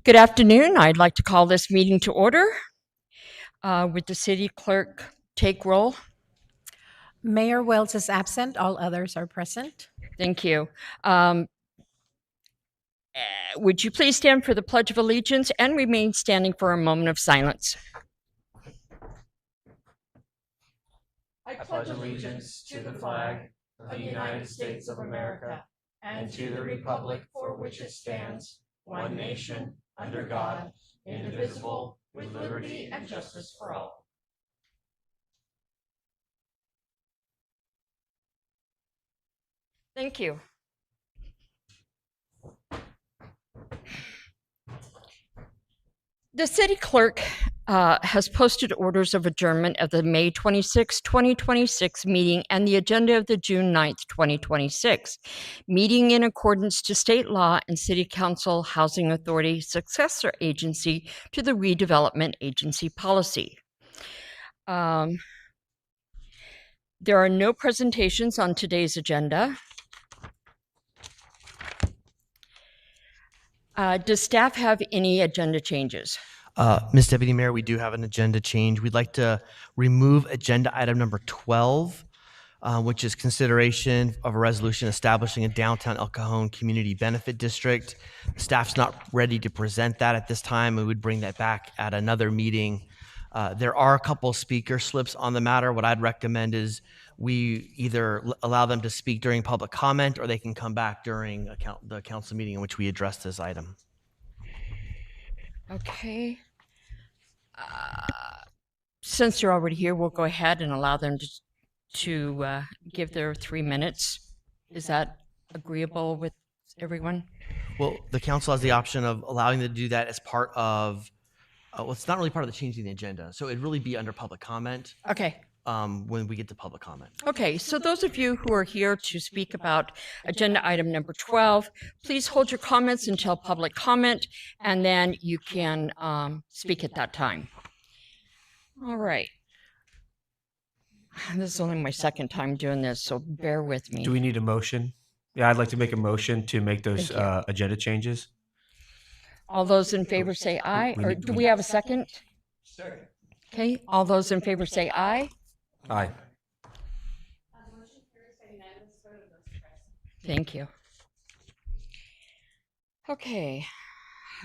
Good afternoon. I'd like to call this meeting to order. Would the city clerk take roll? Mayor Wells is absent. All others are present. Thank you. Would you please stand for the Pledge of Allegiance and remain standing for a moment of silence? I pledge allegiance to the flag of the United States of America and to the republic for which it stands, one nation, under God, indivisible, with liberty and justice for all. Thank you. The city clerk has posted orders of adjournment of the May 26, 2026 meeting and the agenda of the June 9th, 2026 meeting in accordance to state law and City Council Housing Authority successor agency to the redevelopment agency policy. There are no presentations on today's agenda. Does staff have any agenda changes? Ms. Deputy Mayor, we do have an agenda change. We'd like to remove agenda item number 12, which is consideration of a resolution establishing a downtown El Cajon community benefit district. Staff's not ready to present that at this time. We would bring that back at another meeting. There are a couple speaker slips on the matter. What I'd recommend is we either allow them to speak during public comment or they can come back during the council meeting in which we address this item. Okay. Since they're already here, we'll go ahead and allow them to give their 3 minutes. Is that agreeable with everyone? Well, the council has the option of allowing them to do that as part of, well, it's not really part of the changing the agenda. So it'd really be under public comment Okay. when we get to public comment. Okay, so those of you who are here to speak about agenda item number 12, please hold your comments until public comment, and then you can speak at that time. All right. This is only my second time doing this, so bear with me. Do we need a motion? Yeah, I'd like to make a motion to make those Thank you. agenda changes. All those in favor say aye, or do we have a second? Second. Okay, all those in favor say aye. Aye. Thank you. Okay,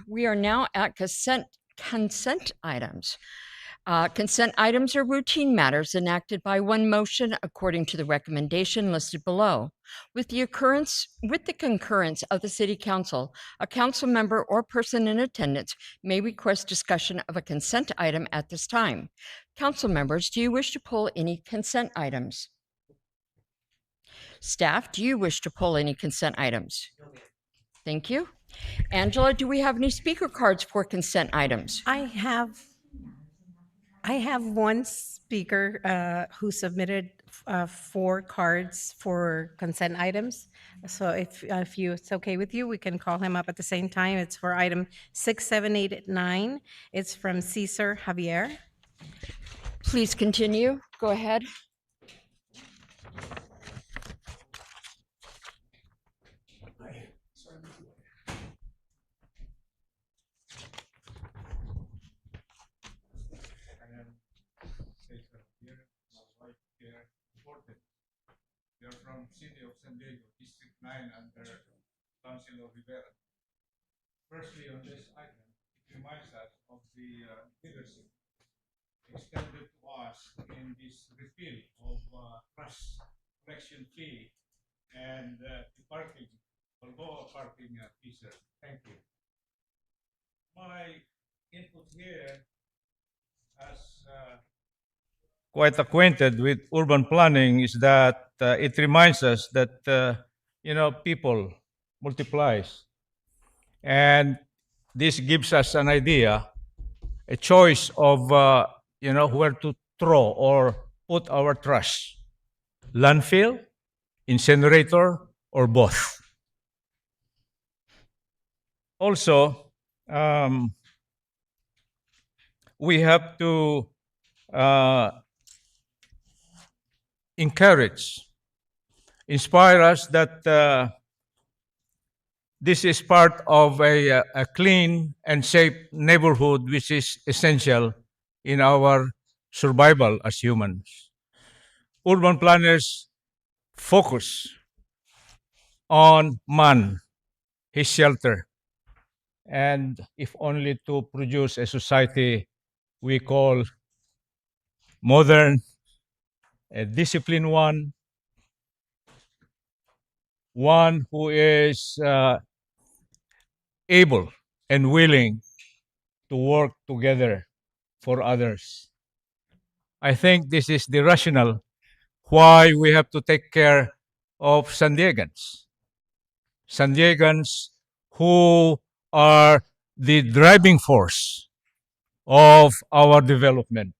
we are now at consent items. Consent items are routine matters enacted by one motion according to the recommendation listed below. With the concurrence of the City Council, a council member or person in attendance may request discussion of a consent item at this time. Council members, do you wish to pull any consent items? Staff, do you wish to pull any consent items? Thank you. Angela, do we have any speaker cards for consent items? I have one speaker who submitted 4 cards for consent items. So if it's okay with you, we can call him up at the same time. It's for item 6789. It's from Cesar Javier. Please continue. Go ahead. They're from City of San Diego, District 9 under Council of Rivera. Firstly, on this item, it reminds us of the leadership extended to us in this repeal of trash collection fee and the parking, although parking fees. Thank you. My input here as quite acquainted with urban planning is that it reminds us that people multiplies, and this gives us an idea, a choice of where to throw or put our trash: landfill, incinerator, or both. Also, we have to encourage, inspire us that this is part of a clean and safe neighborhood, which is essential in our survival as humans. Urban planners focus on man, his shelter, and if only to produce a society we call modern, a disciplined one who is able and willing to work together for others. I think this is the rationale why we have to take care of San Diegans. San Diegans who are the driving force of our development,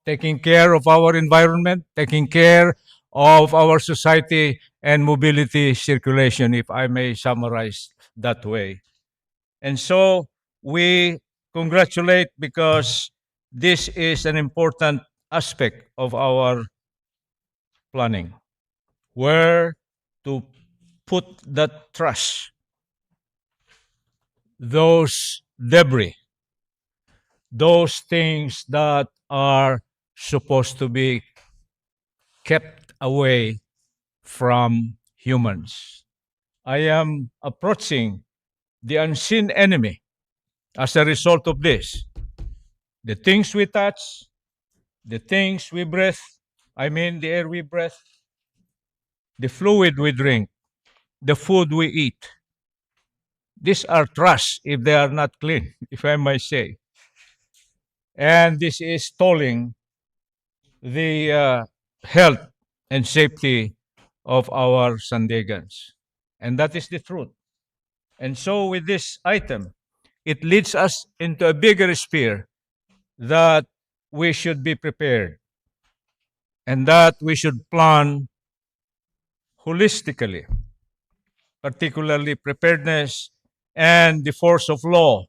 taking care of our environment, taking care of our society and mobility circulation, if I may summarize that way. And so we congratulate because this is an important aspect of our planning, where to put that trash, those debris, those things that are supposed to be kept away from humans. I am approaching the unseen enemy as a result of this. The things we touch, the things we breathe, the air we breathe, the fluid we drink, the food we eat. These are trash if they are not clean, if I may say. And this is tolling the health and safety of our Sandegans. And that is the truth. And so with this item, it leads us into a bigger sphere that we should be prepared and that we should plan holistically, particularly preparedness and the force of law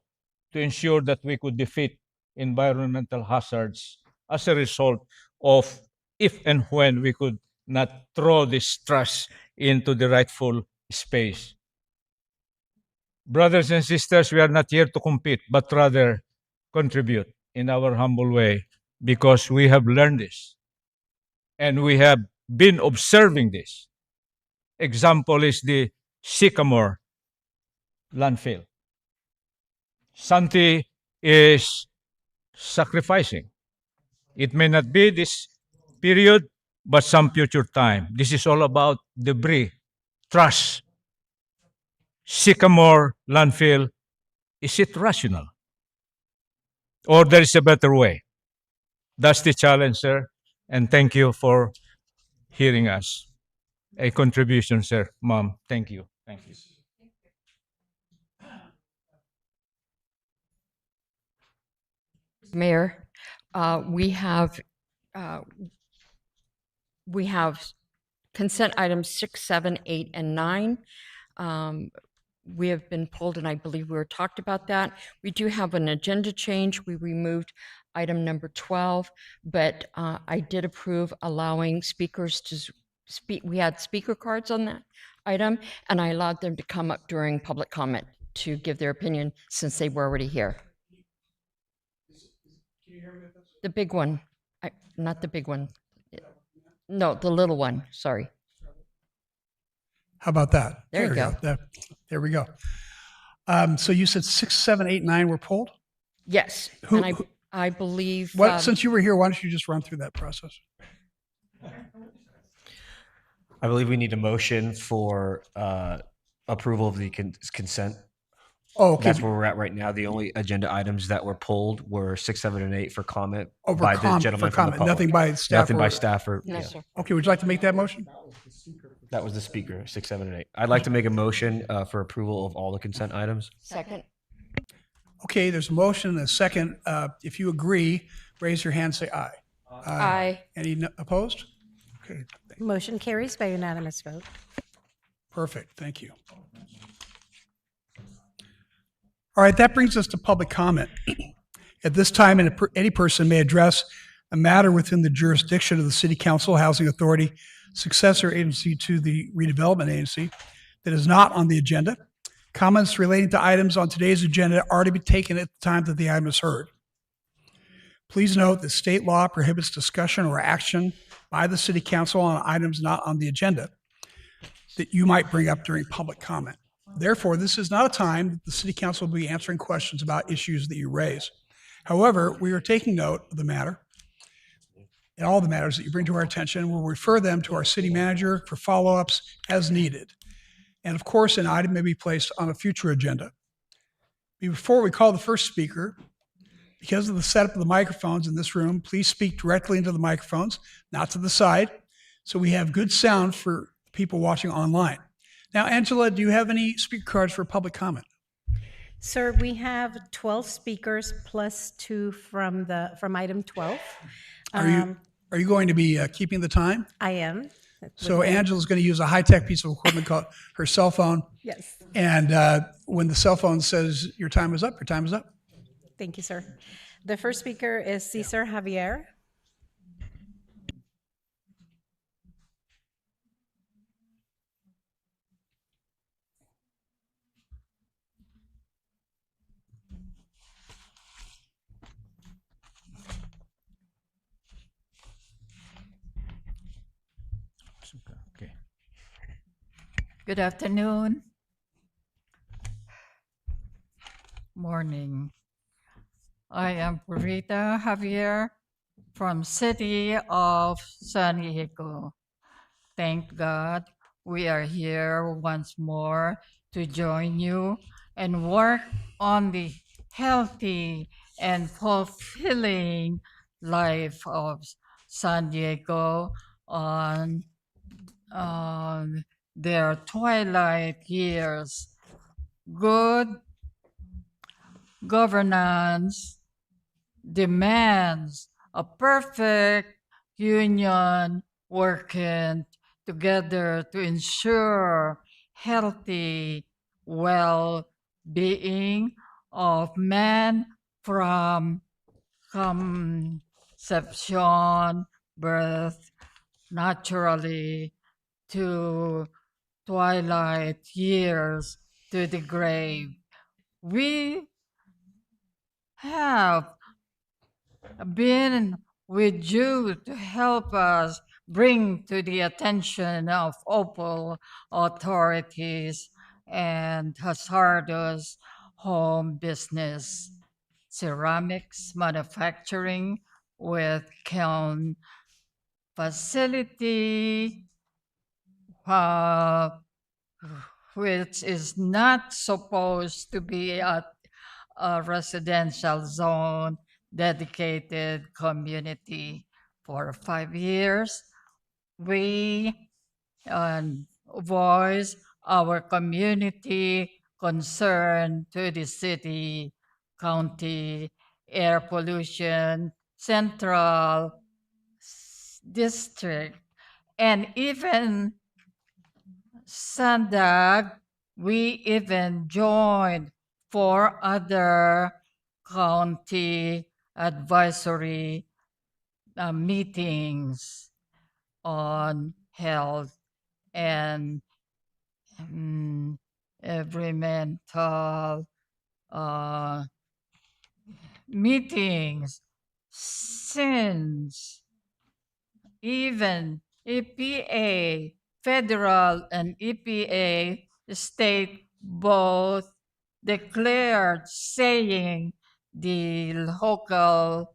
to ensure that we could defeat environmental hazards as a result of if and when we could not throw this trash into the rightful space. Brothers and sisters, we are not here to compete, but rather contribute in our humble way because we have learned this and we have been observing this. Example is the Sycamore landfill. Santi is sacrificing. It may not be this period, but some future time. This is all about debris, trash. Sycamore landfill, is it rational? Or there is a better way? That's the challenge, sir. And thank you for hearing us. A contribution, sir. Mom, thank you. Thank you. Mayor, we have consent items 6, 7, 8, and 9. We have been pulled, and I believe we were talked about that. We do have an agenda change. We removed item number 12, but I did approve allowing speakers to speak. We had speaker cards on that item, and I allowed them to come up during public comment to give their opinion since they were already here. The big one, not the big one. No, the little one, sorry. How about that? There you we go. There we go. So you said 6, 7, 8, 9 were pulled? Yes, Who- and I believe. Since you were here, why don't you just run through that process? I believe we need a motion for approval of the consent. Oh, okay. That's where we're at right now. The only agenda items that were pulled were 6, 7, and 8 for comment by the gentleman from the public. Nothing by staff. Nothing by staff or No, yeah. sir. Okay, would you like to make that motion? That was the speaker, 6, 7, and 8. I'd like to make a motion for approval of all the consent items. Second. Okay, there's a motion and a second. If you agree, raise your hand, say aye. Aye. Any opposed? Okay, Motion carries by unanimous vote. perfect. Thank you. All right, that brings us to public comment. At this time, any person may address a matter within the jurisdiction of the City Council, Housing Authority, successor agency to the redevelopment agency that is not on the agenda. Comments relating to items on today's agenda are to be taken at the time that the item is heard. Please note that state law prohibits discussion or action by the city council on items not on the agenda that you might bring up during public comment. Therefore, this is not a time that the city council will be answering questions about issues that you raise. However, we are taking note of the matter and all the matters that you bring to our attention. We'll refer them to our city manager for follow-ups as needed. And of course, an item may be placed on a future agenda. Before we call the first speaker, because of the setup of the microphones in this room, please speak directly into the microphones, not to the side, so we have good sound for people watching online. Now, Angela, do you have any speaker cards for public comment? Sir, we have 12 speakers plus 2 from item 12. Are you going to be keeping the time? I am. So Angela's going to use a high-tech piece of equipment called her cell phone. Yes. And when the cell phone says your time is up, your time is up. Thank you, sir. The first speaker is Cesar Javier. Okay. Good afternoon. Morning. I am Rita Javier from City of San Diego. Thank God we are here once more to join you and work on the healthy and fulfilling life of San Diego on their twilight years. Good governance demands a perfect union working together to ensure healthy well-being of man from conception, birth, naturally to twilight years to the grave. We have been with you to help us bring to the attention of local authorities and hazardous home business, ceramics manufacturing with kiln facility, which is not supposed to be a residential zone dedicated community. For 5 years. We voice our community concern to the city, county, air pollution, central district, and even Sandag. We even joined 4 other county advisory meetings on health and environmental meetings since even EPA, federal and EPA, state both declared saying the local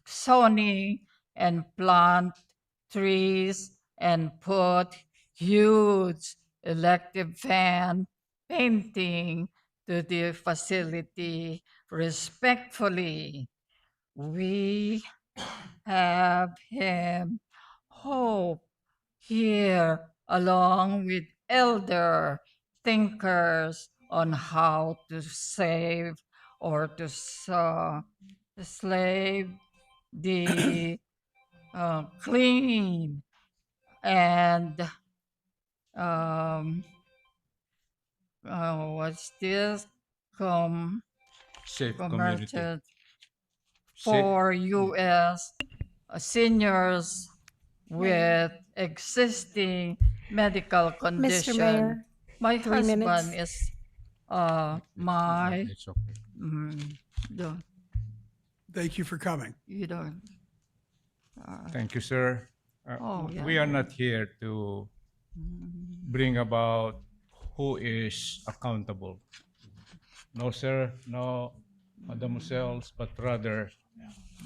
zoning and plant trees and put huge elective fan painting to the facility. Respectfully, we have him hope here along with elder thinkers on how to save or to slave the clean and what's this Safe community. converted for U.S. Seniors with existing medical condition. Mayor, My 3 minutes. husband is my It's okay. the Thank you for coming. you don't. Thank you, sir. Oh, yeah. We are not here to bring about who is accountable. No, sir, no, mademoiselles, but rather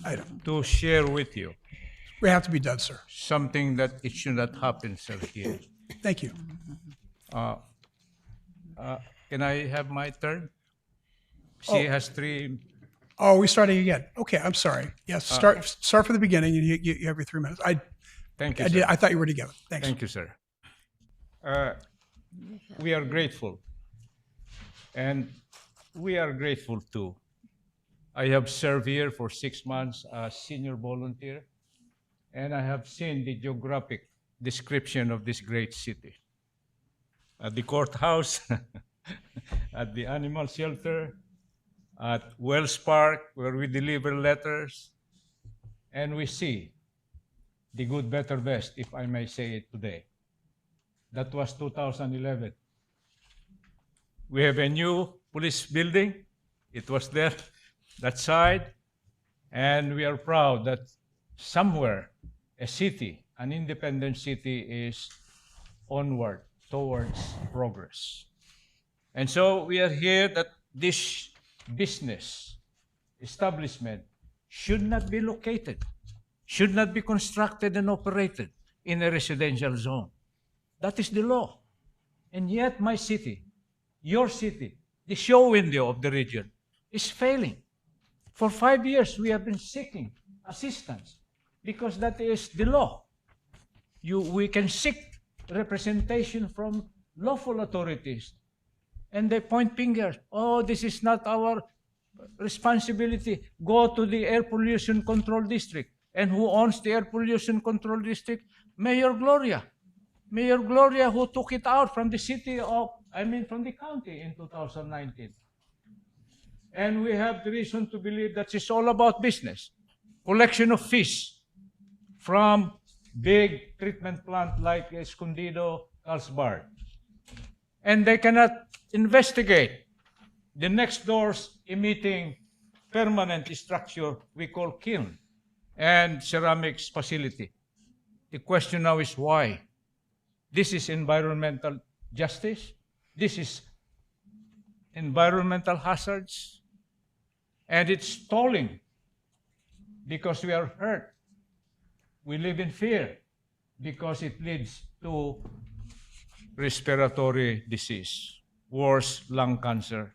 Item. to share with you We have to be done, sir. something that it should not happen, sir, here. Thank you. Can I have my turn? She has 3. Oh, we're starting again. Okay, I'm sorry. Yes, start from the beginning, and you have your 3 minutes. Thank you, I sir. did. I thought you were together. Thanks. Thank you, sir. We are grateful. And we are grateful too. I have served here for 6 months as senior volunteer, and I have seen the geographic description of this great city. At the courthouse, at the animal shelter, at Wells Park, where we deliver letters, and we see the good, better, best, if I may say it today. That was 2011. We have a new police building. It was there, that side. And we are proud that somewhere a city, an independent city, is onward towards progress. And so we are here that this business establishment should not be located, should not be constructed and operated in a residential zone. That is the law. And yet my city, your city, the show window of the region, is failing. For 5 years, we have been seeking assistance because that is the law. We can seek representation from lawful authorities, and they point fingers. Oh, this is not our responsibility. Go to the Air Pollution Control District. And who owns the Air Pollution Control District? Mayor Gloria. Mayor Gloria, who took it out from the from the county in 2019. And we have the reason to believe that it's all about business. Collection of fish from big treatment plant like Escondido, Carlsbad. And they cannot investigate the next door's emitting permanent structure we call kiln and ceramics facility. The question now is why? This is environmental justice. This is environmental hazards. And it's stalling because we are hurt. We live in fear because it leads to respiratory disease, worse, lung cancer.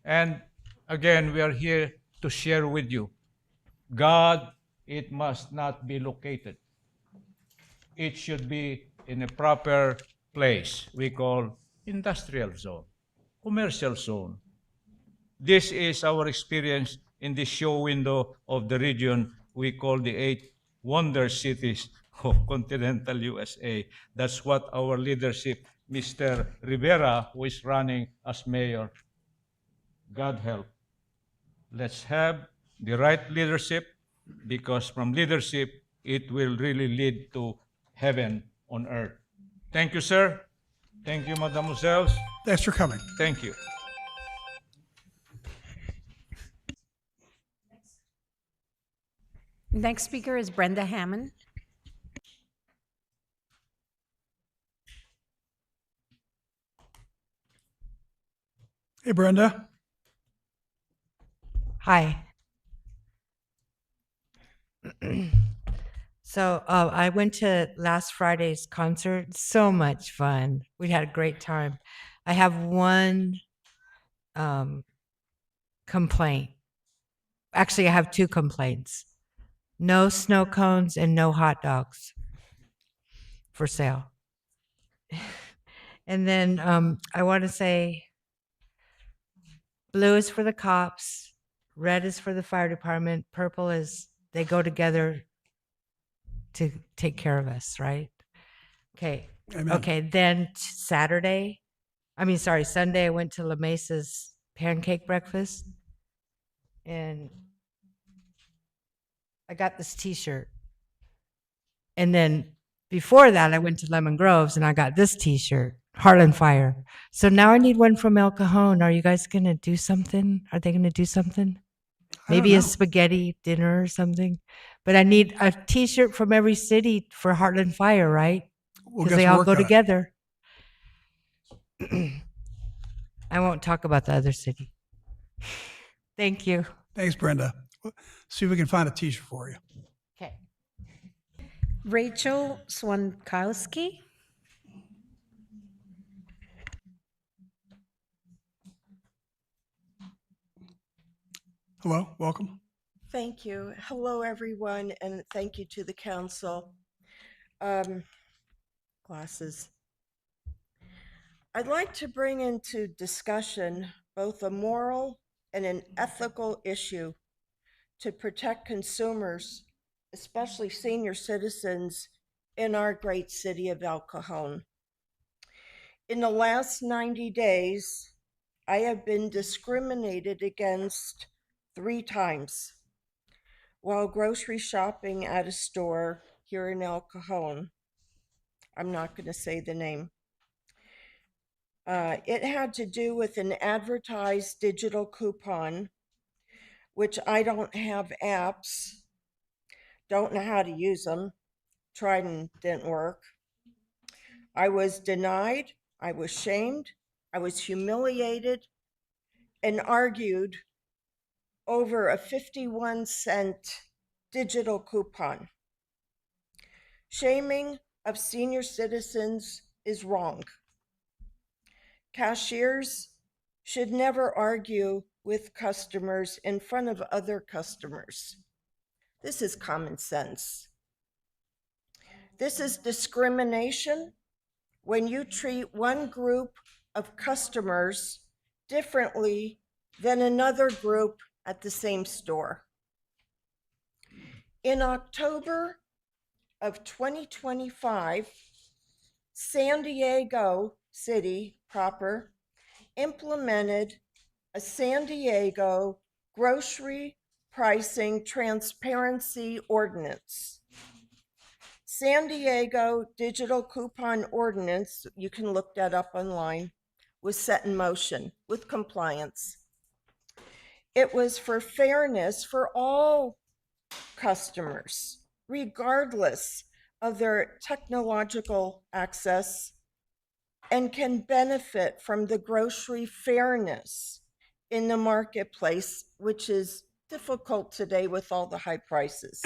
And again, we are here to share with you, God, it must not be located. It should be in a proper place we call industrial zone, commercial zone. This is our experience in the show window of the region we call the 8 wonder cities of continental USA. That's what our leadership, Mr. Rivera, who is running as mayor. God help. Let's have the right leadership, because from leadership, it will really lead to heaven on earth. Thank you, sir. Thank you, mademoiselles. Thanks for coming. Thank you. Next speaker is Brenda Hammond. Hey, Brenda. Hi. So I went to last Friday's concert. So much fun. We had a great time. I have one complaint. Actually, I have 2 complaints. No snow cones and no hot dogs for sale. And then I want to say blue is for the cops, red is for the fire department, purple is, they go together to take care of us, right? Okay. Amen. Okay, then Sunday, I went to La Mesa's pancake breakfast, and I got this T-shirt. And then before that, I went to Lemon Groves, and I got this T-shirt. Heartland Fire. So now I need one from El Cajon. Are you guys going to do something? Are they going to do something? I don't Maybe a know. spaghetti dinner or something? But I need a T-shirt from every city for Heartland Fire, right? We'll Because get they to all work go on it. together. I won't talk about the other city. Thank you. Thanks, Brenda. See if we can find a t-shirt for you. Okay. Rachel Swankowski. Hello, welcome. Thank you. Hello, everyone, and thank you to the council. Glasses. I'd like to bring into discussion both a moral and an ethical issue to protect consumers, especially senior citizens in our great city of El Cajon. In the last 90 days, I have been discriminated against 3 times while grocery shopping at a store here in El Cajon. I'm not going to say the name. It had to do with an advertised digital coupon, which I don't have apps, don't know how to use them, tried and didn't work. I was denied, I was shamed, I was humiliated, and argued over a 51-cent digital coupon. Shaming of senior citizens is wrong. Cashiers should never argue with customers in front of other customers. This is common sense. This is discrimination when you treat one group of customers differently than another group at the same store. In October of 2025, San Diego City proper implemented a San Diego grocery pricing transparency ordinance. San Diego digital coupon ordinance, you can look that up online, was set in motion with compliance. It was for fairness for all customers, regardless of their technological access, and can benefit from the grocery fairness in the marketplace, which is difficult today with all the high prices.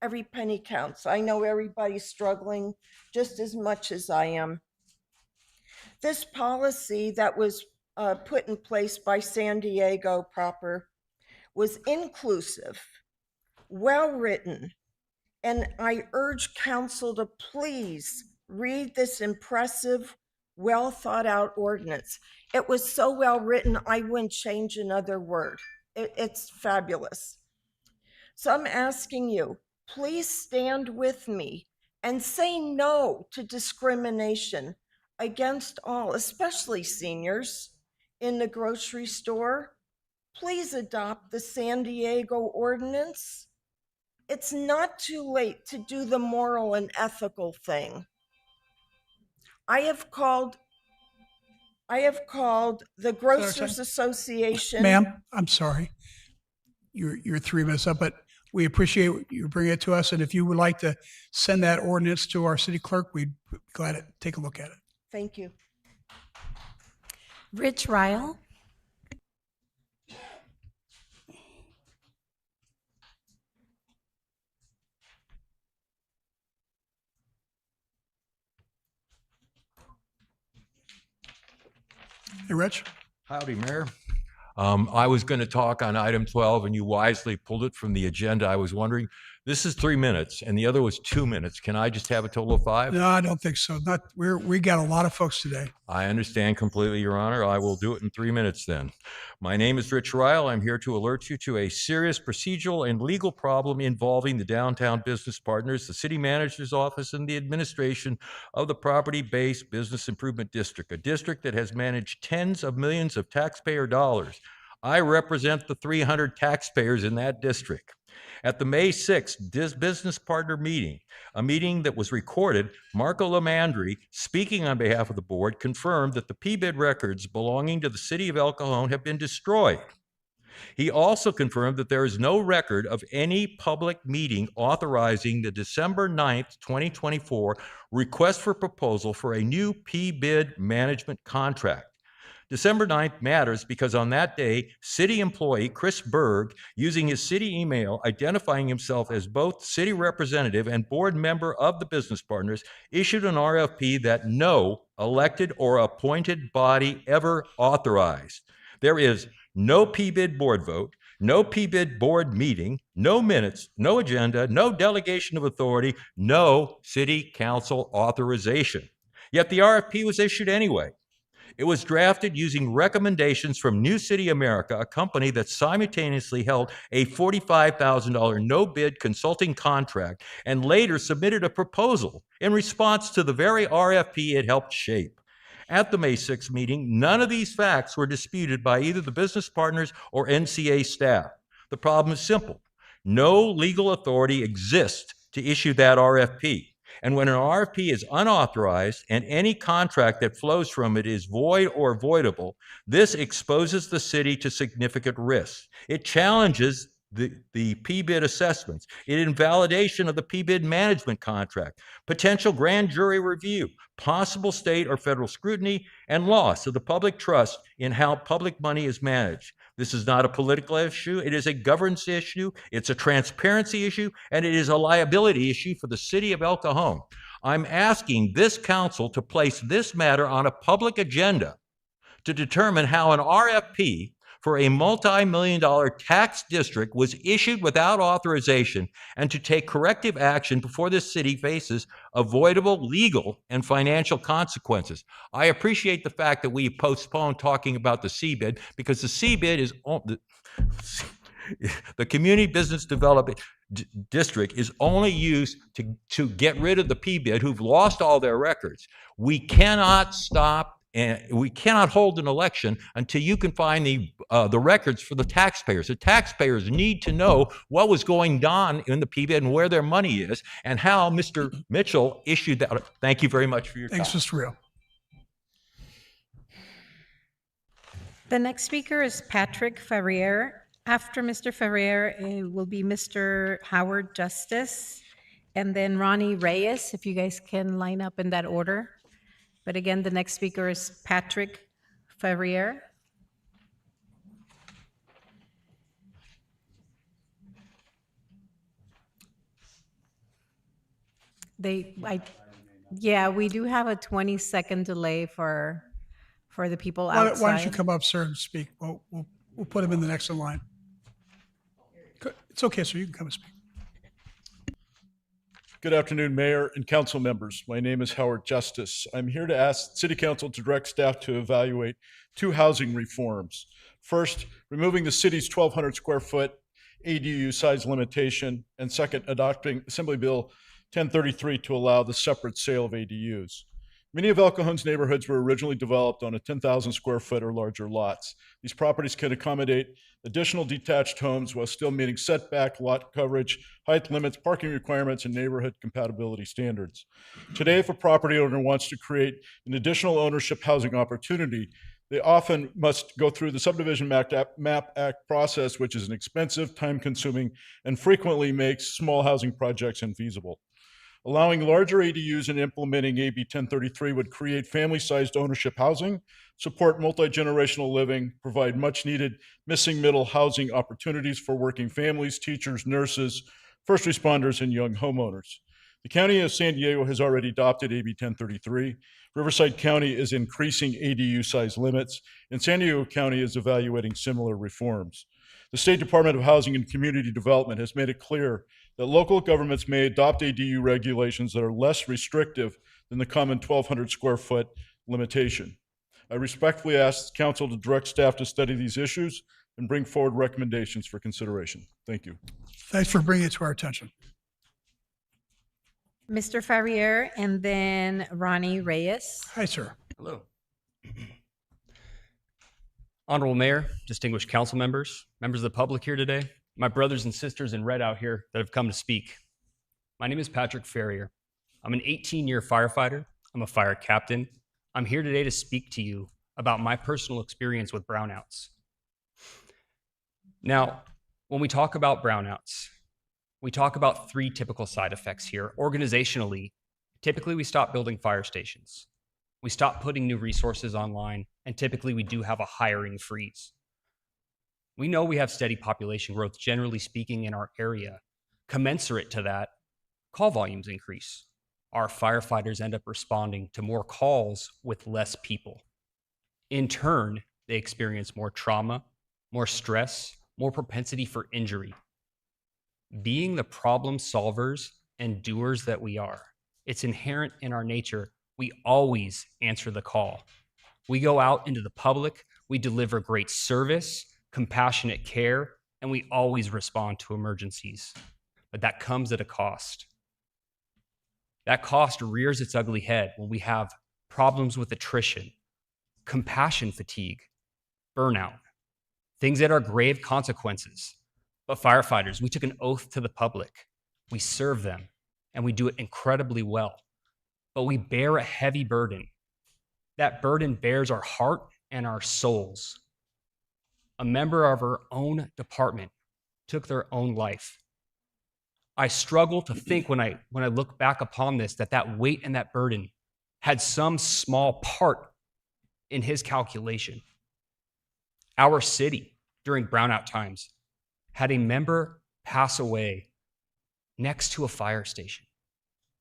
Every penny counts. I know everybody's struggling just as much as I am. This policy that was put in place by San Diego proper was inclusive, well-written, and I urge council to please read this impressive, well-thought-out ordinance. It was so well-written, I wouldn't change another word. It's fabulous. So I'm asking you, please stand with me and say no to discrimination against all, especially seniors, in the grocery store. Please adopt the San Diego ordinance. It's not too late to do the moral and ethical thing. I have called the Grocers Association. Ma'am, I'm sorry. You're 3 minutes up, but we appreciate you bringing it to us. And if you would like to send that ordinance to our city clerk, we'd be glad to take a look at it. Thank you. Rich Ryle. Hey, Rich? Howdy, Mayor. I was going to talk on item 12 and you wisely pulled it from the agenda. I was wondering, this is 3 minutes and the other was 2 minutes. Can I just have a total of 5? No, I don't think so. We got a lot of folks today. I understand completely, Your Honor. I will do it in 3 minutes then. My name is Rich Ryle. I'm here to alert you to a serious procedural and legal problem involving the Downtown Business Partners, the City Manager's Office, and the administration of the Property-Based Business Improvement District, a district that has managed tens of millions of taxpayer dollars. I represent the 300 taxpayers in that district. At the May 6th business partner meeting, a meeting that was recorded, Marco Lamandri, speaking on behalf of the board, confirmed that the PBID records belonging to the city of El Cajon have been destroyed. He also confirmed that there is no record of any public meeting authorizing the December 9th, 2024 request for proposal for a new PBID management contract. December 9th matters because on that day, city employee Chris Berg, using his city email identifying himself as both city representative and board member of the business partners, issued an RFP that no elected or appointed body ever authorized. There is no PBID board vote, no PBID board meeting, no minutes, no agenda, no delegation of authority, no city council authorization. Yet the RFP was issued anyway. It was drafted using recommendations from New City America, a company that simultaneously held a $45,000 no-bid consulting contract and later submitted a proposal in response to the very RFP it helped shape. At the May 6th meeting, none of these facts were disputed by either the business partners or NCA staff. The problem is simple. No legal authority exists to issue that RFP. And when an RFP is unauthorized and any contract that flows from it is void or voidable, this exposes the city to significant risks. It challenges the PBID assessments, invalidation of the PBID management contract, potential grand jury review, possible state or federal scrutiny, and loss of the public trust in how public money is managed. This is not a political issue. It is a governance issue. It's a transparency issue, and it is a liability issue for the city of El Cajon. I'm asking this council to place this matter on a public agenda to determine how an RFP for a multi-million-dollar tax district was issued without authorization and to take corrective action before this city faces avoidable legal and financial consequences. I appreciate the fact that we postponed talking about the CBID because the CBID is the Community Business Development District is only used to get rid of the PBID who've lost all their records. We cannot stop and we cannot hold an election until you can find the records for the taxpayers. The taxpayers need to know what was going on in the PBID and where their money is and how Mr. Mitchell issued that. Thank you very much for your time. Thanks, Mr. Rio. The next speaker is Patrick Ferrier. After Mr. Ferrier, it will be Mr. Howard Justice, and then Ronnie Reyes, if you guys can line up in that order. But again, the next speaker is Patrick Ferrier. Yeah, we do have a 20-second delay for the people outside. Why don't you come up, sir, and speak? We'll put him in the next in line. It's okay, sir. You can come and speak. Good afternoon, Mayor and council members. My name is Howard Justice. I'm here to ask City Council to direct staff to evaluate two housing reforms. First, removing the city's 1,200 square foot ADU size limitation, and second, adopting Assembly Bill 1033 to allow the separate sale of ADUs. Many of El Cajon's neighborhoods were originally developed on 10,000 square foot or larger lots. These properties can accommodate additional detached homes while still meeting setback, lot coverage, height limits, parking requirements, and neighborhood compatibility standards. Today, if a property owner wants to create an additional ownership housing opportunity, they often must go through the Subdivision Map Act process, which is an expensive, time-consuming, and frequently makes small housing projects infeasible. Allowing larger ADUs and implementing AB 1033 would create family-sized ownership housing, support multi-generational living, provide much-needed missing middle housing opportunities for working families, teachers, nurses, first responders, and young homeowners. The County of San Diego has already adopted AB 1033. Riverside County is increasing ADU size limits, and San Diego County is evaluating similar reforms. The State Department of Housing and Community Development has made it clear that local governments may adopt ADU regulations that are less restrictive than the common 1,200 square foot limitation. I respectfully ask Council to direct staff to study these issues and bring forward recommendations for consideration. Thank you. Thanks for bringing it to our attention. Mr. Ferrier, and then Ronnie Reyes. Hi, sir. Hello. Honorable Mayor, distinguished council members, members of the public here today, my brothers and sisters in red out here that have come to speak. My name is Patrick Ferrier. I'm an 18-year firefighter. I'm a fire captain. I'm here today to speak to you about my personal experience with brownouts. Now, when we talk about brownouts, we talk about three typical side effects here. Organizationally, typically we stop building fire stations. We stop putting new resources online, and typically we do have a hiring freeze. We know we have steady population growth, generally speaking, in our area. Commensurate to that, call volumes increase. Our firefighters end up responding to more calls with less people. In turn, they experience more trauma, more stress, more propensity for injury. Being the problem solvers and doers that we are, it's inherent in our nature. We always answer the call. We go out into the public, we deliver great service, compassionate care, and we always respond to emergencies. But that comes at a cost. That cost rears its ugly head when we have problems with attrition, compassion fatigue, burnout, things that are grave consequences. But firefighters, we took an oath to the public. We serve them, and we do it incredibly well. But we bear a heavy burden. That burden bears our heart and our souls. A member of our own department took their own life. I struggle to think when I look back upon this that weight and that burden had some small part in his calculation. Our city, during brownout times, had a member pass away next to a fire station.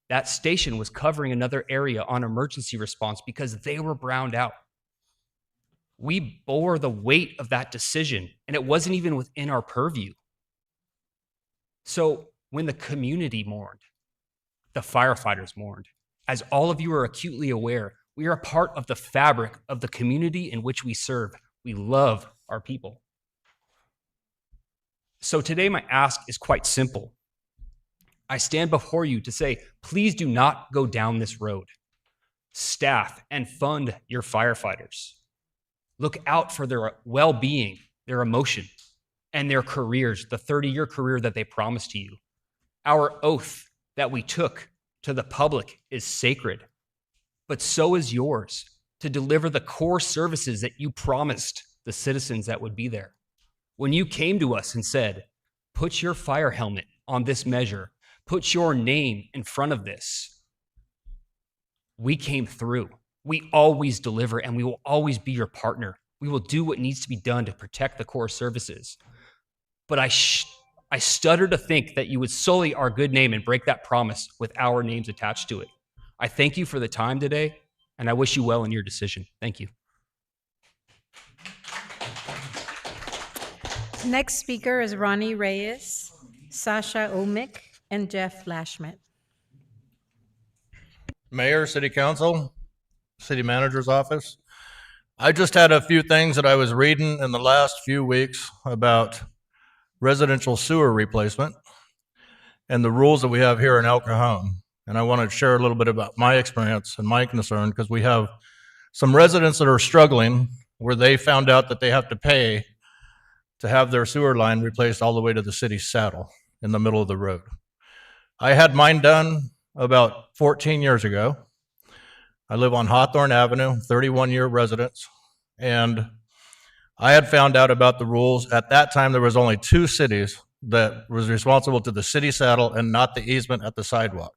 That station was covering another area on emergency response because they were browned out. We bore the weight of that decision, and it wasn't even within our purview. So when the community mourned, the firefighters mourned. As all of you are acutely aware, we are a part of the fabric of the community in which we serve. We love our people. So today my ask is quite simple. I stand before you to say, please do not go down this road. Staff and fund your firefighters. Look out for their well-being, their emotion, and their careers, the 30-year career that they promised to you. Our oath that we took to the public is sacred, but so is yours to deliver the core services that you promised the citizens that would be there. When you came to us and said, put your fire helmet on this measure, put your name in front of this, we came through. We always deliver, and we will always be your partner. We will do what needs to be done to protect the core services. But I stutter to think that you would sully our good name and break that promise with our names attached to it. I thank you for the time today, and I wish you well in your decision. Thank you. Next speaker is Ronnie Reyes, Sasha Omick, and Jeff Lashmet. Mayor, City Council, City Manager's Office. I just had a few things that I was reading in the last few weeks about residential sewer replacement and the rules that we have here in El Cajon. And I want to share a little bit about my experience and my concern, because we have some residents that are struggling where they found out that they have to pay to have their sewer line replaced all the way to the city saddle in the middle of the road. I had mine done about 14 years ago. I live on Hawthorne Avenue, 31-year residence, and I had found out about the rules. At that time, there was only 2 cities that was responsible to the city saddle and not the easement at the sidewalk.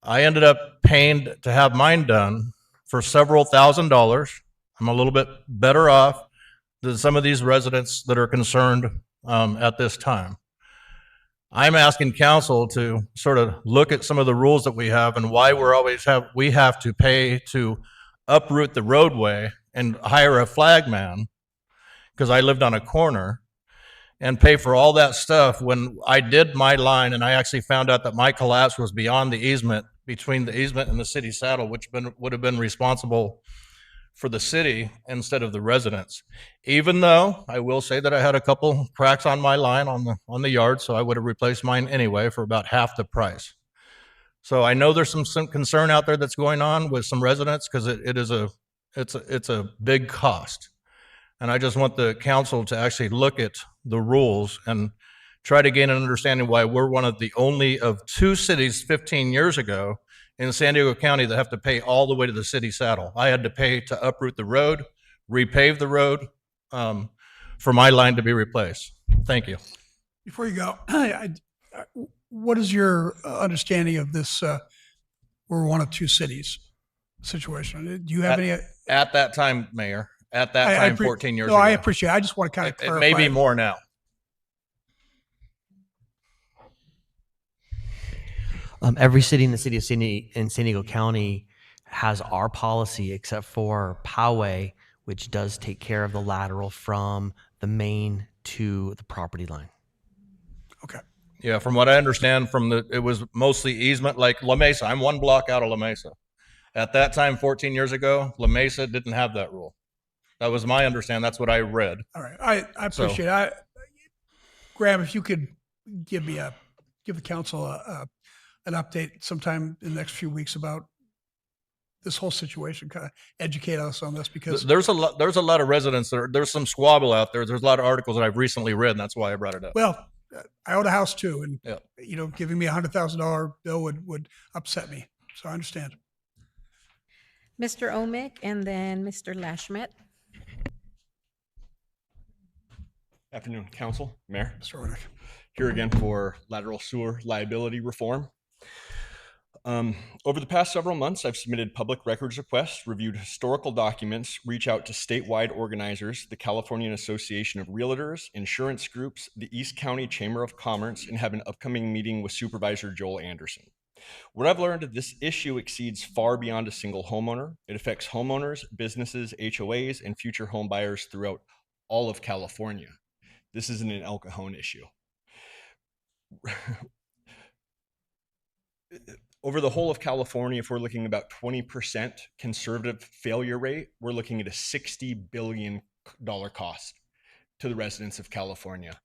I ended up paying to have mine done for several $1,000s. I'm a little bit better off than some of these residents that are concerned at this time. I'm asking council to sort of look at some of the rules that we have and why we have to pay to uproot the roadway and hire a flagman, because I lived on a corner, and pay for all that stuff when I did my line and I actually found out that my collapse was beyond the easement, between the easement and the city saddle, which would have been responsible for the city instead of the residents. Even though I will say that I had a couple cracks on my line on the yard, so I would have replaced mine anyway for about half the price. So I know there's some concern out there that's going on with some residents, because it's a big cost. And I just want the council to actually look at the rules and try to gain an understanding why we're one of the only of 2 cities 15 years ago in San Diego County that have to pay all the way to the city saddle. I had to pay to uproot the road, repave the road, for my line to be replaced. Thank you. Before you go, what is your understanding of this? We're one of 2 cities situation. Do you have any? At that time, Mayor, at that time, 14 years no, ago. I appreciate it. I just want to kind of clarify. It may be more now. Every city in the city of San Diego County has our policy except for Poway, which does take care of the lateral from the main to the property line. Okay. Yeah, from what I understand, it was mostly easement, like La Mesa. I'm 1 block out of La Mesa. At that time, 14 years ago, La Mesa didn't have that rule. That was my understanding. That's what I read. All right. I appreciate it. Graham, if you could give the council an update sometime in the next few weeks about this whole situation, kind of educate us on this, because there's a lot of residents there's some squabble out there. There's a lot of articles that I've recently read, and that's why I brought it up. Well, I own a house too, and giving me $100,000 bill would upset me. So I understand. Mr. Omick and then Mr. Lashmet. Afternoon, Council, Mayor. Mr. Ornick. Here again for lateral sewer liability reform. Over the past several months, I've submitted public records requests, reviewed historical documents, reach out to statewide organizers, the California Association of Realtors, insurance groups, the East County Chamber of Commerce, and have an upcoming meeting with Supervisor Joel Anderson. What I've learned is this issue exceeds far beyond a single homeowner. It affects homeowners, businesses, HOAs, and future home buyers throughout all of California. This isn't an El Cajon issue. Over the whole of California, if we're looking about 20% conservative failure rate, we're looking at a $60 billion cost to the residents of California.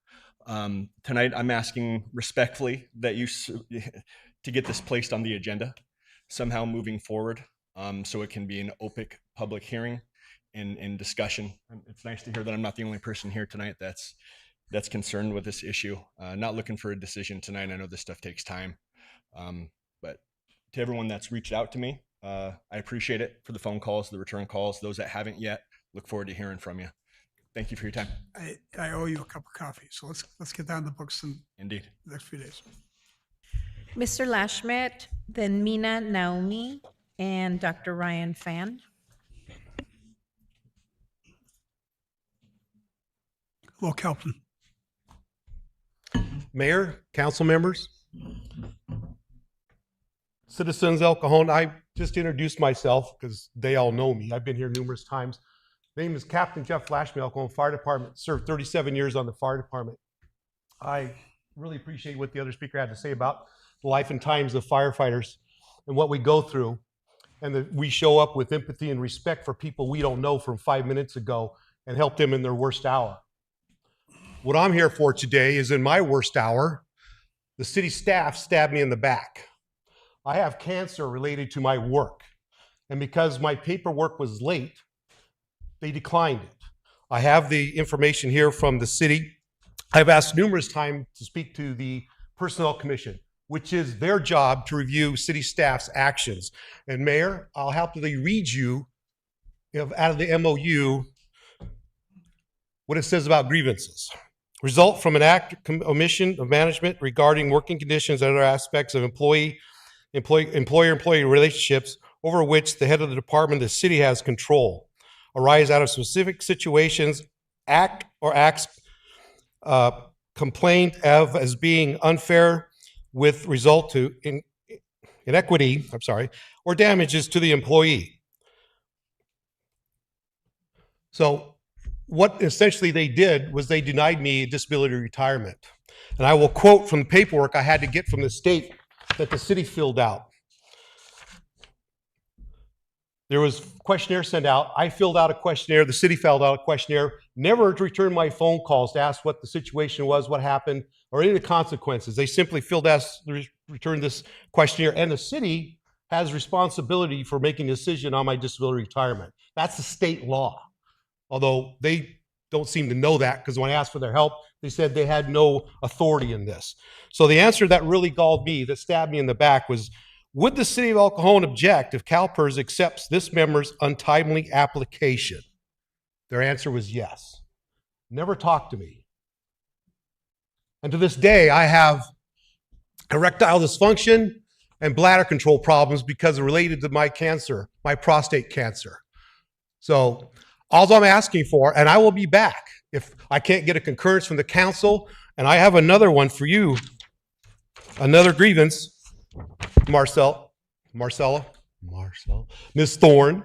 Tonight, I'm asking respectfully that you to get this placed on the agenda somehow moving forward, so it can be an open public hearing and discussion. It's nice to hear that I'm not the only person here tonight that's concerned with this issue. Not looking for a decision tonight. I know this stuff takes time. But to everyone that's reached out to me, I appreciate it for the phone calls, the return calls. Those that haven't yet, look forward to hearing from you. Thank you for your time. I owe you a cup of coffee, so let's get down the books in Indeed. the next few days. Mr. Lashmet, then Mina Naomi, and Dr. Ryan Fan. Hello, Kelton. Mayor, council members, citizens El Cajon. I just introduced myself because they all know me. I've been here numerous times. My name is Captain Jeff Lashmet, El Cajon Fire Department. Served 37 years on the fire department. I really appreciate what the other speaker had to say about the life and times of firefighters and what we go through, and that we show up with empathy and respect for people we don't know from 5 minutes ago and help them in their worst hour. What I'm here for today is in my worst hour, the city staff stabbed me in the back. I have cancer related to my work, and because my paperwork was late, they declined it. I have the information here from the city. I've asked numerous times to speak to the Personnel Commission, which is their job to review city staff's actions. And Mayor, I'll happily read you out of the MOU what it says about grievances. Result from an act omission of management regarding working conditions and other aspects of employer-employee relationships over which the head of the department, the city, has control, arise out of specific situations, act or acts complained of as being unfair with result to inequity, or damages to the employee. So what essentially they did was they denied me disability retirement. And I will quote from the paperwork I had to get from the state that the city filled out. There was a questionnaire sent out. I filled out a questionnaire. The city filled out a questionnaire. Never returned my phone calls to ask what the situation was, what happened, or any of the consequences. They simply returned this questionnaire, and the city has responsibility for making a decision on my disability retirement. That's the state law. Although they don't seem to know that, because when I asked for their help, they said they had no authority in this. So the answer that really galled me, that stabbed me in the back, was, would the city of El Cajon object if CalPERS accepts this member's untimely application? Their answer was yes. Never talked to me. And to this day, I have erectile dysfunction and bladder control problems because related to my cancer, my prostate cancer. So all I'm asking for, and I will be back if I can't get a concurrence from the council, and I have another one for you, another grievance, Marcella, Ms. Thorne.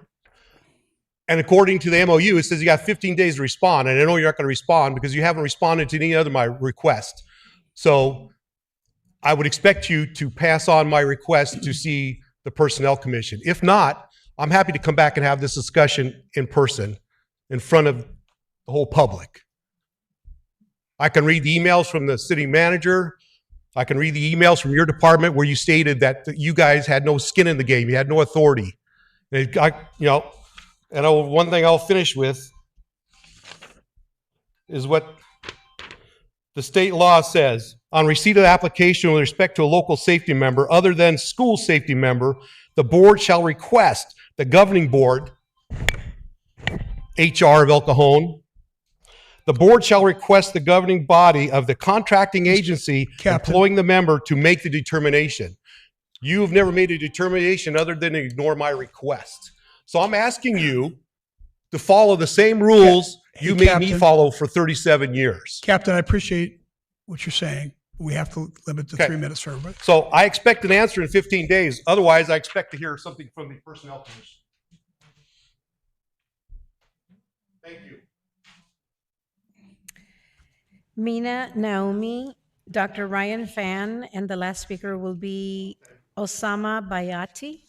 And according to the MOU, it says you got 15 days to respond. And I know you're not going to respond because you haven't responded to any other of my requests. So I would expect you to pass on my request to see the Personnel Commission. If not, I'm happy to come back and have this discussion in person in front of the whole public. I can read the emails from the city manager. I can read the emails from your department where you stated that you guys had no skin in the game. You had no authority. And one thing I'll finish with is what the state law says. On receipt of the application with respect to a local safety member other than school safety member, the board shall request the governing board, HR of El Cajon. The board shall request the governing body of the contracting agency employing the member to make the determination. You have never made a determination other than to ignore my request. So I'm asking you to follow the same rules you made me follow for 37 years. Captain, I appreciate what you're saying. We have to limit to 3 minutes for everybody. So I expect an answer in 15 days. Otherwise, I expect to hear something from the Personnel Commission. Thank you. Mina Naomi, Dr. Ryan Fan, and the last speaker will be Osama Bayati.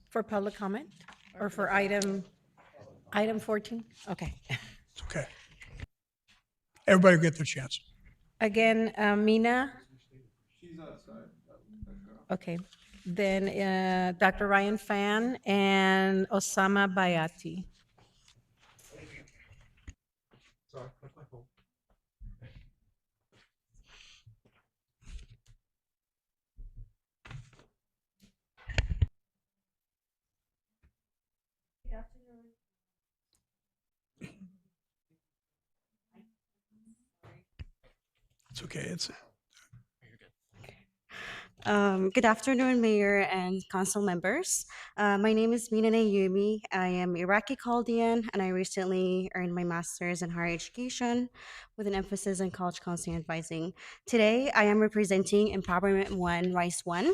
For public comment or for item 14? Okay. It's okay. Everybody will get their chance. Again, Mina? She's outside. Okay. Then Dr. Ryan Fan and Osama Bayati. It's okay. Good afternoon, Mayor and Council members. My name is Mina Naomi. I am Iraqi Chaldean, and I recently earned my master's in higher education with an emphasis in college counseling advising. Today, I am representing Empowerment 1, Rise 1.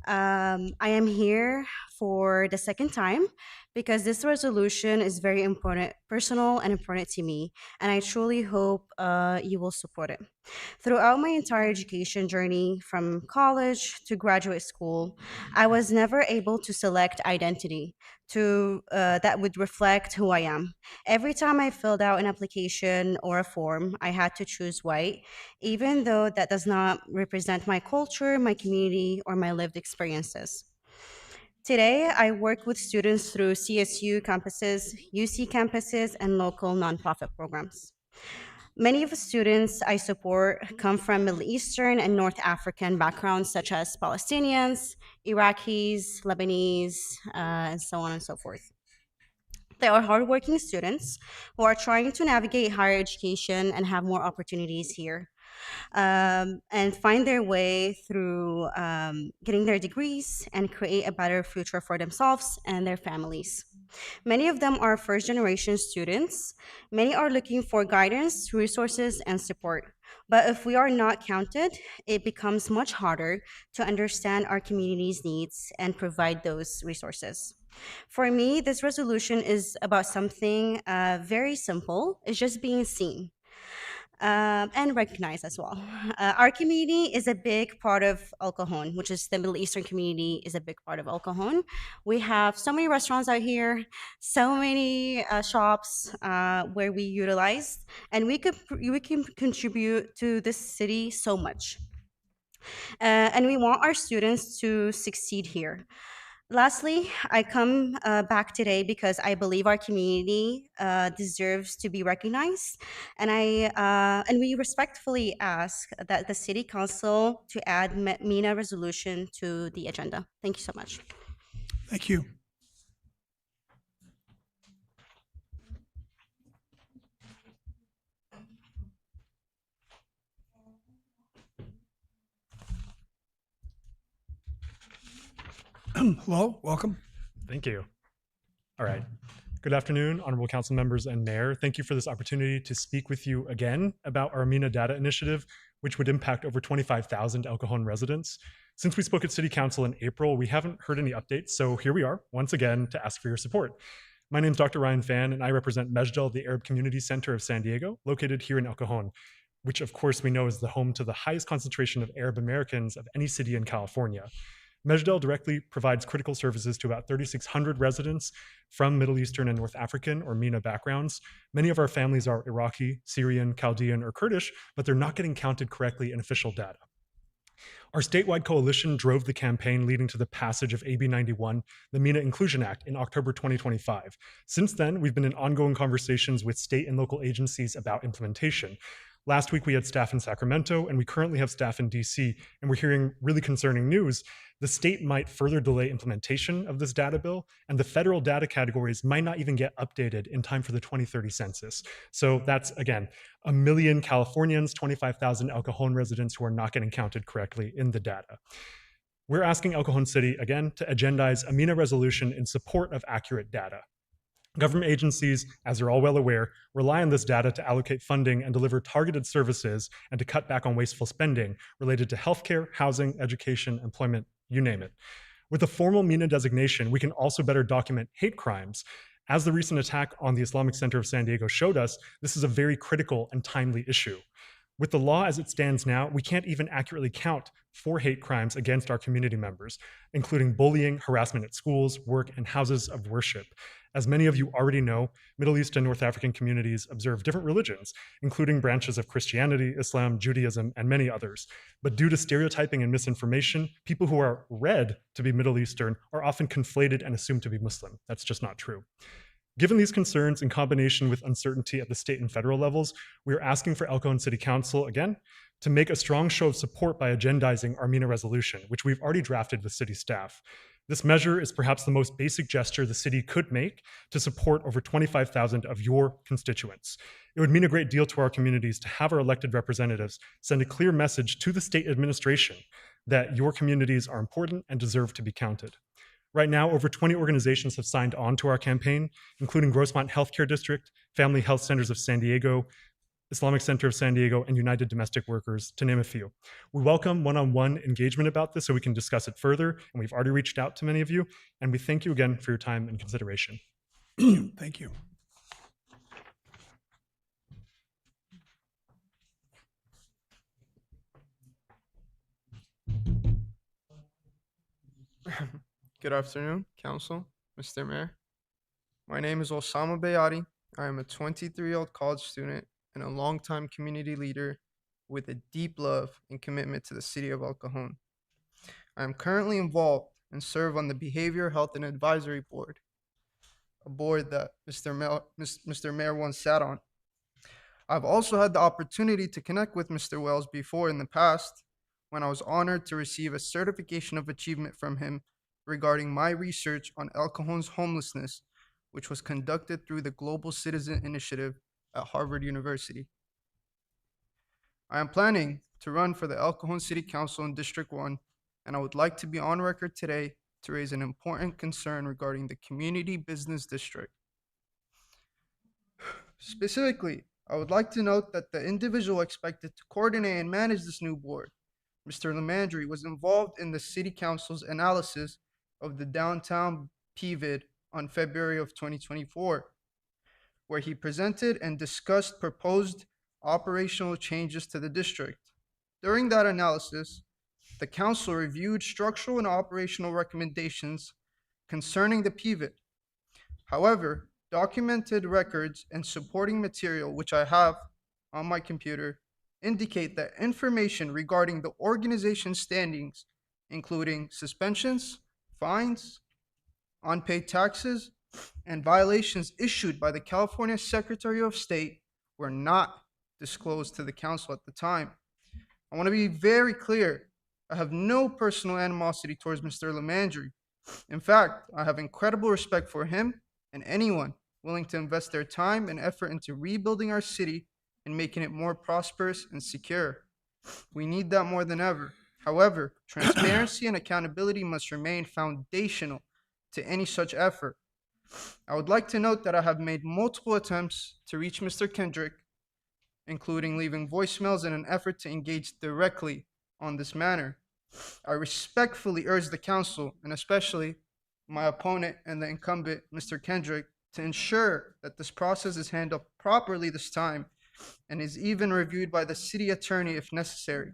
I am here for the second time because this resolution is very important, personal and important to me, and I truly hope you will support it. Throughout my entire education journey, from college to graduate school, I was never able to select identity that would reflect who I am. Every time I filled out an application or a form, I had to choose white, even though that does not represent my culture, my community, or my lived experiences. Today, I work with students through CSU campuses, UC campuses, and local nonprofit programs. Many of the students I support come from Middle Eastern and North African backgrounds, such as Palestinians, Iraqis, Lebanese, and so on and so forth. They are hardworking students who are trying to navigate higher education and have more opportunities here, and find their way through getting their degrees and create a better future for themselves and their families. Many of them are first-generation students. Many are looking for guidance, resources, and support. But if we are not counted, it becomes much harder to understand our community's needs and provide those resources. For me, this resolution is about something very simple. It's just being seen. And recognized as well. Our community is a big part of El Cajon, which is the Middle Eastern community is a big part of El Cajon. We have so many restaurants out here, so many shops where we utilize, and we can contribute to this city so much. And we want our students to succeed here. Lastly, I come back today because I believe our community deserves to be recognized, and we respectfully ask that the City Council to add MENA resolution to the agenda. Thank you so much. Thank you. Hello, welcome. Thank you. All right. Good afternoon, honorable council members and mayor. Thank you for this opportunity to speak with you again about our MENA data initiative, which would impact over 25,000 El Cajon residents. Since we spoke at city council in April, we haven't heard any updates, so here we are once again to ask for your support. My name is Dr. Ryan Fan, and I represent Mejdal, the Arab Community Center of San Diego, located here in El Cajon, which of course we know is the home to the highest concentration of Arab Americans of any city in California. Mejdal directly provides critical services to about 3,600 residents from Middle Eastern and North African or MENA backgrounds. Many of our families are Iraqi, Syrian, Chaldean, or Kurdish, but they're not getting counted correctly in official data. Our statewide coalition drove the campaign leading to the passage of AB 91, the MENA Inclusion Act, in October 2025. Since then, we've been in ongoing conversations with state and local agencies about implementation. Last week, we had staff in Sacramento, and we currently have staff in DC, and we're hearing really concerning news. The state might further delay implementation of this data bill, and the federal data categories might not even get updated in time for the 2030 census. So that's, again, 1 million Californians, 25,000 El Cajon residents who are not getting counted correctly in the data. We're asking El Cajon City, again, to agendize a MENA resolution in support of accurate data. Government agencies, as you're all well aware, rely on this data to allocate funding and deliver targeted services and to cut back on wasteful spending related to healthcare, housing, education, employment, you name it. With a formal MENA designation, we can also better document hate crimes. As the recent attack on the Islamic Center of San Diego showed us, this is a very critical and timely issue. With the law as it stands now, we can't even accurately count for hate crimes against our community members, including bullying, harassment at schools, work, and houses of worship. As many of you already know, Middle East and North African communities observe different religions, including branches of Christianity, Islam, Judaism, and many others. But due to stereotyping and misinformation, people who are read to be Middle Eastern are often conflated and assumed to be Muslim. That's just not true. Given these concerns, in combination with uncertainty at the state and federal levels, we are asking for El Cajon City Council, again, to make a strong show of support by agendizing our MENA resolution, which we've already drafted with city staff. This measure is perhaps the most basic gesture the city could make to support over 25,000 of your constituents. It would mean a great deal to our communities to have our elected representatives send a clear message to the state administration that your communities are important and deserve to be counted. Right now, over 20 organizations have signed on to our campaign, including Grossmont Healthcare District, Family Health Centers of San Diego, Islamic Center of San Diego, and United Domestic Workers, to name a few. We welcome one-on-one engagement about this so we can discuss it further, and we've already reached out to many of you, and we thank you again for your time and consideration. Thank you. Good afternoon, Council, Mr. Mayor. My name is Osama Bayati. I am a 23-year-old college student and a longtime community leader with a deep love and commitment to the city of El Cajon. I am currently involved and serve on the Behavior Health and Advisory Board, a board that Mr. Mayor once sat on. I've also had the opportunity to connect with Mr. Wells before in the past, when I was honored to receive a certification of achievement from him regarding my research on El Cajon's homelessness, which was conducted through the Global Citizen Initiative at Harvard University. I am planning to run for the El Cajon City Council in District 1, and I would like to be on record today to raise an important concern regarding the Community Business District. Specifically, I would like to note that the individual expected to coordinate and manage this new board, Mr. Lemandry, was involved in the City Council's analysis of the downtown PVID on February of 2024, where he presented and discussed proposed operational changes to the district. During that analysis, the council reviewed structural and operational recommendations concerning the PVID. However, documented records and supporting material, which I have on my computer, indicate that information regarding the organization's standings, including suspensions, fines, unpaid taxes, and violations issued by the California Secretary of State, were not disclosed to the council at the time. I want to be very clear. I have no personal animosity towards Mr. Lemandry. In fact, I have incredible respect for him and anyone willing to invest their time and effort into rebuilding our city and making it more prosperous and secure. We need that more than ever. However, transparency and accountability must remain foundational to any such effort. I would like to note that I have made multiple attempts to reach Mr. Kendrick, including leaving voicemails in an effort to engage directly on this matter. I respectfully urge the council, and especially my opponent and the incumbent, Mr. Kendrick, to ensure that this process is handled properly this time and is even reviewed by the city attorney if necessary.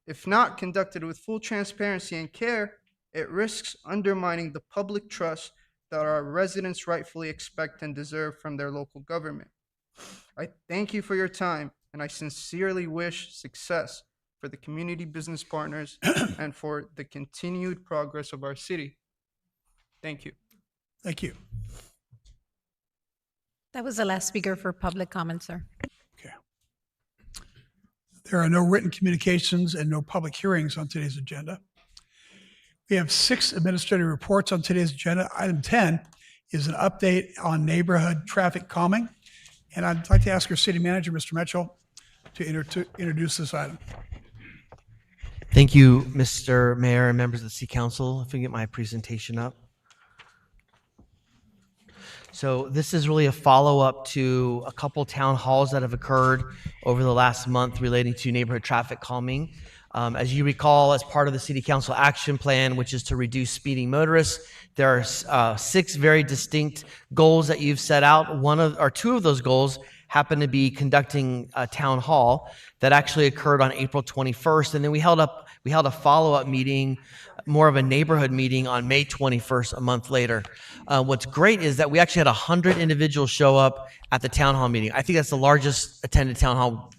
If not conducted with full transparency and care, it risks undermining the public trust that our residents rightfully expect and deserve from their local government. I thank you for your time, and I sincerely wish success for the community business partners and for the continued progress of our city. Thank you. Thank you. That was the last speaker for public comment, sir. There are no written communications and no public hearings on today's agenda. We have 6 administrative reports on today's agenda. Item 10 is an update on neighborhood traffic calming. And I'd like to ask our city manager, Mr. Mitchell, to introduce this item. Thank you, Mr. Mayor and members of the City Council. If we can get my presentation up. So this is really a follow-up to a couple town halls that have occurred over the last month relating to neighborhood traffic calming. As you recall, as part of the City Council action plan, which is to reduce speeding motorists, there are 6 very distinct goals that you've set out. 2 of those goals happen to be conducting a town hall that actually occurred on April 21st, and then we held a follow-up meeting, more of a neighborhood meeting on May 21st, a month later. What's great is that we actually had 100 individuals show up at the town hall meeting. I think that's the largest attended town hall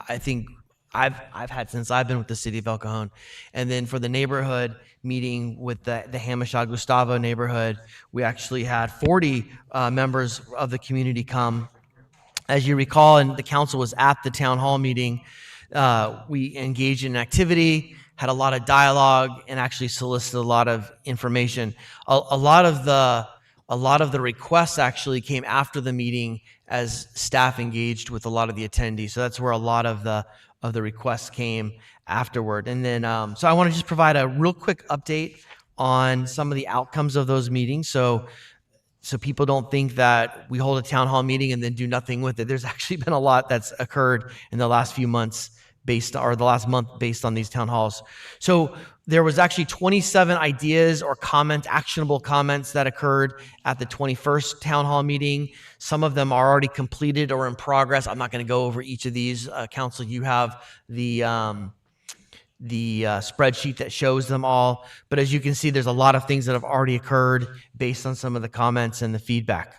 I think I've had since I've been with the city of El Cajon. And then for the neighborhood meeting with the Hamishaw Gustavo neighborhood, we actually had 40 members of the community come. As you recall, and the council was at the town hall meeting, we engaged in activity, had a lot of dialogue, and actually solicited a lot of information. A lot of the requests actually came after the meeting as staff engaged with a lot of the attendees. So that's where a lot of the requests came afterward. And then, so I want to just provide a real quick update on some of the outcomes of those meetings. So people don't think that we hold a town hall meeting and then do nothing with it. There's actually been a lot that's occurred in the last few months the last month based on these town halls. So there was actually 27 ideas or actionable comments that occurred at the 21st town hall meeting. Some of them are already completed or in progress. I'm not going to go over each of these. Council, you have the spreadsheet that shows them all. But as you can see, there's a lot of things that have already occurred based on some of the comments and the feedback.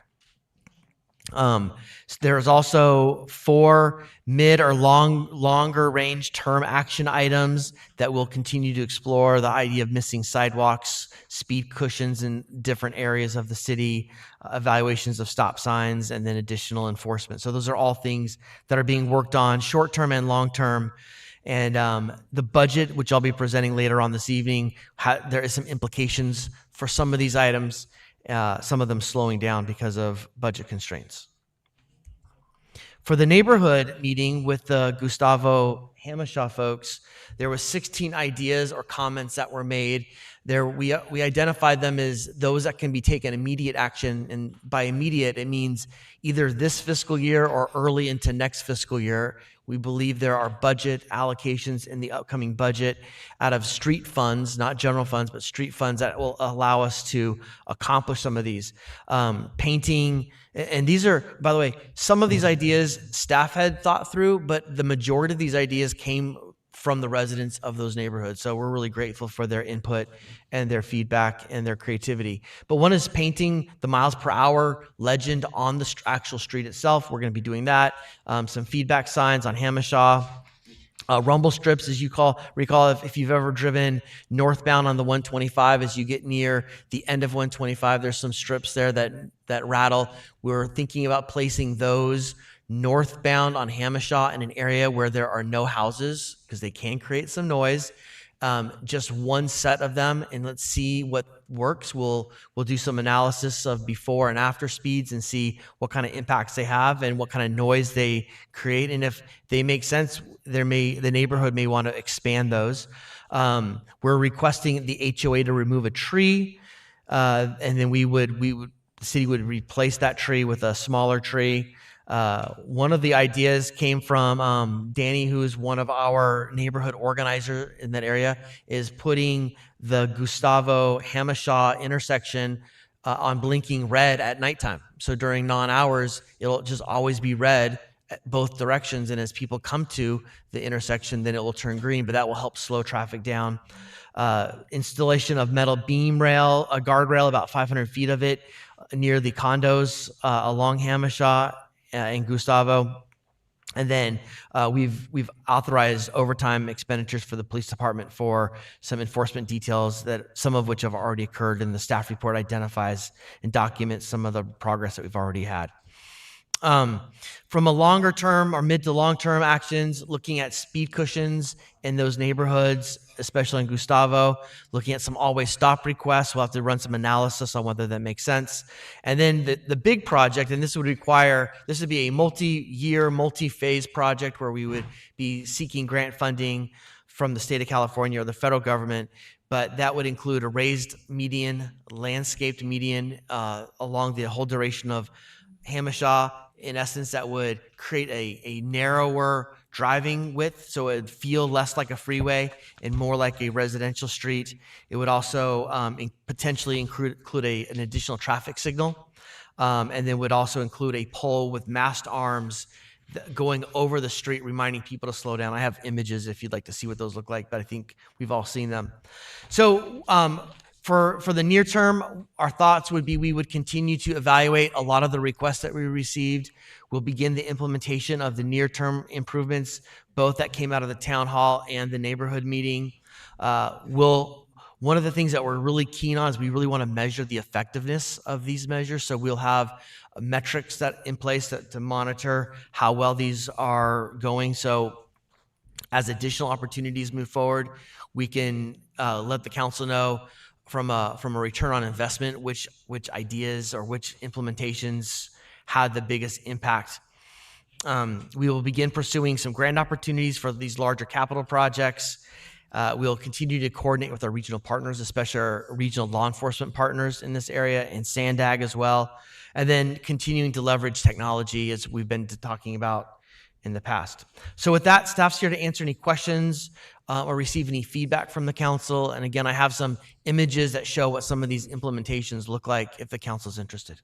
There's also 4 mid or longer range term action items that we'll continue to explore. The idea of missing sidewalks, speed cushions in different areas of the city, evaluations of stop signs, and then additional enforcement. So those are all things that are being worked on short term and long term. And the budget, which I'll be presenting later on this evening, there is some implications for some of these items, some of them slowing down because of budget constraints. For the neighborhood meeting with the Gustavo Hamishaw folks, there were 16 ideas or comments that were made. We identified them as those that can be taken immediate action, and by immediate, it means either this fiscal year or early into next fiscal year. We believe there are budget allocations in the upcoming budget out of street funds, not general funds, but street funds that will allow us to accomplish some of these. Painting, and these are, by the way, some of these ideas staff had thought through, but the majority of these ideas came from the residents of those neighborhoods. So we're really grateful for their input and their feedback and their creativity. But one is painting the miles per hour legend on the actual street itself. We're going to be doing that. Some feedback signs on Hamishaw. Rumble strips, as you recall, if you've ever driven northbound on the 125, as you get near the end of 125, there's some strips there that rattle. We're thinking about placing those northbound on Hamishaw in an area where there are no houses, because they can create some noise. Just one set of them, and let's see what works. We'll do some analysis of before and after speeds and see what kind of impacts they have and what kind of noise they create. And if they make sense, the neighborhood may want to expand those. We're requesting the HOA to remove a tree, and then the city would replace that tree with a smaller tree. One of the ideas came from Danny, who is one of our neighborhood organizers in that area, is putting the Gustavo Hamishaw intersection on blinking red at nighttime. So during non-hours, it'll just always be red at both directions. And as people come to the intersection, then it will turn green, but that will help slow traffic down. Installation of metal beam rail, a guardrail, about 500 feet of it, near the condos along Hamishaw and Gustavo. And then we've authorized overtime expenditures for the police department for some enforcement details, that some of which have already occurred, and the staff report identifies and documents some of the progress that we've already had. From a longer term or mid to long term actions, looking at speed cushions in those neighborhoods, especially in Gustavo, looking at some always stop requests. We'll have to run some analysis on whether that makes sense. And then the big project, and this would be a multi-year, multi-phase project where we would be seeking grant funding from the state of California or the federal government, but that would include a raised median, landscaped median along the whole duration of Hamishaw. In essence, that would create a narrower driving width, so it would feel less like a freeway and more like a residential street. It would also potentially include an additional traffic signal, and then would also include a pole with mast arms going over the street, reminding people to slow down. I have images if you'd like to see what those look like, but I think we've all seen them. So for the near term, our thoughts would be we would continue to evaluate a lot of the requests that we received. We'll begin the implementation of the near-term improvements, both that came out of the town hall and the neighborhood meeting. One of the things that we're really keen on is we really want to measure the effectiveness of these measures. So we'll have metrics in place to monitor how well these are going. So as additional opportunities move forward, we can let the council know from a return on investment which ideas or which implementations had the biggest impact. We will begin pursuing some grant opportunities for these larger capital projects. We'll continue to coordinate with our regional partners, especially our regional law enforcement partners in this area, and SANDAG as well. And then continuing to leverage technology, as we've been talking about in the past. So with that, staff's here to answer any questions or receive any feedback from the council. And again, I have some images that show what some of these implementations look like if the council's interested.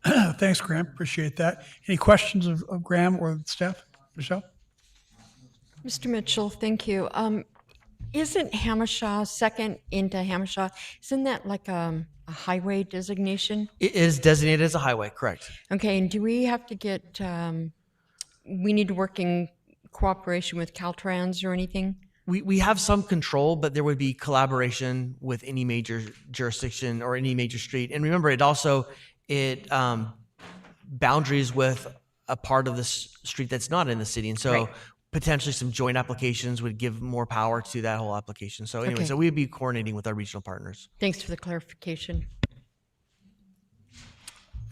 Thanks, Graham. Appreciate that. Any questions of Graham or the staff? Michelle? Mr. Mitchell, thank you. Isn't Hamishaw, second into Hamishaw, isn't that like a highway designation? It is designated as a highway, correct. Okay, and do we have to get, we need to work in cooperation with Caltrans or anything? We have some control, but there would be collaboration with any major jurisdiction or any major street. And remember, it boundaries with a part of the street that's not in the city. And so potentially some joint applications would give more power to that whole application. So anyway, so we'd be coordinating with our regional partners. Thanks for the clarification.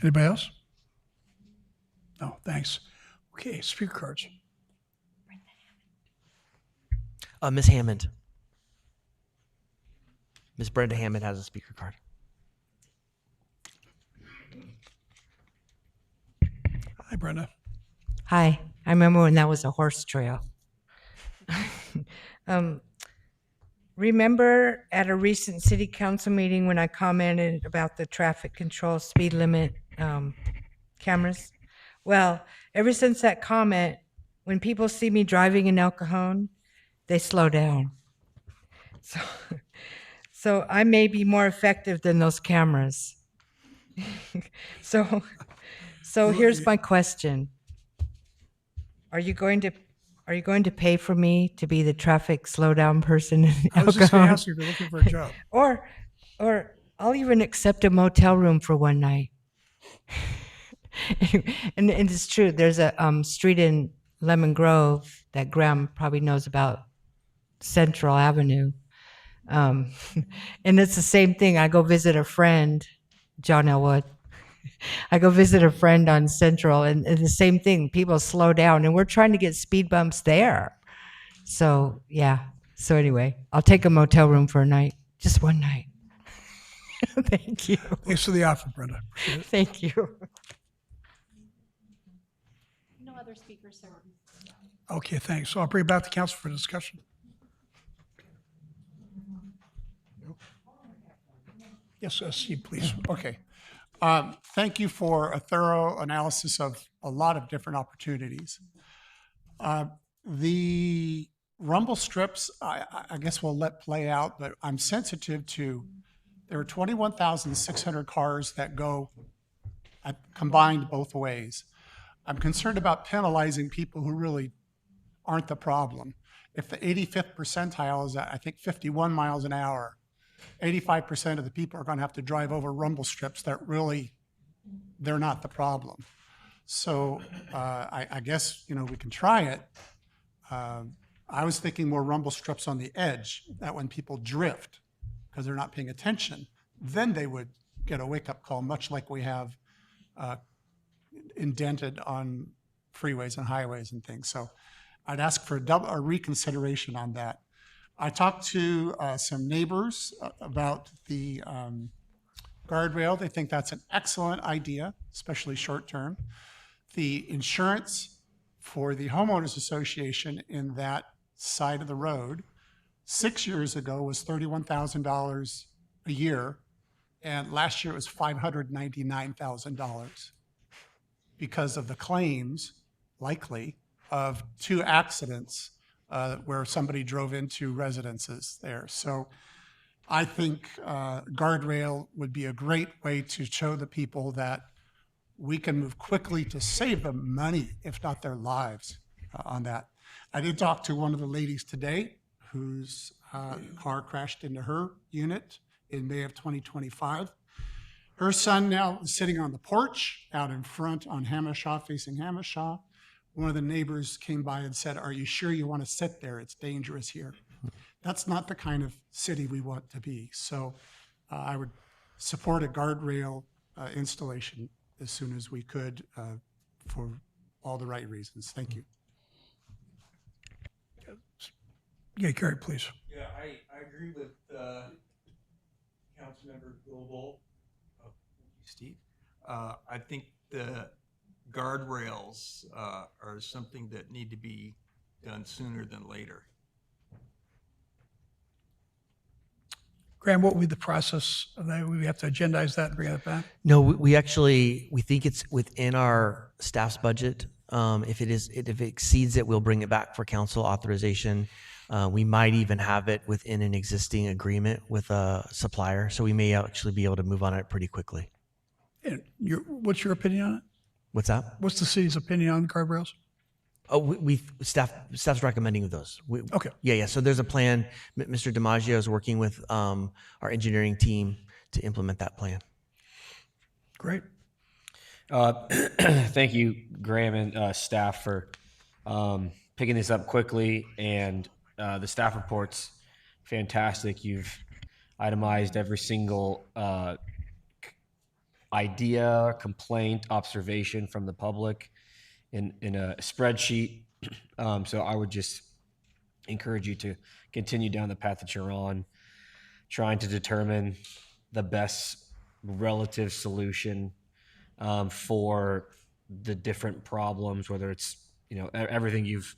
Anybody else? No, thanks. Okay, speaker cards. Ms. Hammond. Ms. Brenda Hammond has a speaker card. Hi, Brenda. Hi. I remember when that was a horse trail. Remember at a recent city council meeting when I commented about the traffic control speed limit cameras? Well, ever since that comment, when people see me driving in El Cajon, they slow down. So I may be more effective than those cameras. So here's my question. Are you going to Are you going to pay for me to be the traffic slowdown person in I was just going Alcohol? to ask you if you're looking for a job. or I'll even accept a motel room for one night. and it's true. There's a street in Lemon Grove that Graham probably knows about, Central Avenue. And it's the same thing. I go visit a friend, John Elwood. I go visit a friend on Central, and the same thing. People slow down, and we're trying to get speed bumps there. So, yeah. So, anyway, I'll take a motel room for a night, just one night. Thank you. Thanks for the offer, Brenda. Thank you. No other speakers, sir. Okay, thanks. So I'll bring it back to council for discussion. Yes, Steve, please. Okay. Thank you for a thorough analysis of a lot of different opportunities. The rumble strips, I guess we'll let play out, but I'm sensitive to, there are 21,600 cars that go combined both ways. I'm concerned about penalizing people who really aren't the problem. If the 85th percentile is at, I think, 51 miles an hour, 85% of the people are going to have to drive over rumble strips that really, they're not the problem. So I guess, you know, we can try it. I was thinking more rumble strips on the edge, that when people drift because they're not paying attention, then they would get a wake-up call, much like we have indented on freeways and highways and things. So I'd ask for a reconsideration on that. I talked to some neighbors about the guardrail. They think that's an excellent idea, especially short-term. The insurance for the homeowners association in that side of the road 6 years ago was $31,000 a year, and last year it was $599,000 because of the claims, likely, of 2 accidents where somebody drove into residences there. So I think guardrail would be a great way to show the people that we can move quickly to save them money, if not their lives, on that. I did talk to one of the ladies today whose car crashed into her unit in May of 2025. Her son now is sitting on the porch out in front on Hamashaw, facing Hamashaw. One of the neighbors came by and said, "Are you sure you want to sit there? It's dangerous here." That's not the kind of city we want to be. So I would support a guardrail installation as soon as we could for all the right reasons. Thank you. Yeah, Gary, please. Yeah, I agree with Councilmember Goebel. Thank you, Steve. I think the guardrails are something that need to be done sooner than later. Graham, what would be the process of that? We have to agendize that and bring it back? No, we think it's within our staff's budget. If it exceeds it, we'll bring it back for council authorization. We might even have it within an existing agreement with a supplier, so we may actually be able to move on it pretty quickly. And what's your opinion on it? What's that? What's the city's opinion on guardrails? Oh, staff's recommending those. Okay. Yeah. So there's a plan. Mr. DiMaggio is working with our engineering team to implement that plan. Great. Thank you, Graham and staff, for picking this up quickly. And the staff report's fantastic. You've itemized every single idea, complaint, observation from the public in a spreadsheet. So I would just encourage you to continue down the path that you're on, trying to determine the best relative solution for the different problems, whether it's, everything you've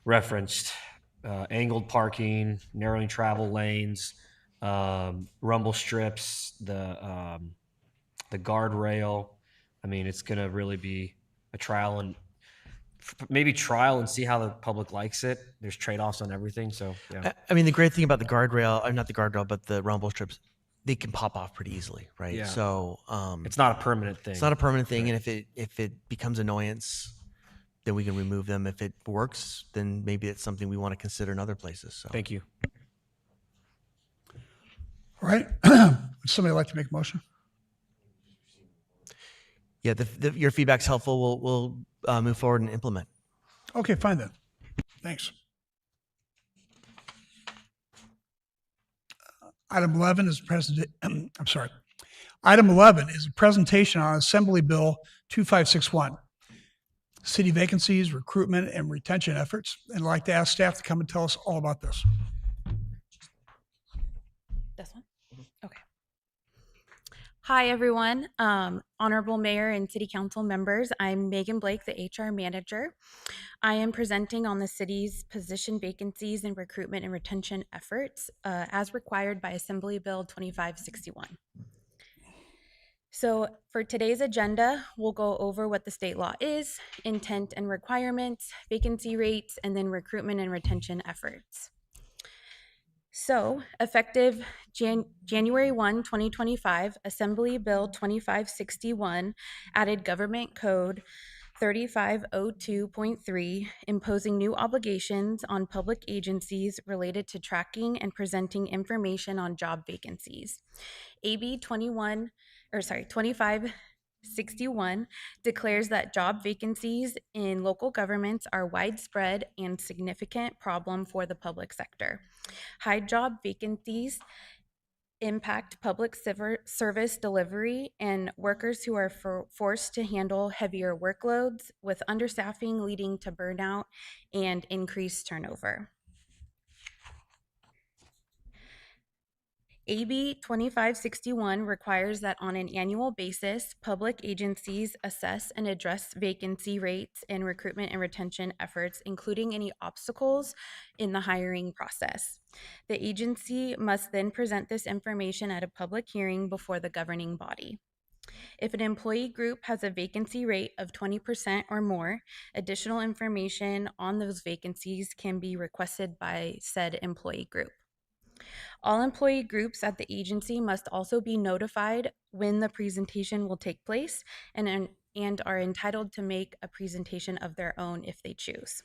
referenced, angled parking, narrowing travel lanes, rumble strips, the guardrail. I mean, it's going to really be a trial and see how the public likes it. There's trade-offs on everything. So, yeah. I mean, the great thing about the guardrail, not the guardrail, but the rumble strips, they can pop off pretty easily, right? Yeah. So it's not a permanent thing. It's not a permanent thing. Right. And if it becomes annoyance, then we can remove them. If it works, then maybe it's something we want to consider in other places. So Thank you. All right. Would somebody like to make a motion? Yeah, your feedback's helpful. We'll move forward and implement. Okay, fine then. Thanks. Item 11 is I'm sorry. Item 11 is a presentation on Assembly Bill 2561, city vacancies, recruitment, and retention efforts. And I'd like to ask staff to come and tell us all about this. This one? Okay. Hi, everyone. Honorable Mayor and City Council members, I'm Megan Blake, the HR Manager. I am presenting on the city's position vacancies and recruitment and retention efforts as required by Assembly Bill 2561. So for today's agenda, we'll go over what the state law is, intent and requirements, vacancy rates, and then recruitment and retention efforts. So, effective January 1, 2025, Assembly Bill 2561 added Government Code 3502.3, imposing new obligations on public agencies related to tracking and presenting information on job vacancies. AB 2561 declares that job vacancies in local governments are widespread and significant problem for the public sector. High job vacancies impact public service delivery and workers who are forced to handle heavier workloads, with understaffing leading to burnout and increased turnover. AB 2561 requires that on an annual basis, public agencies assess and address vacancy rates and recruitment and retention efforts, including any obstacles in the hiring process. The agency must then present this information at a public hearing before the governing body. If an employee group has a vacancy rate of 20% or more, additional information on those vacancies can be requested by said employee group. All employee groups at the agency must also be notified when the presentation will take place and are entitled to make a presentation of their own if they choose.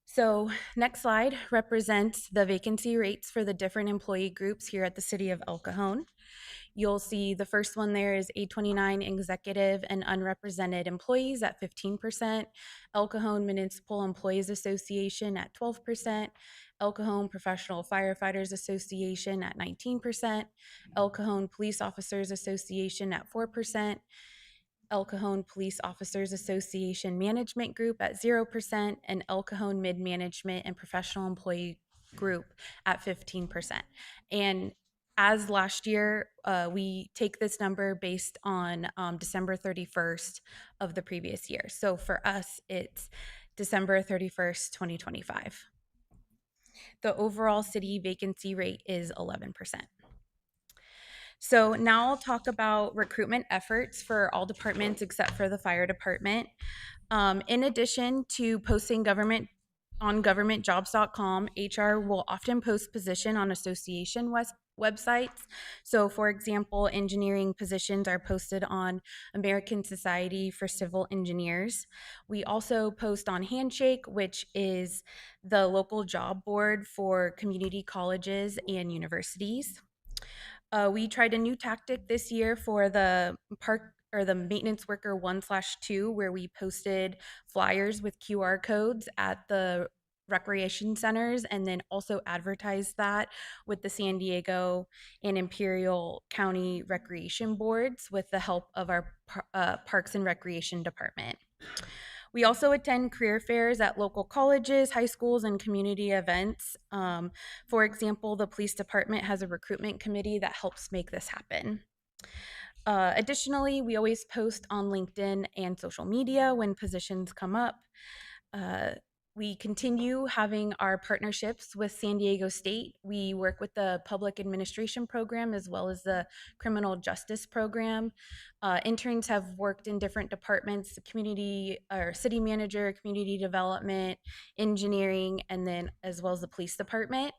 So next slide represents the vacancy rates for the different employee groups here at the City of El Cajon. You'll see the first one there is 829 executive and unrepresented employees at 15%, El Cajon Municipal Employees Association at 12%, El Cajon Professional Firefighters Association at 19%, El Cajon Police Officers Association at 4%, El Cajon Police Officers Association Management Group at 0%, and El Cajon Mid-Management and Professional Employee Group at 15%. And as last year, we take this number based on December 31st of the previous year. So for us, it's December 31st, 2025. The overall city vacancy rate is 11%. So now I'll talk about recruitment efforts for all departments except for the fire department. In addition to posting on governmentjobs.com, HR will often post position on association websites. So for example, engineering positions are posted on American Society for Civil Engineers. We also post on Handshake, which is the local job board for community colleges and universities. We tried a new tactic this year for the the maintenance worker 1/2, where we posted flyers with QR codes at the recreation centers and then also advertised that with the San Diego and Imperial County recreation boards with the help of our Parks and Recreation Department. We also attend career fairs at local colleges, high schools, and community events. For example, the police department has a recruitment committee that helps make this happen. Additionally, we always post on LinkedIn and social media when positions come up. We continue having our partnerships with San Diego State. We work with the Public Administration Program as well as the Criminal Justice Program. Interns have worked in different departments, community or city manager, community development, engineering, and then as well as the police department.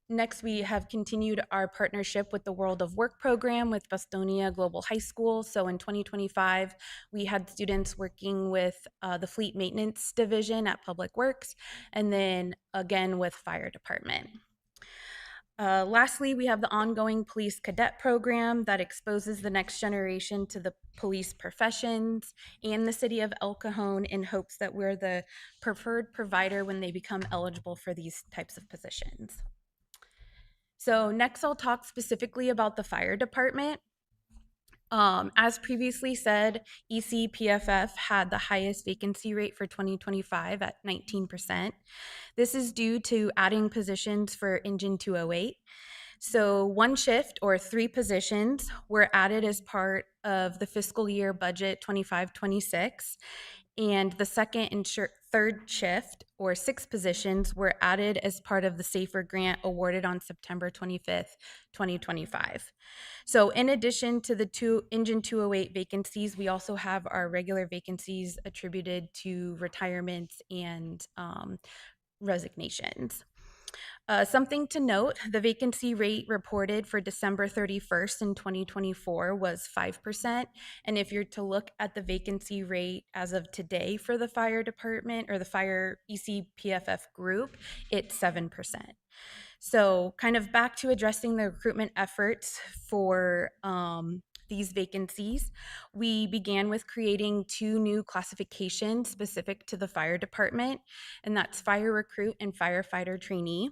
Next, we have continued our partnership with the World of Work program with Bastonia Global High School. So in 2025, we had students working with the Fleet Maintenance Division at Public Works, and then again with Fire Department. Lastly, we have the ongoing police cadet program that exposes the next generation to the police professions and the city of El Cajon in hopes that we're the preferred provider when they become eligible for these types of positions. So next I'll talk specifically about the fire department. As previously said, ECPFF had the highest vacancy rate for 2025 at 19%. This is due to adding positions for Engine 208. So one shift or 3 positions were added as part of the fiscal year budget 25-26. And the second and third shift, or 6 positions, were added as part of the SAFER grant awarded on September 25th, 2025. So in addition to the 2 Engine 208 vacancies, we also have our regular vacancies attributed to retirements and resignations. Something to note, the vacancy rate reported for December 31st in 2024 was 5%. And if you're to look at the vacancy rate as of today for the fire department or the fire ECPFF group, it's 7%. So kind of back to addressing the recruitment efforts for these vacancies, we began with creating 2 new classifications specific to the fire department, and that's fire recruit and firefighter trainee.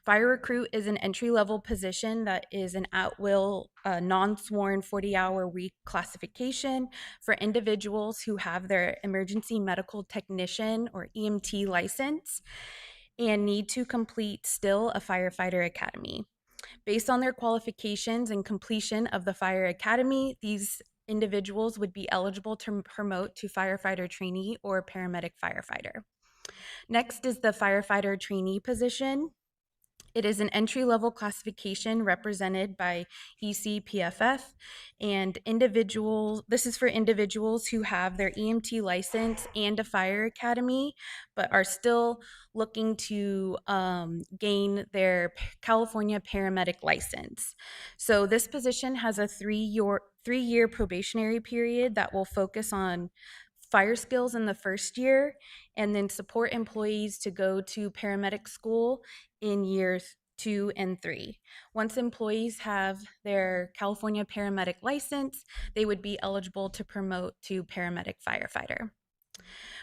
Fire recruit is an entry-level position that is an at-will, non-sworn 40-hour week classification for individuals who have their emergency medical technician or EMT license and need to complete still a firefighter academy. Based on their qualifications and completion of the fire academy, these individuals would be eligible to promote to firefighter trainee or paramedic firefighter. Next is the firefighter trainee position. It is an entry-level classification represented by ECPFF, and this is for individuals who have their EMT license and a fire academy, but are still looking to gain their California paramedic license. So this position has a 3-year probationary period that will focus on fire skills in the first year, and then support employees to go to paramedic school in years 2 and 3. Once employees have their California paramedic license, they would be eligible to promote to paramedic firefighter.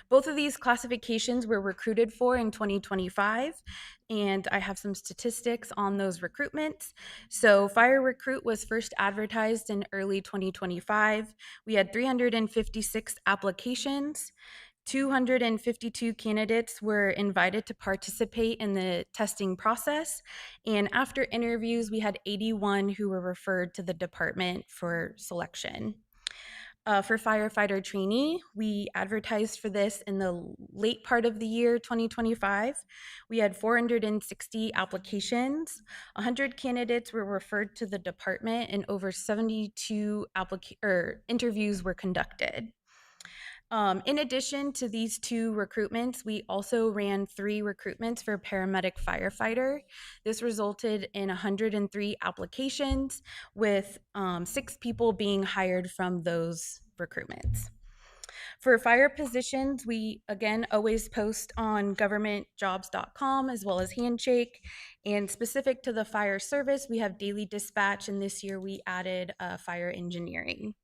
Both of these classifications were recruited for in 2025, and I have some statistics on those recruitments. So fire recruit was first advertised in early 2025. We had 356 applications. 252 candidates were invited to participate in the testing process, and after interviews, we had 81 who were referred to the department for selection. For firefighter trainee, we advertised for this in the late part of the year 2025. We had 460 applications. 100 candidates were referred to the department, and over 72 interviews were conducted. In addition to these 2 recruitments, we also ran 3 recruitments for paramedic firefighter. This resulted in 103 applications, with 6 people being hired from those recruitments. For fire positions, we again always post on governmentjobs.com as well as Handshake. And specific to the fire service, we have daily dispatch, and this year we added fire engineering.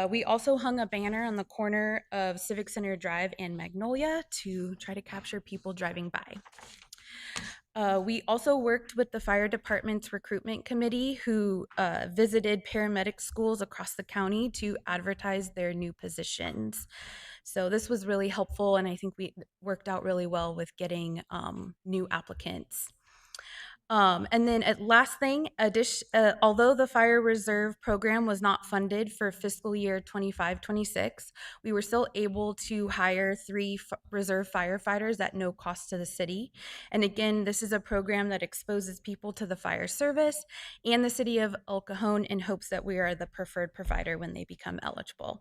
We also hung a banner on the corner of Civic Center Drive and Magnolia to try to capture people driving by. We also worked with the fire department's recruitment committee, who visited paramedic schools across the county to advertise their new positions. So this was really helpful, and I think we worked out really well with getting new applicants. And then last thing, although the Fire Reserve program was not funded for fiscal year 25-26, we were still able to hire 3 reserve firefighters at no cost to the city. And again, this is a program that exposes people to the fire service and the city of El Cajon in hopes that we are the preferred provider when they become eligible.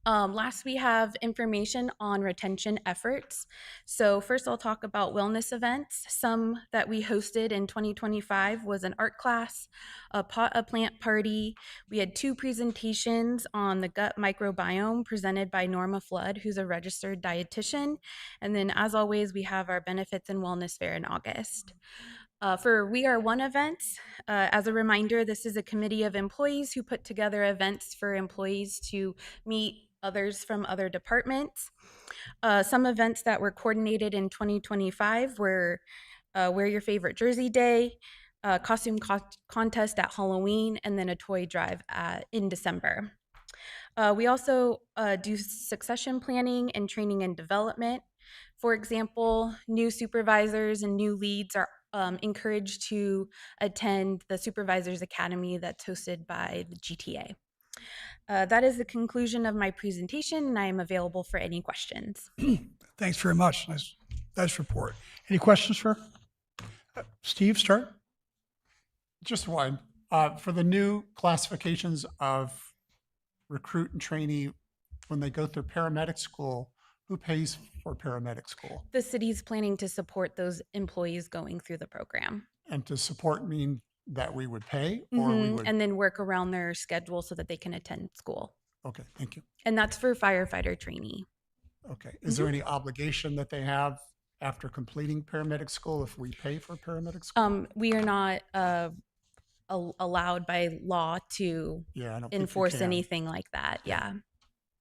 Last, we have information on retention efforts. So first I'll talk about wellness events. Some that we hosted in 2025 was an art class, a plant party. We had 2 presentations on the gut microbiome presented by Norma Flood, who's a registered dietitian. And then as always, we have our benefits and wellness fair in August. For We Are One events, as a reminder, this is a committee of employees who put together events for employees to meet others from other departments. Some events that were coordinated in 2025 were Wear Your Favorite Jersey Day, costume contest at Halloween, and then a toy drive in December. We also do succession planning and training and development. For example, new supervisors and new leads are encouraged to attend the Supervisors Academy that's hosted by the GTA. That is the conclusion of my presentation, and I am available for any questions. Thanks very much. Nice report. Any questions for Steve? Start. Just one. For the new classifications of recruit and trainee, when they go through paramedic school, who pays for paramedic school? The city's planning to support those employees going through the program. And to support mean that we would pay, or we would? And then work around their schedule so that they can attend school. Okay, thank you. And that's for firefighter trainee. Okay. Is there any obligation that they have after completing paramedic school if we pay for paramedic school? We are not allowed by law to I don't think you enforce can. anything like that. Yeah.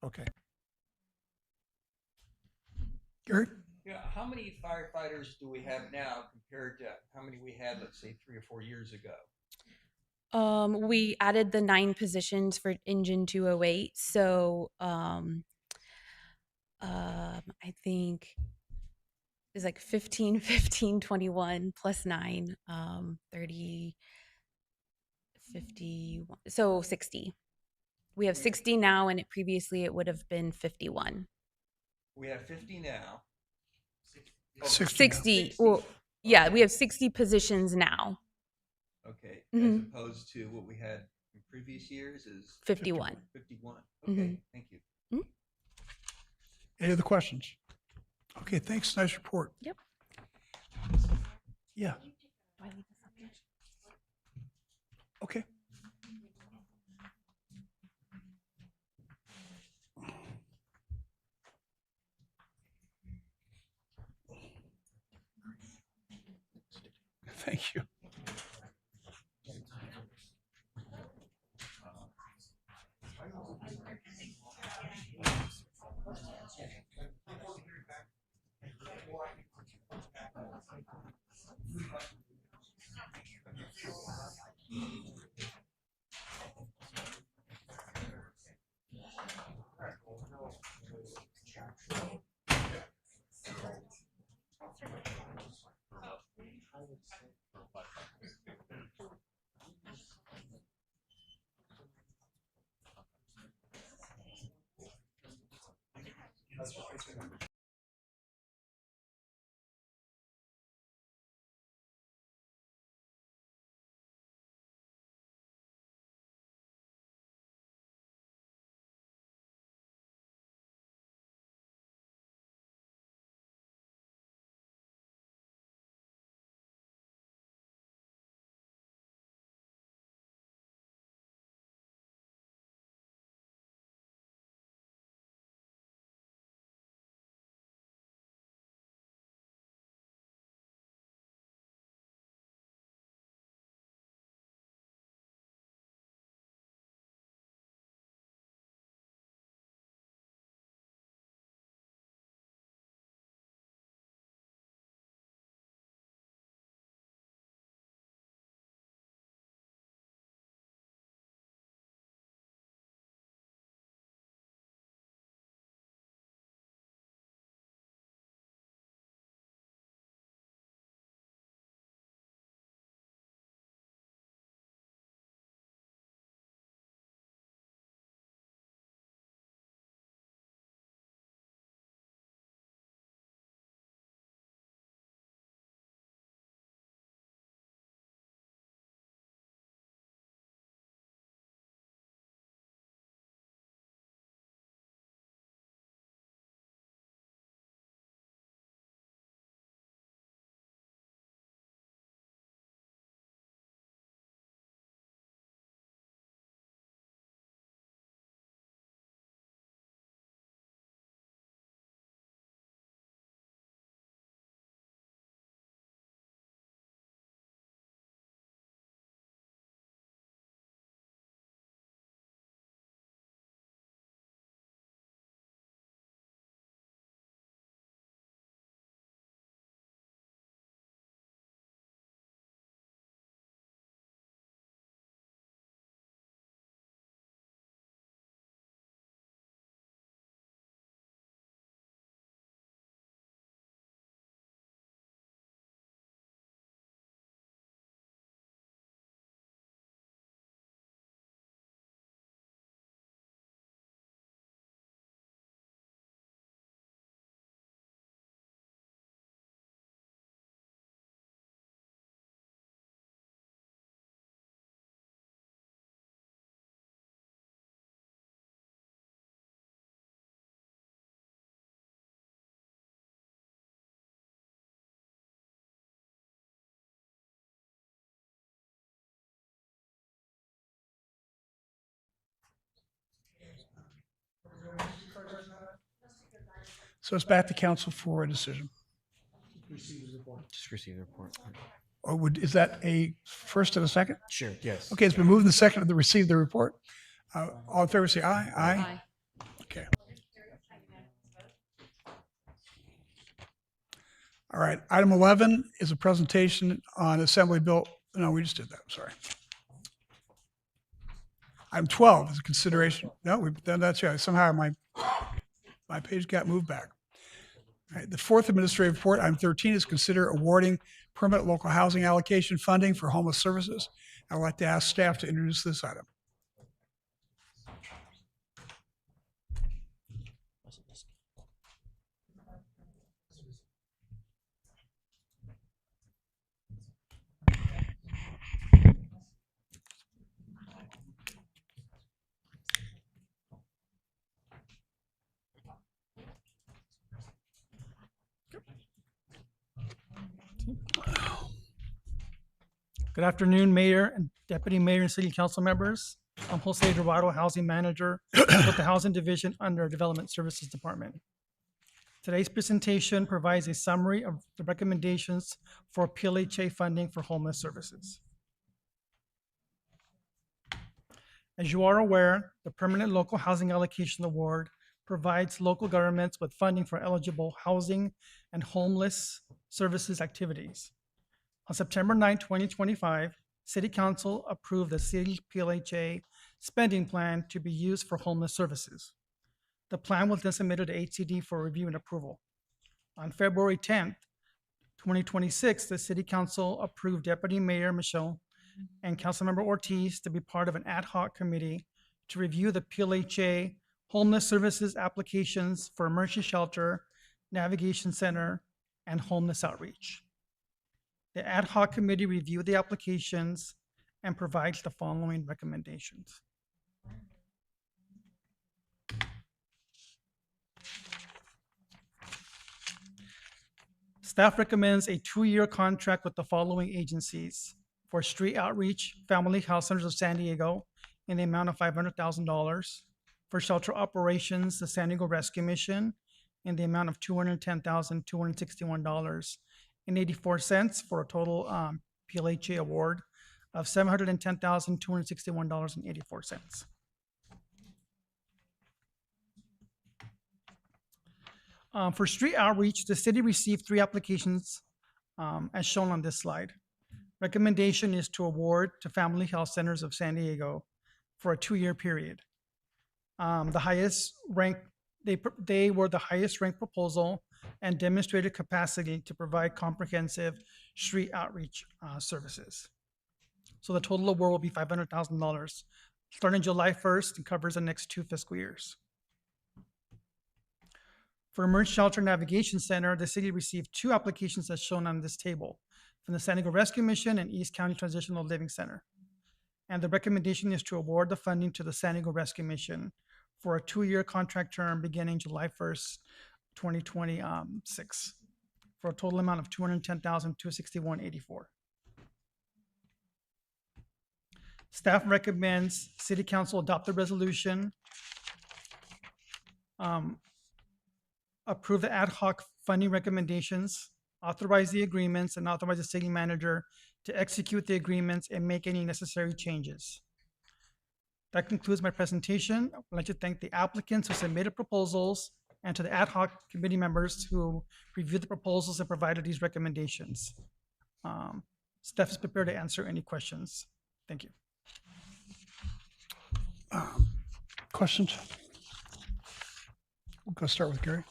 Okay. Gary? Yeah, how many firefighters do we have now compared to how many we had, let's say, 3 or 4 years ago? We added the 9 positions for Engine 208. So I think it's like 15, 15, 21 plus 9, 30, 50. So 60. We have 60 now, and previously it would have been 51. We have 50 now. 60. Well, yeah, we have 60 positions now. Okay, Mhm. as opposed to what we had in previous years is 51. 51. Okay, thank you. Any other questions? Okay, thanks. Nice report. Yep. Yeah. Okay. Thank you. So it's back to council for a decision. Just receive the report. Or is that a first and a second? Sure, yes. Okay, it's been moved and seconded to receive the report. All in favor, say aye. Aye. Okay. All right, item 11 is a presentation on Assembly Bill, no, we just did that, I'm sorry. Item 12 is a consideration, no, we've done that, yeah, somehow my page got moved back. All right, the fourth administrative report, item 13, is consider awarding permanent local housing allocation funding for homeless services. I'd like to ask staff to introduce this item. Good afternoon, Mayor and Deputy Mayor and City Council members. I'm Jose Dorado, Housing Manager with the Housing Division under Development Services Department. Today's presentation provides a summary of the recommendations for PLHA funding for homeless services. As you are aware, the Permanent Local Housing Allocation Award provides local governments with funding for eligible housing and homeless services activities. On September 9, 2025, City Council approved the City PLHA spending plan to be used for homeless services. The plan was then submitted to HCD for review and approval. On February 10, 2026, the City Council approved Deputy Mayor Michelle and Councilmember Ortiz to be part of an ad hoc committee to review the PLHA homeless services applications for emergency shelter, navigation center, and homeless outreach. The ad hoc committee reviewed the applications and provides the following recommendations. Staff recommends a 2-year contract with the following agencies: for street outreach, Family Health Centers of San Diego in the amount of $500,000, for shelter operations, the San Diego Rescue Mission in the amount of $210,261.84 for a total PLHA award of $710,261.84. For street outreach, the city received 3 applications as shown on this slide. Recommendation is to award to Family Health Centers of San Diego for a 2-year period. The highest rank, they were the highest ranked proposal and demonstrated capacity to provide comprehensive street outreach services. So the total award will be $500,000, starting July 1st and covers the next 2 fiscal years. For Emergency Shelter Navigation Center, the city received 2 applications as shown on this table from the San Diego Rescue Mission and East County Transitional Living Center. And the recommendation is to award the funding to the San Diego Rescue Mission for a 2-year contract term beginning July 1st, 2026, for a total amount of $210,261.84. Staff recommends City Council adopt the resolution, approve the ad hoc funding recommendations, authorize the agreements, and authorize the city manager to execute the agreements and make any necessary changes. That concludes my presentation. I'd like to thank the applicants who submitted proposals and to the ad hoc committee members who reviewed the proposals and provided these recommendations. Staff is prepared to answer any questions. Thank you. Questions? We'll go start with Gary.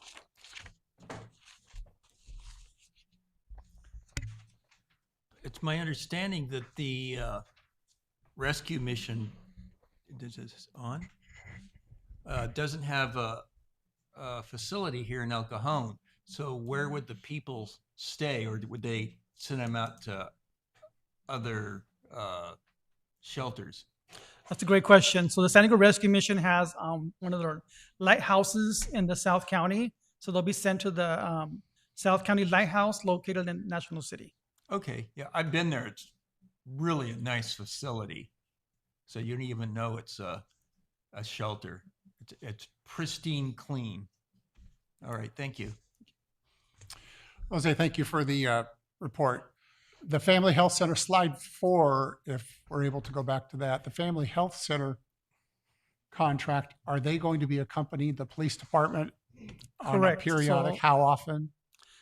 It's my understanding that the rescue mission, is this on? Doesn't have a facility here in El Cajon. So where would the people stay, or would they send them out to other shelters? That's a great question. So the San Diego Rescue Mission has one of their lighthouses in the South County. So they'll be sent to the South County Lighthouse located in National City. Okay, yeah, I've been there. It's really a nice facility. So you don't even know it's a shelter. It's pristine clean. All right, thank you. Jose, thank you for the report. The Family Health Center, slide 4, if we're able to go back to that, the Family Health Center contract, are they going to be accompanying the police department on a Correct. periodic? So- How often?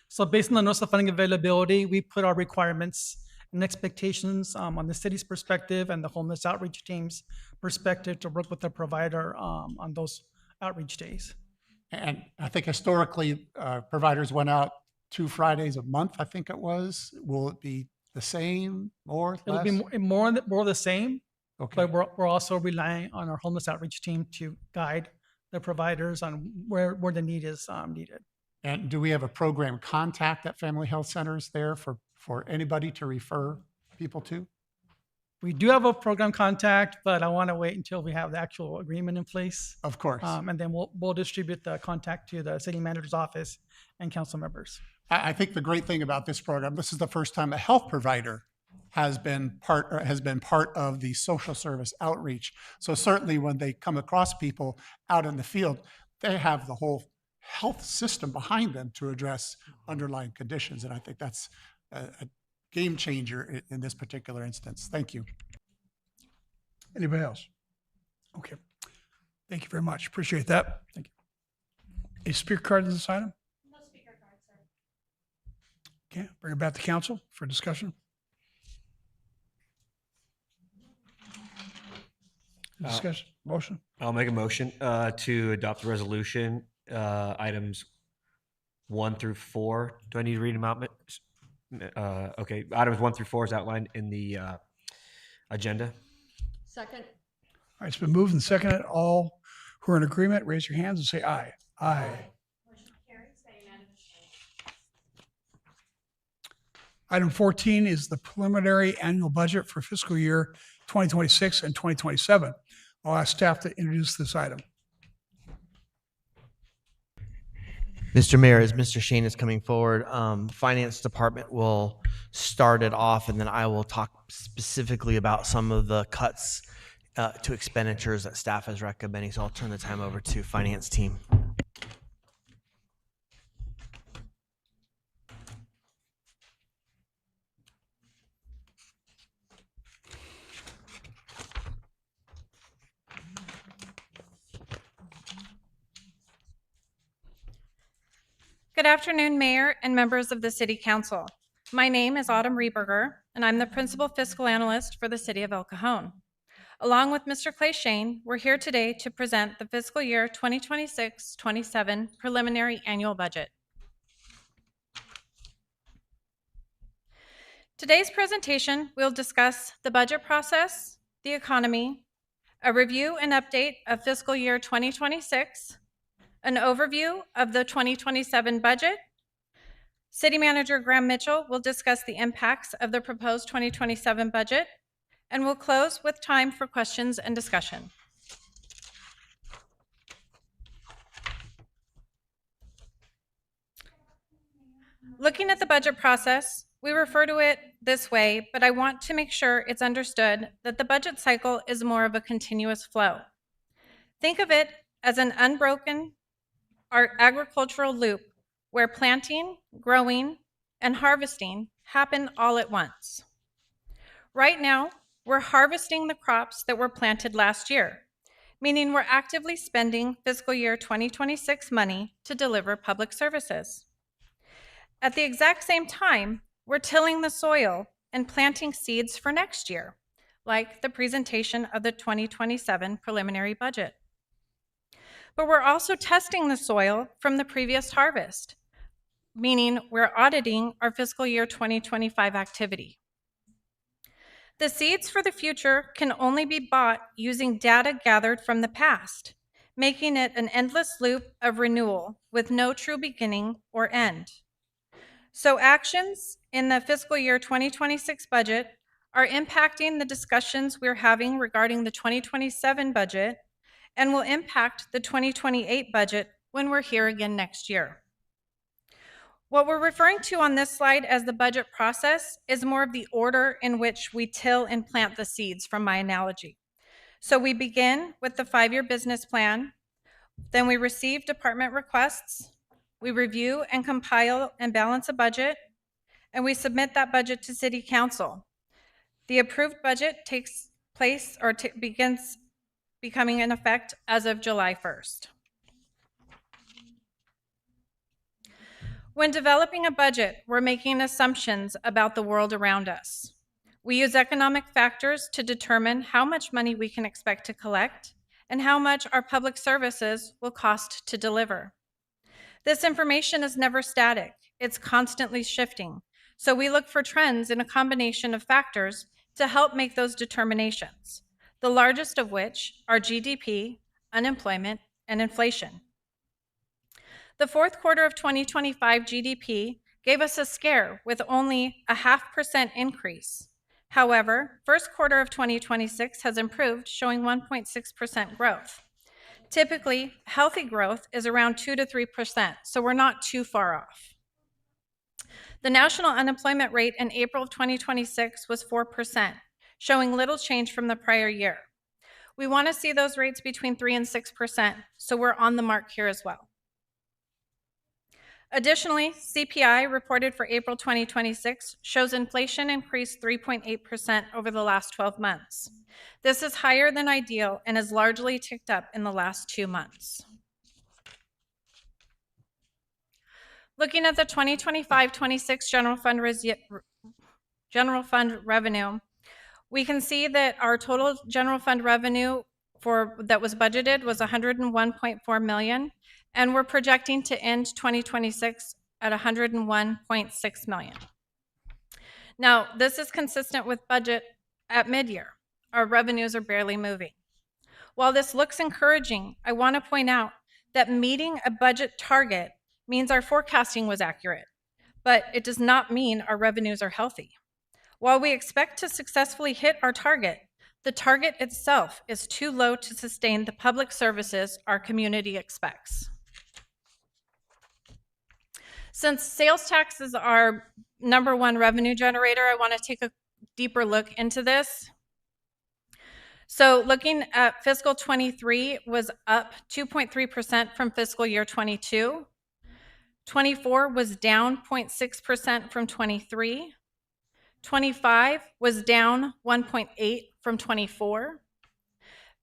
So based on the notice of funding availability, we put our requirements and expectations on the city's perspective and the homeless outreach team's perspective to work with the provider on those outreach days. And I think historically, providers went out 2 Fridays a month, I think it was. Will it be the same, more, It'll less? be more the same. Okay. But we're also relying on our homeless outreach team to guide the providers on where the need is needed. And do we have a program contact at Family Health Centers there for anybody to refer people to? We do have a program contact, but I want to wait until we have the actual agreement in place. Of course. And then we'll distribute the contact to the city manager's office and council members. I think the great thing about this program, this is the first time a health provider has been part of the social service outreach. So certainly when they come across people out in the field, they have the whole health system behind them to address underlying conditions. And I think that's a game changer in this particular instance. Thank you. Anybody else? Okay. Thank you very much. Appreciate that. Thank you. A speaker card in this item? No speaker card, sir. Okay, bring it back to council for discussion. Discussion, motion? I'll make a motion to adopt the resolution, items 1 through 4. Do I need to read them out? Okay, items 1 through 4 is outlined in the agenda. Second. All right, it's been moved and seconded. All who are in agreement, raise your hands and say aye. Aye. Motion carries by unanimous vote. Item 14 is the preliminary annual budget for fiscal year 2026 and 2027. I'll ask staff to introduce this item. Mr. Mayor, as Mr. Shane is coming forward, Finance Department will start it off, and then I will talk specifically about some of the cuts to expenditures that staff is recommending. So I'll turn the time over to Finance team. Good afternoon, Mayor and members of the City Council. My name is Autumn Rieberger, and I'm the Principal Fiscal Analyst for the City of El Cajon. Along with Mr. Clay Shane, we're here today to present the fiscal year 2026-27 preliminary annual budget. Today's presentation, we'll discuss the budget process, the economy, a review and update of fiscal year 2026, an overview of the 2027 budget. City Manager Graham Mitchell will discuss the impacts of the proposed 2027 budget, and we'll close with time for questions and discussion. Looking at the budget process, we refer to it this way, but I want to make sure it's understood that the budget cycle is more of a continuous flow. Think of it as an unbroken agricultural loop where planting, growing, and harvesting happen all at once. Right now, we're harvesting the crops that were planted last year, meaning we're actively spending fiscal year 2026 money to deliver public services. At the exact same time, we're tilling the soil and planting seeds for next year, like the presentation of the 2027 preliminary budget. But we're also testing the soil from the previous harvest, meaning we're auditing our fiscal year 2025 activity. The seeds for the future can only be bought using data gathered from the past, making it an endless loop of renewal with no true beginning or end. So actions in the fiscal year 2026 budget are impacting the discussions we're having regarding the 2027 budget and will impact the 2028 budget when we're here again next year. What we're referring to on this slide as the budget process is more of the order in which we till and plant the seeds from my analogy. So we begin with the 5-year business plan, then we receive department requests, We review and compile and balance a budget, and we submit that budget to City Council. The approved budget takes place or begins becoming in effect as of July 1st. When developing a budget, we're making assumptions about the world around us. We use economic factors to determine how much money we can expect to collect and how much our public services will cost to deliver. This information is never static, it's constantly shifting. So we look for trends in a combination of factors to help make those determinations, the largest of which are GDP, unemployment, and inflation. The fourth quarter of 2025 GDP gave us a scare with only a 0.5% increase. However, first quarter of 2026 has improved, showing 1.6% growth. Typically, healthy growth is around 2 to 3%, so we're not too far off. The national unemployment rate in April of 2026 was 4%, showing little change from the prior year. We want to see those rates between 3 and 6%, so we're on the mark here as well. Additionally, CPI reported for April 2026 shows inflation increased 3.8% over the last 12 months. This is higher than ideal and has largely ticked up in the last 2 months. Looking at the 2025-26 general fund revenue, we can see that our total general fund revenue that was budgeted was $101.4 million, and we're projecting to end 2026 at $101.6 million. Now, this is consistent with budget at mid-year. Our revenues are barely moving. While this looks encouraging, I want to point out that meeting a budget target means our forecasting was accurate, but it does not mean our revenues are healthy. While we expect to successfully hit our target, the target itself is too low to sustain the public services our community expects. Since sales tax is our #1 revenue generator, I want to take a deeper look into this. So looking at fiscal 23 was up 2.3% from fiscal year 22. 24 was down 0.6% from 23. 25 was down 1.8 from 24.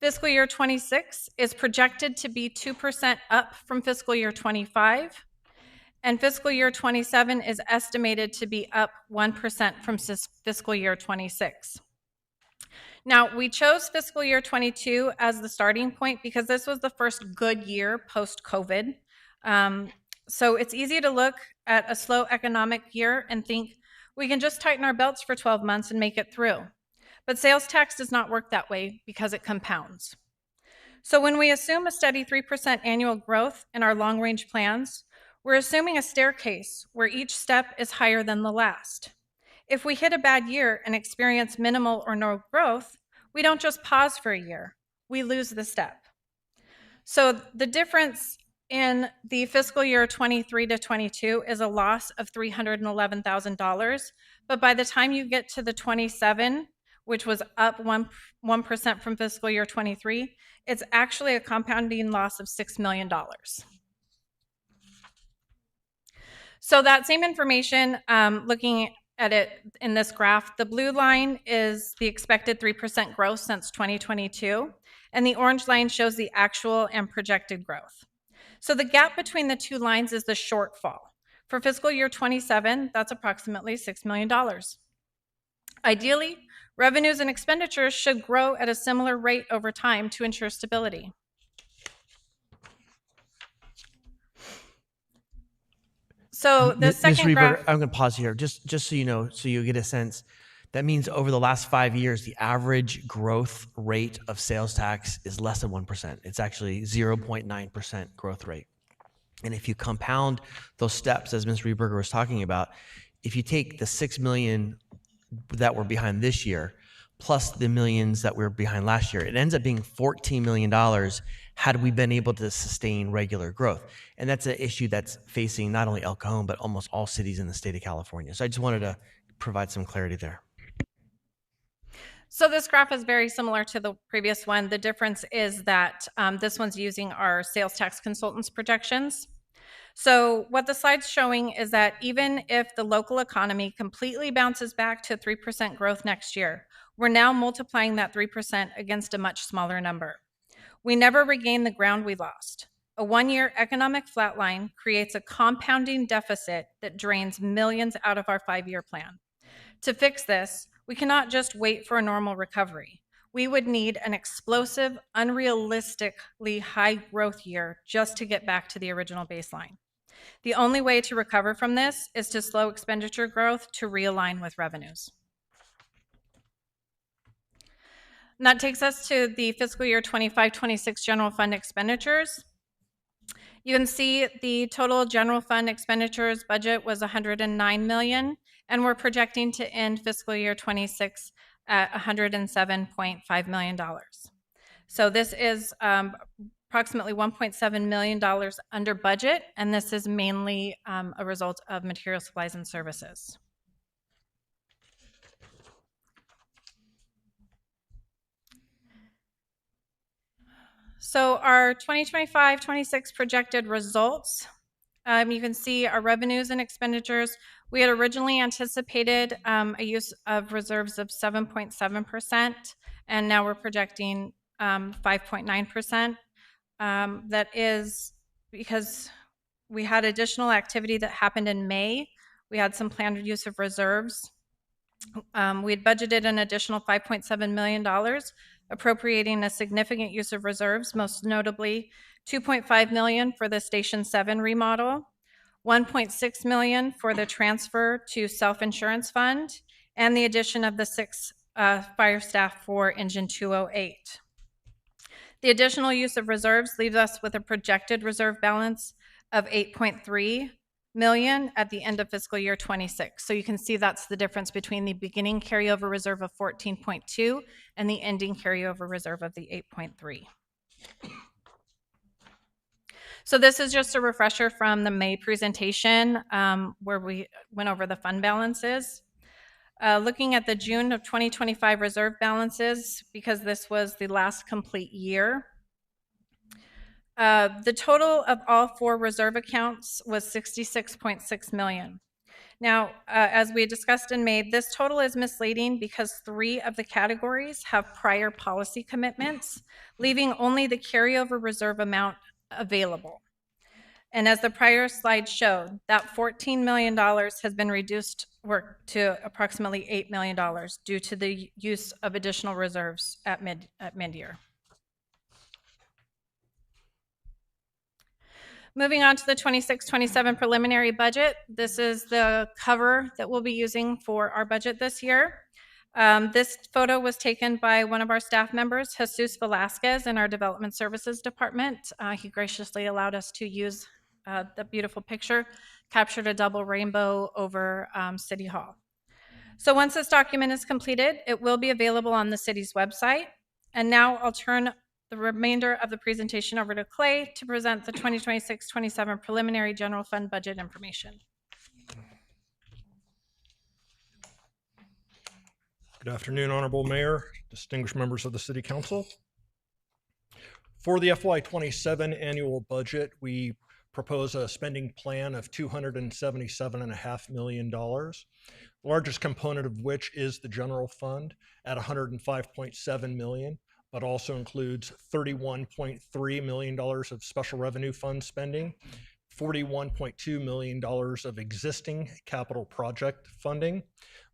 Fiscal year 26 is projected to be 2% up from fiscal year 25. And fiscal year 27 is estimated to be up 1% from fiscal year 26. Now, we chose fiscal year 22 as the starting point because this was the first good year post-COVID. So it's easy to look at a slow economic year and think we can just tighten our belts for 12 months and make it through. But sales tax does not work that way because it compounds. So when we assume a steady 3% annual growth in our long-range plans, we're assuming a staircase where each step is higher than the last. If we hit a bad year and experience minimal or no growth, we don't just pause for a year, we lose the step. So the difference in the fiscal year 23 to 22 is a loss of $311,000, but by the time you get to the 27, which was up 1% from fiscal year 23, it's actually a compounding loss of $6 million. So that same information, looking at it in this graph, the blue line is the expected 3% growth since 2022, and the orange line shows the actual and projected growth. So the gap between the two lines is the shortfall. For fiscal year 27, that's approximately $6 million. Ideally, revenues and expenditures should grow at a similar rate over time to ensure stability. So the second graph, I'm going to pause here, just so you know, so you get a sense. That means over the last 5 years, the average growth rate of sales tax is less than 1%. It's actually 0.9% growth rate. And if you compound those steps, as Ms. Rieberger was talking about, if you take the $6 million that were behind this year, plus the millions that were behind last year, it ends up being $14 million had we been able to sustain regular growth. And that's an issue that's facing not only El Cajon, but almost all cities in the state of California. So I just wanted to provide some clarity there. So this graph is very similar to the previous one. The difference is that this one's using our sales tax consultants projections. So what the slide's showing is that even if the local economy completely bounces back to 3% growth next year, we're now multiplying that 3% against a much smaller number. We never regain the ground we lost. A one-year economic flatline creates a compounding deficit that drains millions out of our 5-year plan. To fix this, we cannot just wait for a normal recovery. We would need an explosive, unrealistically high growth year just to get back to the original baseline. The only way to recover from this is to slow expenditure growth to realign with revenues. And that takes us to the fiscal year 25-26 general fund expenditures. You can see the total general fund expenditures budget was $109 million, and we're projecting to end fiscal year 26 at $107.5 million. So this is approximately $1.7 million under budget, and this is mainly a result of material supplies and services. So our 2025-26 projected results, you can see our revenues and expenditures. We had originally anticipated a use of reserves of 7.7%, and now we're projecting 5.9%. That is because we had additional activity that happened in May. We had some planned use of reserves. We had budgeted an additional $5.7 million, appropriating a significant use of reserves, most notably $2.5 million for the Station 7 remodel, $1.6 million for the transfer to self-insurance fund, and the addition of the 6 fire staff for Engine 208. The additional use of reserves leaves us with a projected reserve balance of $8.3 million at the end of fiscal year 26. So you can see that's the difference between the beginning carryover reserve of 14.2 and the ending carryover reserve of the 8.3. So this is just a refresher from the May presentation where we went over the fund balances. Looking at the June of 2025 reserve balances, because this was the last complete year, the total of all 4 reserve accounts was $66.6 million. Now, as we discussed in May, this total is misleading because 3 of the categories have prior policy commitments, leaving only the carryover reserve amount available. And as the prior slide showed, that $14 million has been reduced to approximately $8 million due to the use of additional reserves at mid-year. Moving on to the 26-27 preliminary budget, this is the cover that we'll be using for our budget this year. This photo was taken by one of our staff members, Jesus Velasquez, in our Development Services Department. He graciously allowed us to use the beautiful picture, captured a double rainbow over City Hall. So once this document is completed, it will be available on the city's website. And now I'll turn the remainder of the presentation over to Clay to present the 2026-27 preliminary general fund budget information. Good afternoon, Honorable Mayor, distinguished members of the City Council. For the FY27 annual budget, we propose a spending plan of $277.5 million, the largest component of which is the general fund at $105.7 million, but also includes $31.3 million of special revenue fund spending, $41.2 million of existing capital project funding.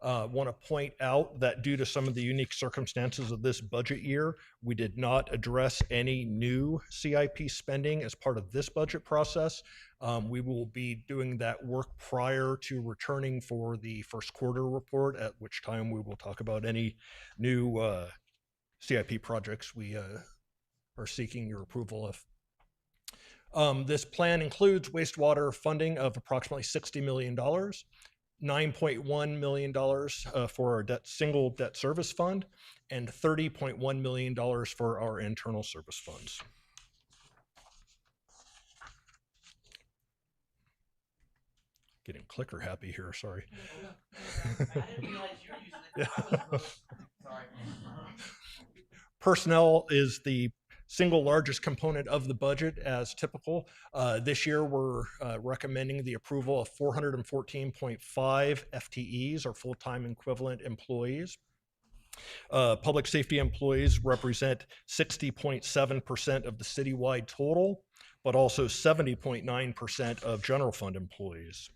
Want to point out that due to some of the unique circumstances of this budget year, we did not address any new CIP spending as part of this budget process. We will be doing that work prior to returning for the first quarter report, at which time we will talk about any new CIP projects we are seeking your approval of. This plan includes wastewater funding of approximately $60 million, $9.1 million for our single debt service fund, and $30.1 million for our internal service funds. Getting clicker happy here, sorry. I didn't realize you were using it. Sorry. Personnel is the single largest component of the budget, as typical. This year, we're recommending the approval of 414.5 FTEs, or full-time equivalent employees. Public safety employees represent 60.7% of the citywide total, but also 70.9% of general fund employees.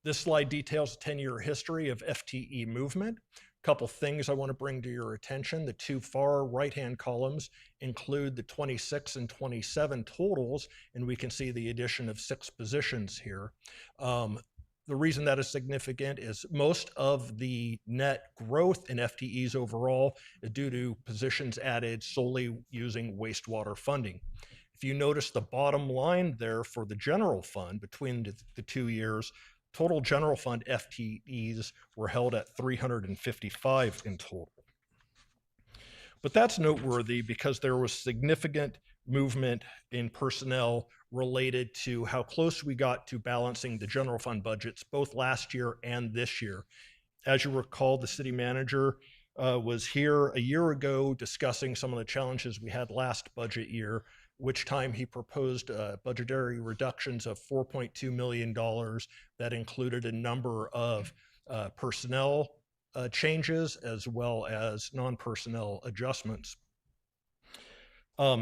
This slide details a 10-year history of FTE movement. Couple things I want to bring to your attention. The two far right-hand columns include the 26 and 27 totals, and we can see the addition of 6 positions here. The reason that is significant is most of the net growth in FTEs overall is due to positions added solely using wastewater funding. If you notice the bottom line there for the general fund between the 2 years, total general fund FTEs were held at 355 in total. But that's noteworthy because there was significant movement in personnel related to how close we got to balancing the general fund budgets both last year and this year. As you recall, the city manager was here a year ago discussing some of the challenges we had last budget year, which time he proposed budgetary reductions of $4.2 million that included a number of personnel changes as well as non-personnel adjustments.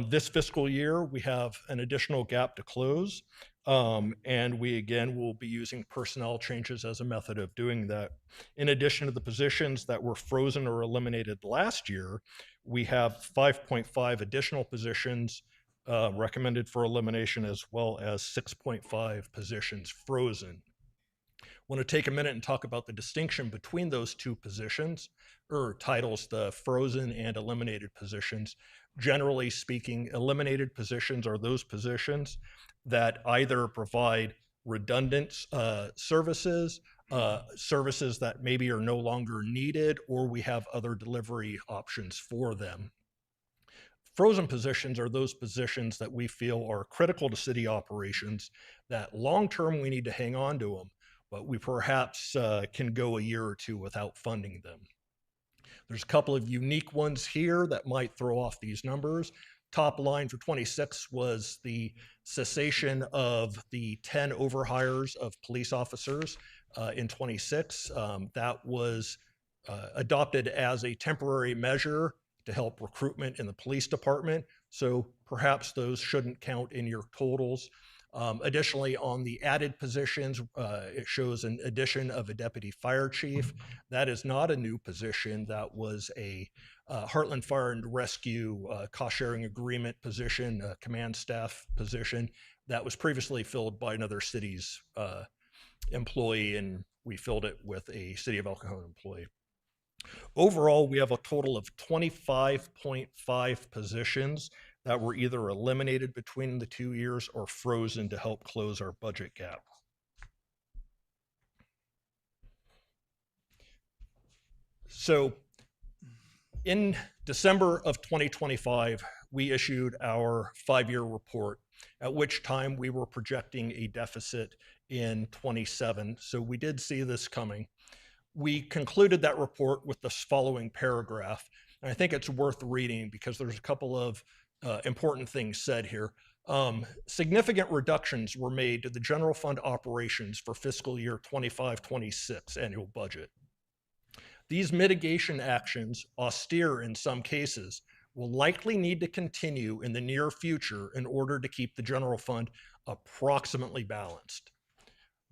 This fiscal year, we have an additional gap to close, and we again will be using personnel changes as a method of doing that. In addition to the positions that were frozen or eliminated last year, we have 5.5 additional positions recommended for elimination, as well as 6.5 positions frozen. I want to take a minute and talk about the distinction between those two positions, or titles, the frozen and eliminated positions. Generally speaking, eliminated positions are those positions that either provide redundant services, services that maybe are no longer needed, or we have other delivery options for them. Frozen positions are those positions that we feel are critical to city operations, that long-term we need to hang on to them, but we perhaps can go a year or two without funding them. There's a couple of unique ones here that might throw off these numbers. Top line for 26 was the cessation of the 10 overhires of police officers in 26. That was adopted as a temporary measure to help recruitment in the police department. So perhaps those shouldn't count in your totals. Additionally, on the added positions, it shows an addition of a deputy fire chief. That is not a new position. That was a Heartland Fire and Rescue cost-sharing agreement position, a command staff position that was previously filled by another city's employee, and we filled it with a City of El Cajon employee. Overall, we have a total of 25.5 positions that were either eliminated between the 2 years or frozen to help close our budget gap. So in December of 2025, we issued our 5-year report, at which time we were projecting a deficit in 27. So we did see this coming. We concluded that report with this following paragraph, and I think it's worth reading because there's a couple of important things said here. Significant reductions were made to the general fund operations for fiscal year 25-26 annual budget. These mitigation actions, austere in some cases, will likely need to continue in the near future in order to keep the general fund approximately balanced.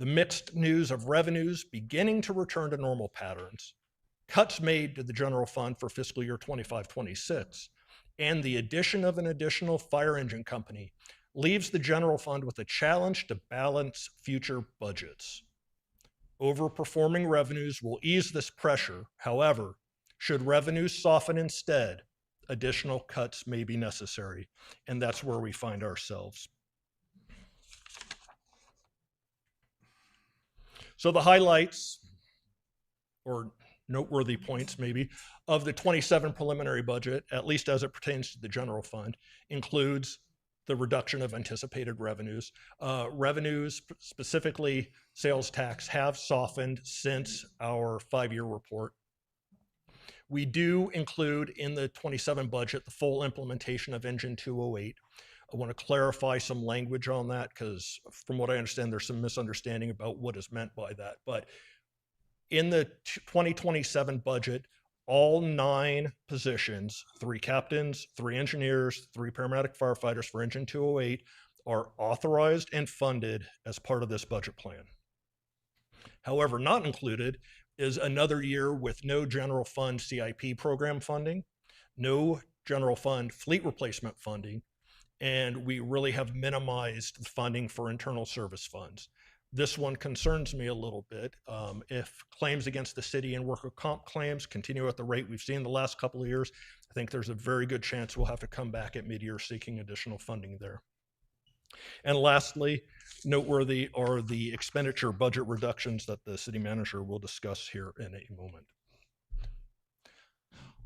The mixed news of revenues beginning to return to normal patterns, cuts made to the general fund for fiscal year 25-26, and the addition of an additional fire engine company leaves the general fund with a challenge to balance future budgets. Overperforming revenues will ease this pressure. However, should revenues soften instead, additional cuts may be necessary, and that's where we find ourselves. So the highlights, or noteworthy points maybe, of the 27 preliminary budget, at least as it pertains to the general fund, includes the reduction of anticipated revenues. Revenues, specifically sales tax, have softened since our 5-year report. We do include in the 27 budget the full implementation of Engine 208. I want to clarify some language on that because from what I understand, there's some misunderstanding about what is meant by that. But in the 2027 budget, all 9 positions, 3 captains, 3 engineers, 3 paramedic firefighters for Engine 208 are authorized and funded as part of this budget plan. However, not included is another year with no general fund CIP program funding, no general fund fleet replacement funding, and we really have minimized the funding for internal service funds. This one concerns me a little bit. If claims against the city and worker comp claims continue at the rate we've seen the last couple of years, I think there's a very good chance we'll have to come back at mid-year seeking additional funding there. And lastly, noteworthy are the expenditure budget reductions that the city manager will discuss here in a moment.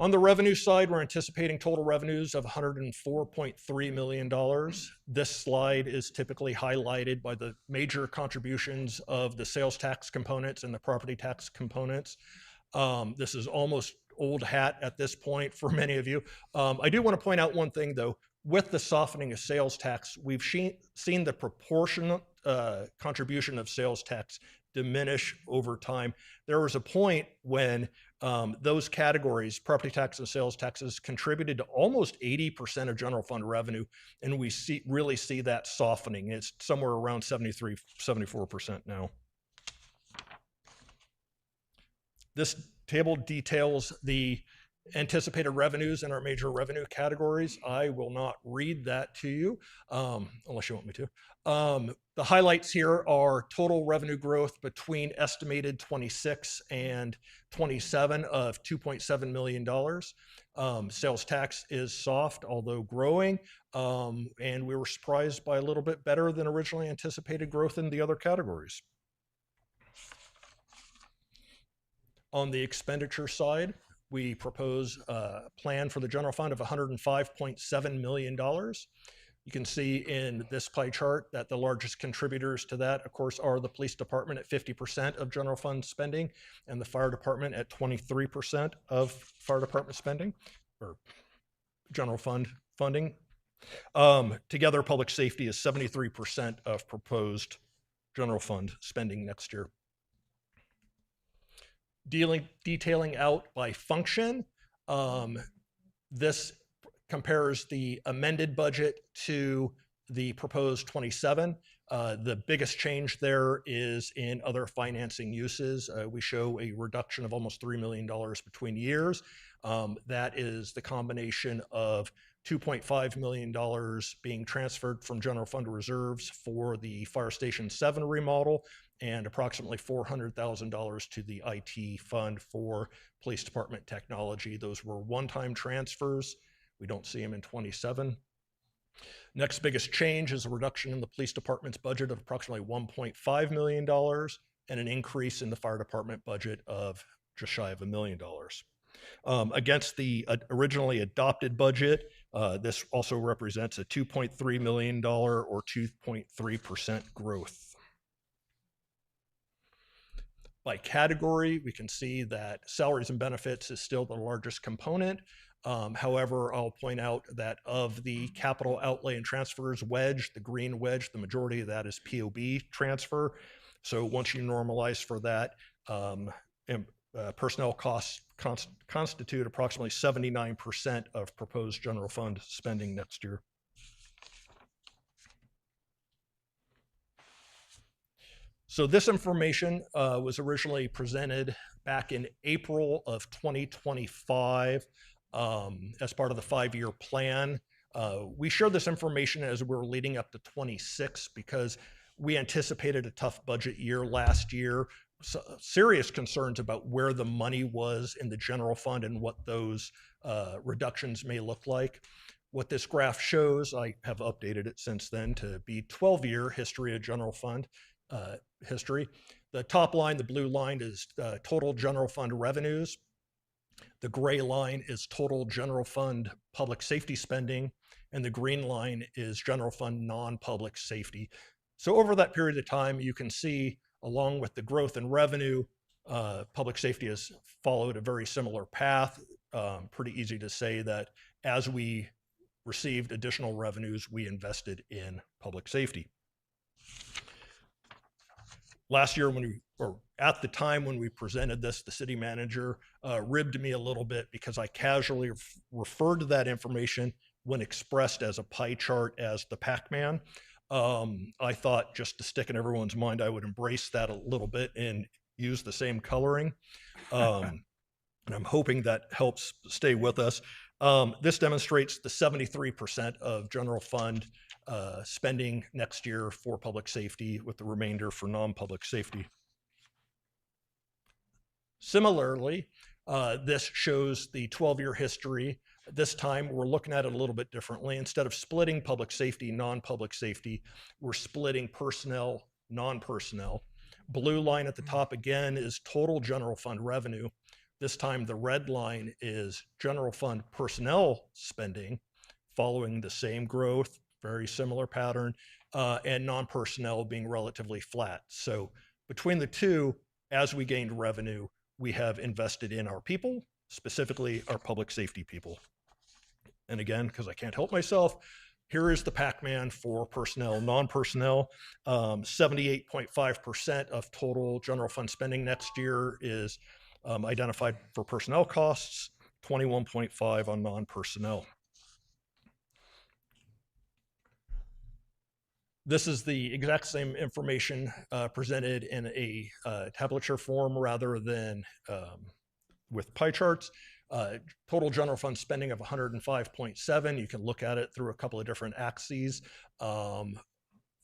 On the revenue side, we're anticipating total revenues of $104.3 million. This slide is typically highlighted by the major contributions of the sales tax components and the property tax components. This is almost old hat at this point for many of you. I do want to point out one thing though. With the softening of sales tax, we've seen the proportionate contribution of sales tax diminish over time. There was a point when those categories, property tax and sales taxes, contributed to almost 80% of general fund revenue, and we really see that softening. It's somewhere around 73, 74% now. This table details the anticipated revenues in our major revenue categories. I will not read that to you unless you want me to. The highlights here are total revenue growth between estimated 26 and 27 of $2.7 million. Sales tax is soft, although growing, and we were surprised by a little bit better than originally anticipated growth in the other categories. On the expenditure side, we propose a plan for the general fund of $105.7 million. You can see in this pie chart that the largest contributors to that, of course, are the police department at 50% of general fund spending and the fire department at 23% of fire department spending or general fund funding. Together, public safety is 73% of proposed general fund spending next year. Detailing out by function, this compares the amended budget to the proposed 27. The biggest change there is in other financing uses. We show a reduction of almost $3 million between years. That is the combination of $2.5 million being transferred from general fund reserves for the Fire Station 7 remodel and approximately $400,000 to the IT fund for police department technology. Those were one-time transfers. We don't see them in 27. Next biggest change is a reduction in the police department's budget of approximately $1.5 million and an increase in the fire department budget of just shy of $1 million. Against the originally adopted budget, this also represents a $2.3 million or 2.3% growth. By category, we can see that salaries and benefits is still the largest component. However, I'll point out that of the capital outlay and transfers wedge, the green wedge, the majority of that is POB transfer. So once you normalize for that, personnel costs constitute approximately 79% of proposed general fund spending next year. So this information was originally presented back in April of 2025 as part of the 5-year plan. We shared this information as we were leading up to 26 because we anticipated a tough budget year last year. So serious concerns about where the money was in the general fund and what those reductions may look like. What this graph shows, I have updated it since then to be 12-year history of general fund history. The top line, the blue line, is total general fund revenues. The gray line is total general fund public safety spending, and the green line is general fund non-public safety. So over that period of time, you can see, along with the growth in revenue, public safety has followed a very similar path. pretty easy to say that as we received additional revenues, we invested in public safety. Last year, or at the time when we presented this, the city manager ribbed me a little bit because I casually referred to that information when expressed as a pie chart as the Pac-Man. I thought, just to stick in everyone's mind, I would embrace that a little bit and use the same coloring. And I'm hoping that helps stay with us. This demonstrates the 73% of general fund spending next year for public safety, with the remainder for non-public safety. Similarly, this shows the 12-year history. This time, we're looking at it a little bit differently. Instead of splitting public safety, non-public safety, we're splitting personnel, non-personnel. Blue line at the top, again, is total general fund revenue. This time, the red line is general fund personnel spending, following the same growth, very similar pattern, and non-personnel being relatively flat. So between the two, as we gained revenue, we have invested in our people, specifically our public safety people. And again, because I can't help myself, here is the Pac-Man for personnel, non-personnel. 78.5% of total general fund spending next year is identified for personnel costs, 21.5 on non-personnel. This is the exact same information presented in a tablature form rather than with pie charts. Total general fund spending of 105.7. You can look at it through a couple of different axes.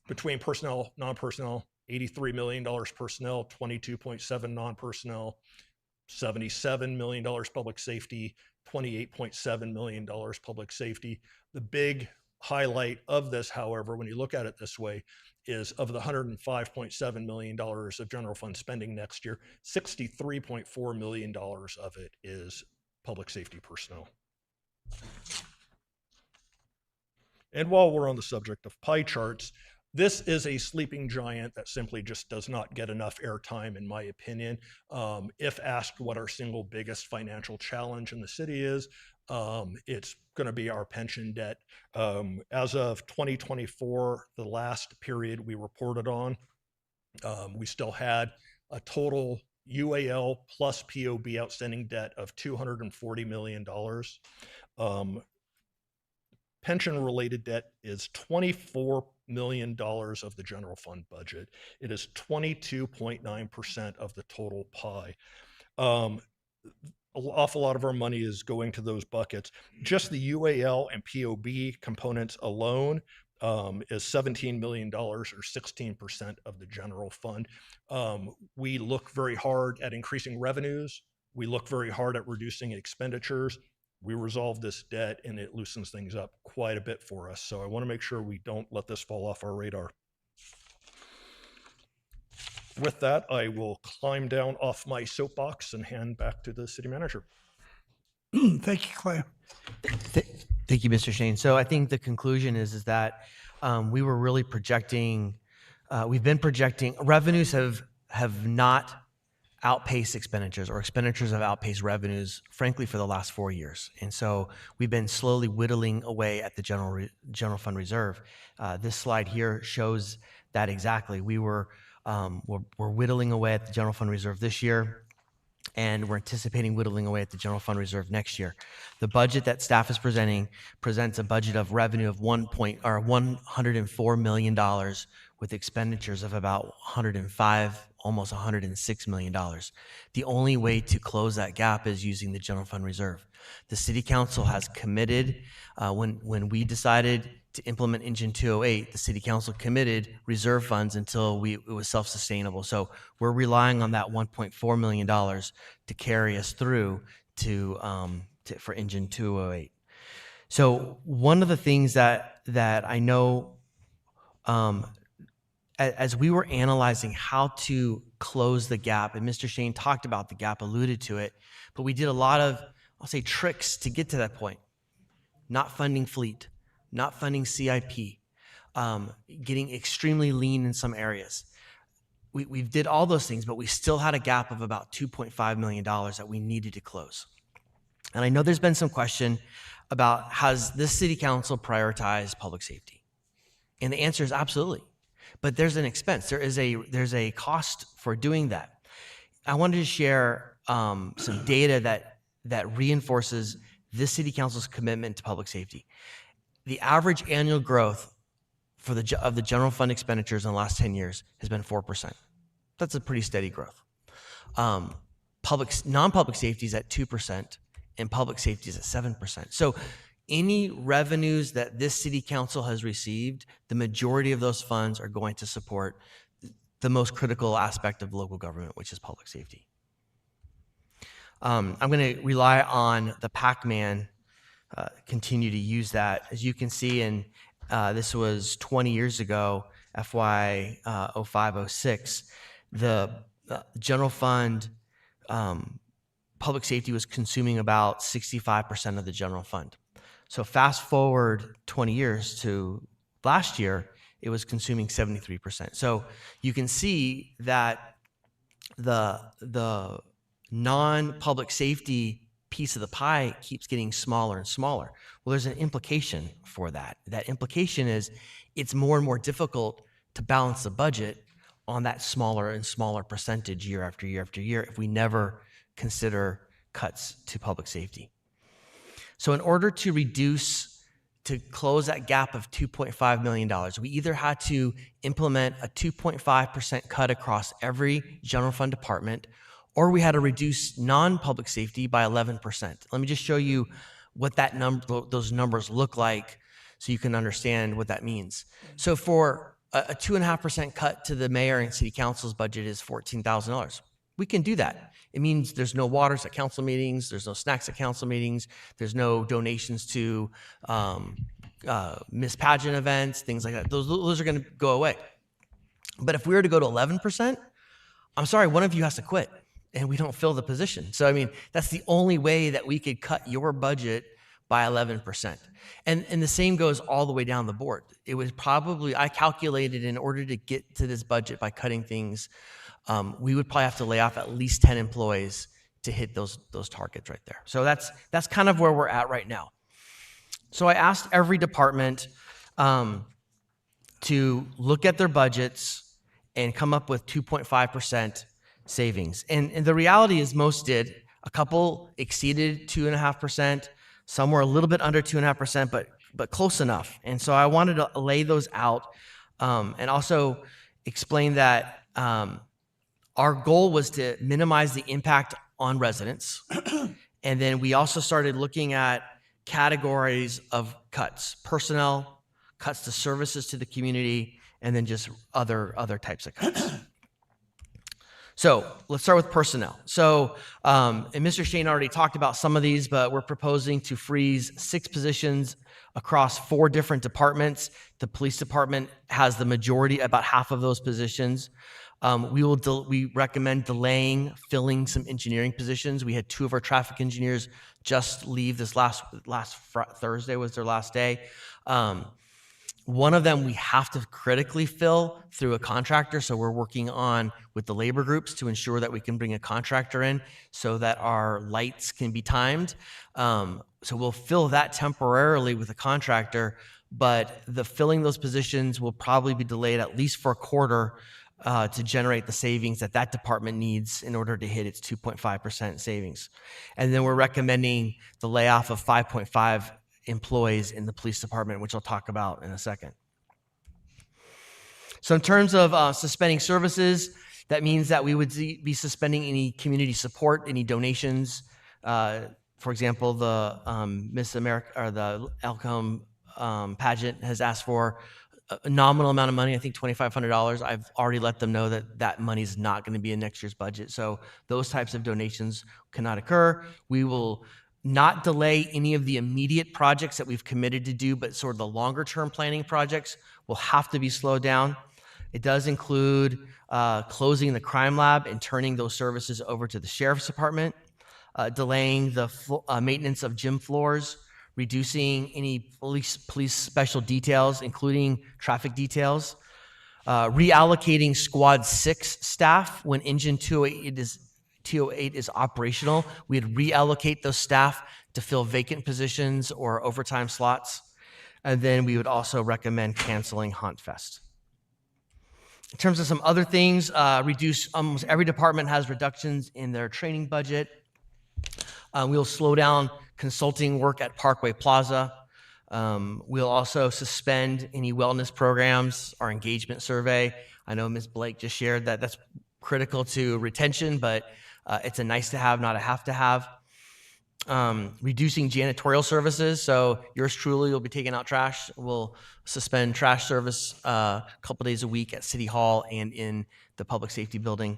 Between personnel, non-personnel, $83 million personnel, 22.7 non-personnel, $77 million public safety, $28.7 million public safety. The big highlight of this, however, when you look at it this way, is of the $105.7 million of general fund spending next year, $63.4 million of it is public safety personnel. And while we're on the subject of pie charts, this is a sleeping giant that simply just does not get enough airtime, in my opinion. If asked what our single biggest financial challenge in the city is, it's going to be our pension debt. As of 2024, the last period we reported on, we still had a total UAL plus POB outstanding debt of $240 million. Pension-related debt is $24 million of the general fund budget. It is 22.9% of the total pie. An awful lot of our money is going to those buckets. Just the UAL and POB components alone is $17 million, or 16% of the general fund. We look very hard at increasing revenues. We look very hard at reducing expenditures. We resolve this debt and it loosens things up quite a bit for us. So I want to make sure we don't let this fall off our radar. With that, I will climb down off my soapbox and hand back to the city manager. Thank you, Clay. Thank you, Mr. Shane. So I think the conclusion is that we were really projecting, we've been projecting, revenues have not outpaced expenditures, or expenditures have outpaced revenues, frankly, for the last 4 years. And so we've been slowly whittling away at the general fund reserve. This slide here shows that exactly. We're whittling away at the general fund reserve this year, and we're anticipating whittling away at the general fund reserve next year. The budget that staff is presenting presents a budget of revenue of $104 million with expenditures of about 105, almost $106 million. The only way to close that gap is using the general fund reserve. The city council has committed, when we decided to implement Engine 208, the city council committed reserve funds until it was self-sustainable. So we're relying on that $1.4 million to carry us through for Engine 208. So one of the things that I know, as we were analyzing how to close the gap, and Mr. Shane talked about the gap, alluded to it, but we did a lot of, I'll say, tricks to get to that point. Not funding fleet, not funding CIP, getting extremely lean in some areas. We did all those things, but we still had a gap of about $2.5 million that we needed to close. And I know there's been some question about, has this city council prioritized public safety? And the answer is absolutely. But there's an expense. There's a cost for doing that. I wanted to share some data that reinforces this city council's commitment to public safety. The average annual growth of the general fund expenditures in the last 10 years has been 4%. That's a pretty steady growth. Non-public safety is at 2%, and public safety is at 7%. So any revenues that this city council has received, the majority of those funds are going to support the most critical aspect of local government, which is public safety. I'm going to rely on the Pac-Man, continue to use that. As you can see, this was 20 years ago, FY 05-06, the general fund public safety was consuming about 65% of the general fund. So fast forward 20 years to last year, it was consuming 73%. So you can see that the non-public safety piece of the pie keeps getting smaller and smaller. Well, there's an implication for that. That implication is it's more and more difficult to balance the budget on that smaller and smaller percentage year after year after year if we never consider cuts to public safety. So in order to close that gap of $2.5 million, we either had to implement a 2.5% cut across every general fund department, or we had to reduce non-public safety by 11%. Let me just show you what those numbers look like so you can understand what that means. So for a 2.5% cut to the mayor and city council's budget is $14,000. We can do that. It means there's no waters at council meetings, there's no snacks at council meetings, there's no donations to Miss Pageant events, things like that. Those are going to go away. But if we were to go to 11%, I'm sorry, one of you has to quit, and we don't fill the position. So, I mean, that's the only way that we could cut your budget by 11%. And the same goes all the way down the board. It was probably, I calculated in order to get to this budget by cutting things, we would probably have to lay off at least 10 employees to hit those targets right there. So that's kind of where we're at right now. So I asked every department to look at their budgets and come up with 2.5% savings. And the reality is most did. A couple exceeded 2.5%. Some were a little bit under 2.5%, but close enough. And so I wanted to lay those out and also explain that our goal was to minimize the impact on residents. And then we also started looking at categories of cuts: personnel, cuts to services to the community, and then just other types of cuts. So let's start with personnel. So, and Mr. Shane already talked about some of these, but we're proposing to freeze 6 positions across 4 different departments. The police department has the majority, about half of those positions. We recommend filling some engineering positions. We had 2 of our traffic engineers just leave this last Thursday was their last day. One of them we have to critically fill through a contractor, so we're working on with the labor groups to ensure that we can bring a contractor in so that our lights can be timed. So we'll fill that temporarily with a contractor, but the filling those positions will probably be delayed at least for a quarter to generate the savings that department needs in order to hit its 2.5% savings. And then we're recommending the layoff of 5.5 employees in the police department, which I'll talk about in a second. So in terms of suspending services, that means that we would be suspending any community support, any donations. For example, the Miss America or the El Cajon pageant has asked for a nominal amount of money, I think $2,500. I've already let them know that money is not going to be in next year's budget. So those types of donations cannot occur. We will not delay any of the immediate projects that we've committed to do, but sort of the longer term planning projects will have to be slowed down. It does include closing the crime lab and turning those services over to the sheriff's department, delaying the maintenance of gym floors, reducing any police special details, including traffic details, reallocating Squad 6 staff when Engine 208 is operational. We'd reallocate those staff to fill vacant positions or overtime slots. And then we would also recommend canceling Haunt Fest. In terms of some other things, almost every department has reductions in their training budget. We'll slow down consulting work at Parkway Plaza. We'll also suspend any wellness programs, our engagement survey. I know Ms. Blake just shared that that's critical to retention, but it's a nice to have, not a have to have. Reducing janitorial services. So yours truly will be taking out trash. We'll suspend trash service a couple days a week at City Hall and in the public safety building.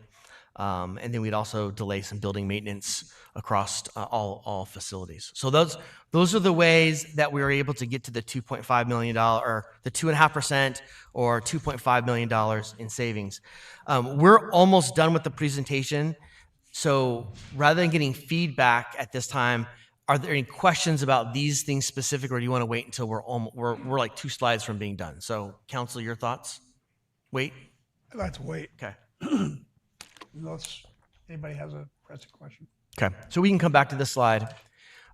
And then we'd also delay some building maintenance across all facilities. So those are the ways that we were able to get to the $2.5 million or the 2.5% or $2.5 million in savings. We're almost done with the presentation. So rather than getting feedback at this time, are there any questions about these things specific, or do you want to wait until we're like 2 slides from being done? So, council, your thoughts? Wait. Let's wait. Okay. Unless anybody has a pressing question. Okay. So we can come back to this slide.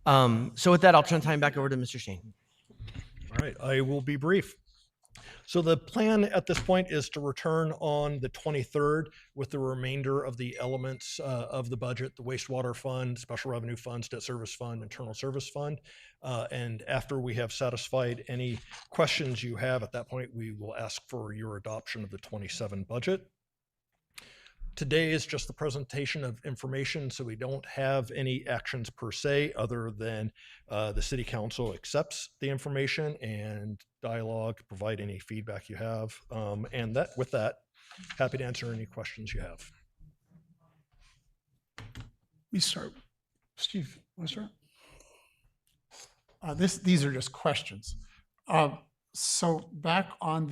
So with that, I'll turn time back over to Mr. Shane. All right, I will be brief. So the plan at this point is to return on the 23rd with the remainder of the elements of the budget, the wastewater fund, special revenue funds, debt service fund, internal service fund. And after we have satisfied any questions you have at that point, we will ask for your adoption of the 27 budget. Today is just the presentation of information, so we don't have any actions per se other than the city council accepts the information and dialogue, provide any feedback you have. And with that, happy to answer any questions you have. We start. Steve, want to start? These are just questions. So back on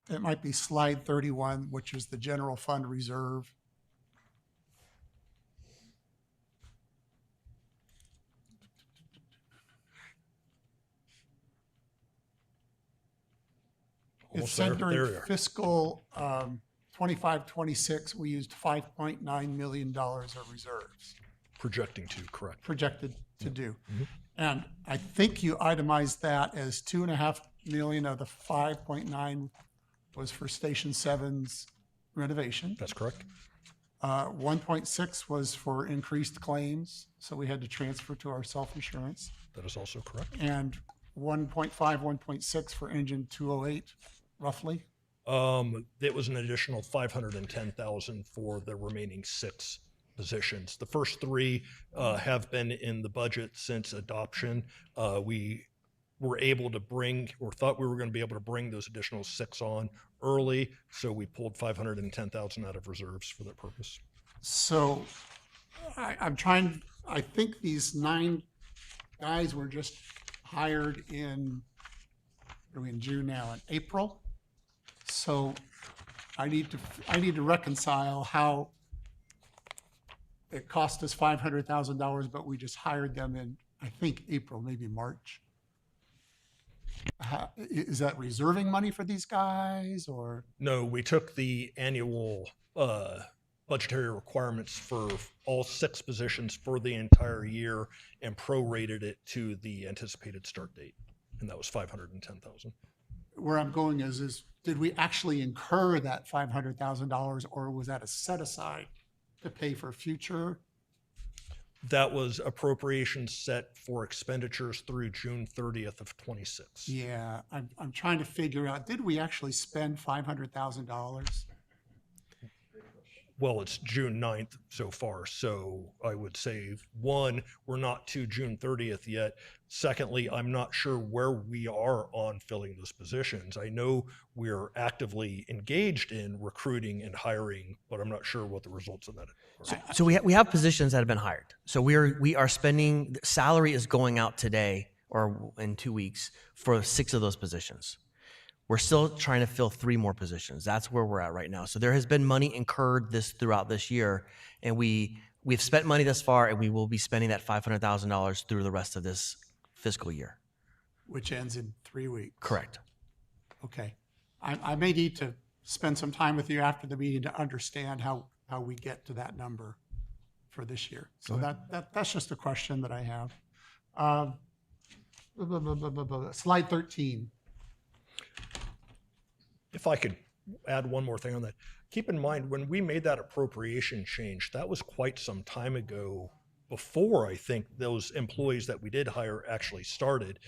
it might be slide 31, which is the general fund reserve. It said during fiscal 25-26, we used $5.9 million of reserves. Projecting to, correct. Projected to do. Mm-hmm. And I think you itemized that as $2.5 million of the 5.9 was for Station 7's renovation. That's correct. 1.6 was for increased claims, so we had to transfer to our self-insurance. That is also correct. And 1.5, 1.6 for engine 208, roughly. It was an additional $510,000 for the remaining 6 positions. The first 3 have been in the budget since adoption. We were able to bring, or thought we were going to be able to bring those additional 6 on early, so we pulled $510,000 out of reserves for that purpose. So I think these 9 guys were just hired in June now, in April. So I need to reconcile how it cost us $500,000, but we just hired them in, I think, April, maybe March. Is that reserving money for these guys, or? No, we took the annual budgetary requirements for all 6 positions for the entire year and prorated it to the anticipated start date, and that was $510,000. Where I'm going is did we actually incur that $500,000, or was that a set aside to pay for future? That was appropriations set for expenditures through June 30th of 26. Yeah, I'm trying to figure out, did we actually spend $500,000? Well, it's June 9th so far, so I would say, 1, we're not to June 30th yet. Secondly, I'm not sure where we are on filling those positions. I know we're actively engaged in recruiting and hiring, but I'm not sure what the results of that are. So we have positions that have been hired. So we are spending, salary is going out today or in 2 weeks for 6 of those positions. We're still trying to fill 3 more positions. That's where we're at right now. So there has been money incurred throughout this year, and we've spent money thus far, and we will be spending that $500,000 through the rest of this fiscal year. Which ends in 3 weeks. Correct. Okay. I may need to spend some time with you after the meeting to understand how we get to that number for this year. So that's just a question that I have. Slide 13. If I could add one more thing on that. Keep in mind, when we made that appropriation change, that was quite some time ago, before I think those employees that we did hire actually started.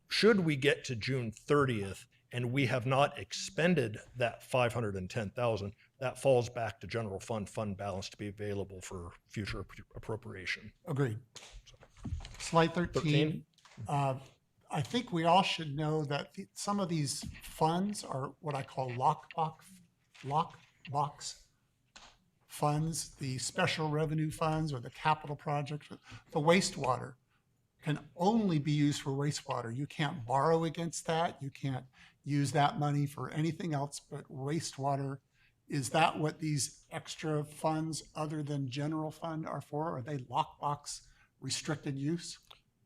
Should we get to June 30th and we have not expended that 510,000, that falls back to general fund balance to be available for future appropriation. Agreed. Slide 13. I think we all should know that some of these funds are what I call lockbox funds, the special revenue funds or the capital projects. The wastewater can only be used for wastewater. You can't borrow against that. You can't use that money for anything else but wastewater. Is that what these extra funds other than general fund are for? Are they lockbox restricted use?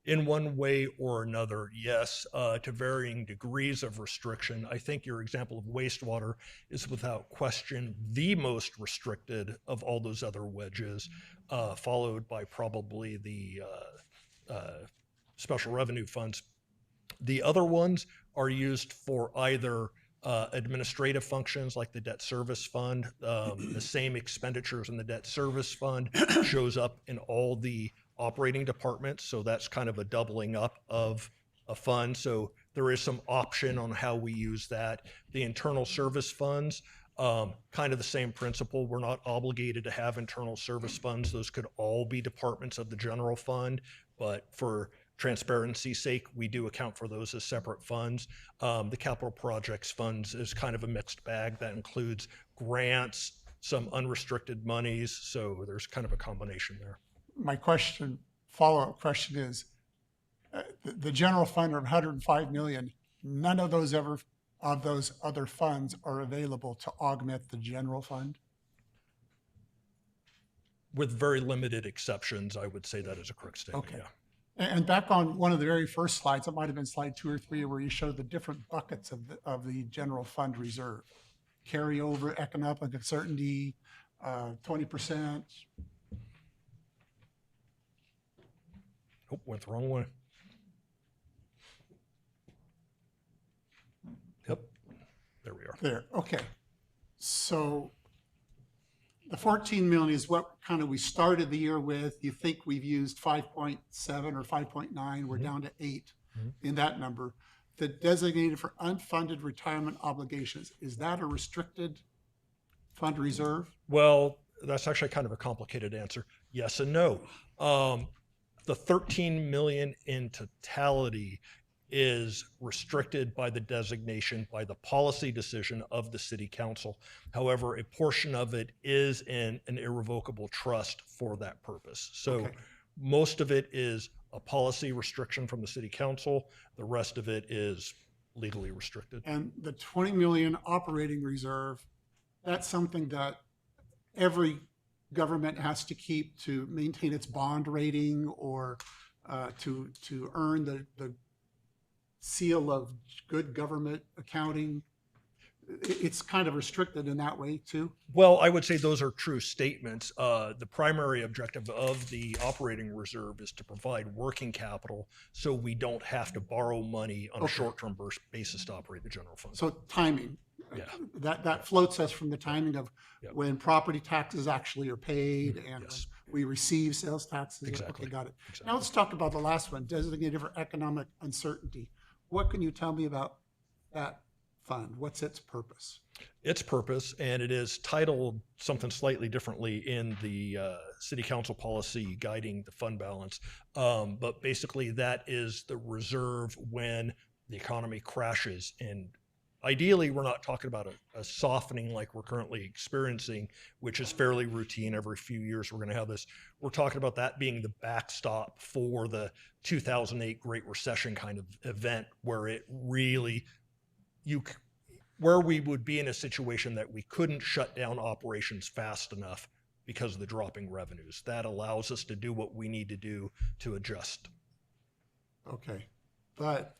In one way or another, yes, to varying degrees of restriction. I think your example of wastewater is without question the most restricted of all those other wedges, followed by probably the special revenue funds. The other ones are used for either administrative functions like the debt service fund. The same expenditures in the debt service fund shows up in all the operating departments. So that's kind of a doubling up of a fund. So there is some option on how we use that. The internal service funds, kind of the same principle. We're not obligated to have internal service funds. Those could all be departments of the general fund, but for transparency's sake, we do account for those as separate funds. The capital projects funds is kind of a mixed bag that includes grants, some unrestricted monies. So there's kind of a combination there. My question, follow-up question is, the general fund of 105 million, none of those other funds are available to augment the general fund? With very limited exceptions, I would say that is a correct statement. Okay. Yeah. And back on one of the very first slides, it might have been slide 2 or 3, where you showed the different buckets of the general fund reserve. Carryover, economic uncertainty, 20%. Oh, went the wrong way. Yep, there we are. There, okay. So the 14 million is what kind of we started the year with. You think we've used 5.7 or 5.9, we're down to 8 in that number. The designated for unfunded retirement obligations, is that a restricted fund reserve? Well, that's actually kind of a complicated answer. Yes and no. The 13 million in totality is restricted by the designation, by the policy decision of the city council. However, a portion of it is in an irrevocable trust for that purpose. So most of it is a policy restriction from the city council. The rest of it is legally restricted. And the 20 million operating reserve, that's something that every government has to keep to maintain its bond rating or to earn the seal of good government accounting. It's kind of restricted in that way too. Well, I would say those are true statements. The primary objective of the operating reserve is to provide working capital so we don't have to borrow money on a short-term basis to operate the general fund. So timing. Yeah. That floats us from the timing of when property taxes actually are paid and when we receive sales taxes. Exactly. Okay, got it. Now let's talk about the last one, designated for economic uncertainty. What can you tell me about that fund? What's its purpose? Its purpose, and it is titled something slightly differently in the city council policy guiding the fund balance. But basically that is the reserve when the economy crashes. And ideally, we're not talking about a softening like we're currently experiencing, which is fairly routine. Every few years, we're going to have this. We're talking about that being the backstop for the 2008 Great Recession kind of event, where it really, where we would be in a situation that we couldn't shut down operations fast enough because of the dropping revenues. That allows us to do what we need to do to adjust. Okay, but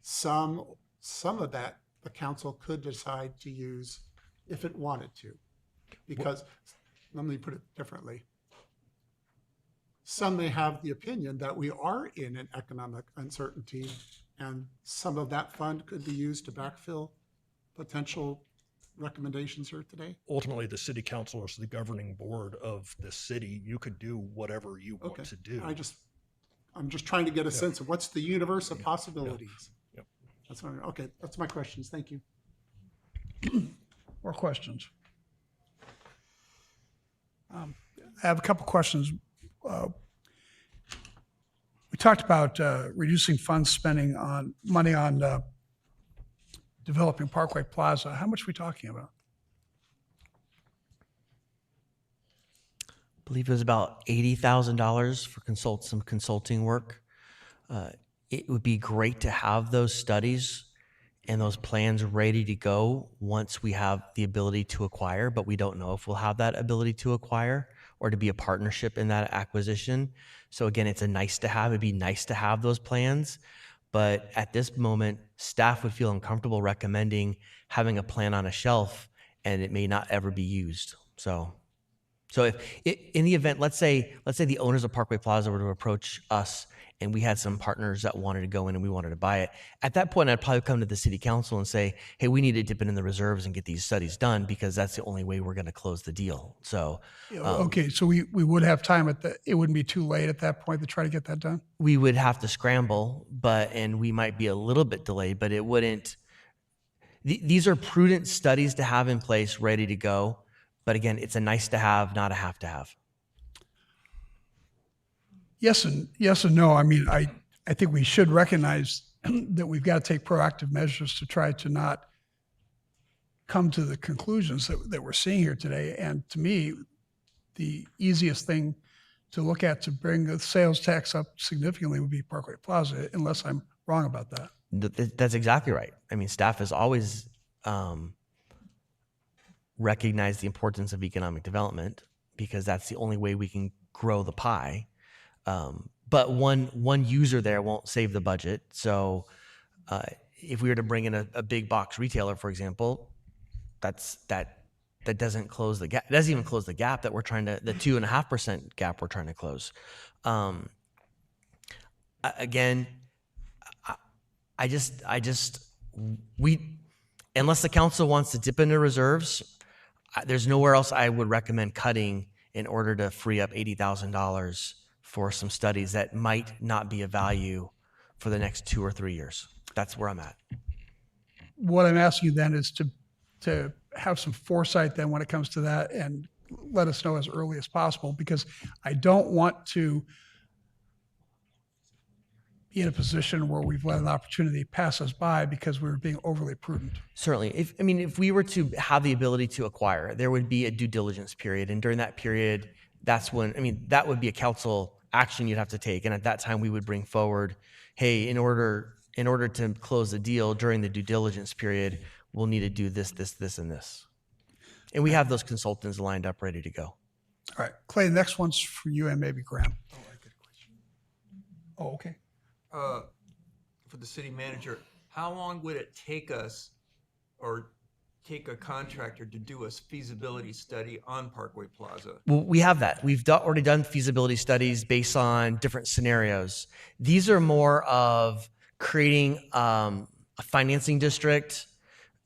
some of that the council could decide to use if it wanted to, because let me put it differently. some may have the opinion that we are in an economic uncertainty, and some of that fund could be used to backfill potential recommendations here today. Ultimately, the city council is the governing board of the city. You could do whatever you want to do. I'm just trying to get a Yeah. sense of what's the universe of possibilities. Yep. That's what okay. That's my questions. Thank you. More questions? I have a couple questions. We talked about reducing fund spending on money on developing Parkway Plaza. How much are we talking about? I believe it was about $80,000 for some consulting work. It would be great to have those studies and those plans ready to go once we have the ability to acquire, but we don't know if we'll have that ability to acquire or to be a partnership in that acquisition. So again, it's a nice to have. It'd be nice to have those plans, but at this moment, staff would feel uncomfortable recommending having a plan on a shelf and it may not ever be used. So if in the event, let's say the owners of Parkway Plaza were to approach us and we had some partners that wanted to go in and we wanted to buy it, at that point, I'd probably come to the city council and say, hey, we need to dip it in the reserves and get these studies done because that's the only way we're going to close the deal. So, Okay, so we would have time it wouldn't be too late at that point to try to get that done? we would have to scramble, and we might be a little bit delayed, but it wouldn't. These are prudent studies to have in place, ready to go. But again, it's a nice to have, not a have to have. Yes and no. I mean, I think we should recognize that we've got to take proactive measures to try to not come to the conclusions that we're seeing here today. And to me, the easiest thing to look at to bring the sales tax up significantly would be Parkway Plaza, unless I'm wrong about that. That's exactly right. I mean, staff has always recognized the importance of economic development because that's the only way we can grow the pie. But one user there won't save the budget. So if we were to bring in a big box retailer, for example, that doesn't close the gap. It doesn't even close the gap that we're trying to, the 2.5% gap we're trying to close. Again, unless the council wants to dip into reserves, there's nowhere else I would recommend cutting in order to free up $80,000 for some studies that might not be of value for the next 2 or 3 years. That's where I'm at. What I'm asking you then is to have some foresight then when it comes to that and let us know as early as possible, because I don't want to be in a position where we've let an opportunity pass us by because we were being overly prudent. Certainly. If we were to have the ability to acquire, there would be a due diligence period. And during that period, that's when, that would be a council action you'd have to take. And at that time, we would bring forward, hey, in order to close the deal during the due diligence period, we'll need to do this, this, this, and this. And we have those consultants lined up, ready to go. All right, Clay, the next one's for you and maybe Graham. Oh, okay. For the city manager, how long would it take us or take a contractor to do a feasibility study on Parkway Plaza? Well, we have that. We've already done feasibility studies based on different scenarios. These are more of creating a financing district,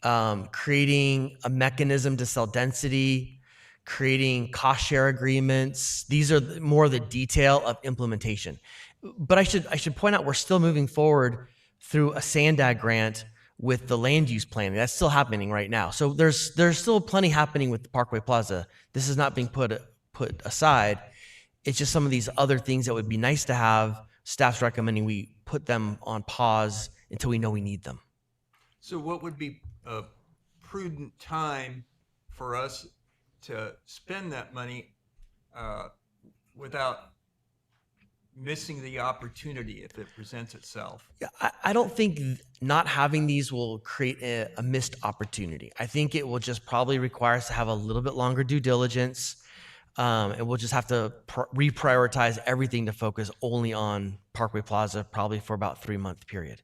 creating a mechanism to sell density, creating cost share agreements. These are more the detail of implementation. But I should point out we're still moving forward through a SANDAG grant with the land use planning. That's still happening right now. So there's still plenty happening with the Parkway Plaza. This is not being put aside. It's just some of these other things that would be nice to have. Staff's recommending we put them on pause until we know we need them. So what would be a prudent time for us to spend that money without missing the opportunity if it presents itself? Yeah, I don't think not having these will create a missed opportunity. I think it will just probably require us to have a little bit longer due diligence, and we'll just have to reprioritize everything to focus only on Parkway Plaza, probably for about 3-month period.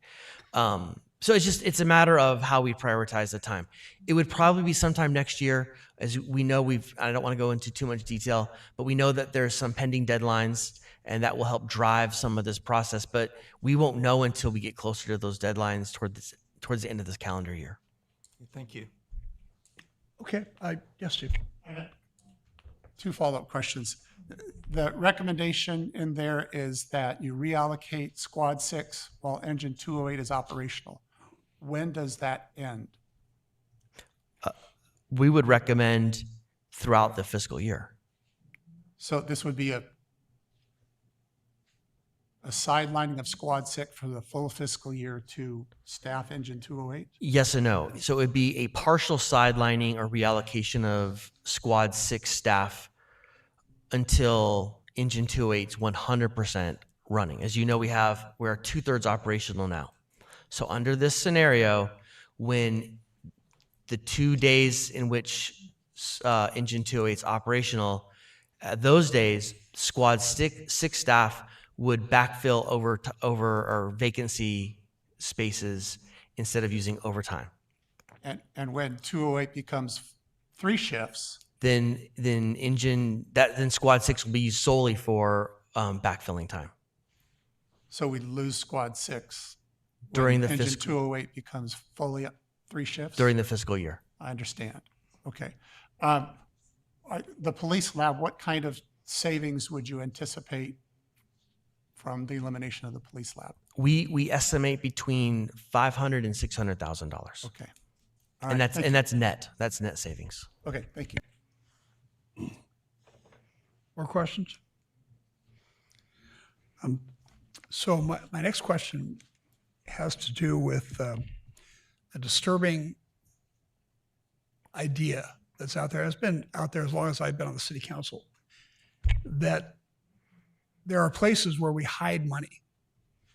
So it's a matter of how we prioritize the time. It would probably be sometime next year. As we know, I don't want to go into too much detail, but we know that there's some pending deadlines and that will help drive some of this process. But we won't know until we get closer to those deadlines towards the end of this calendar year. Thank you. Okay, yes, Chief. Two follow-up questions. The recommendation in there is that you reallocate Squad 6 while Engine 208 is operational. When does that end? We would recommend throughout the fiscal year. So this would be a sidelining of Squad 6 for the full fiscal year to staff Engine 208? Yes and no. So it would be a partial sidelining or reallocation of Squad 6 staff until Engine 208's 100% running. As you know, we're 2/3 operational now. So under this scenario, when the 2 days in which Engine 208 is operational, those days, Squad 6 staff would backfill over or vacancy spaces instead of using overtime. And when 208 becomes 3 shifts, then Squad 6 will be used solely for backfilling time. So we lose Squad 6 during when the Engine fiscal 208 becomes fully 3 shifts? during the fiscal year. I understand. Okay. The police lab, what kind of savings would you anticipate from the elimination of the police lab? We estimate between $500,000 and $600,000. Okay. And All right, that's net. That's net savings. Okay, thank you. More questions? So my next question has to do with a disturbing idea that's out there. It's been out there as long as I've been on the city council, that there are places where we hide money,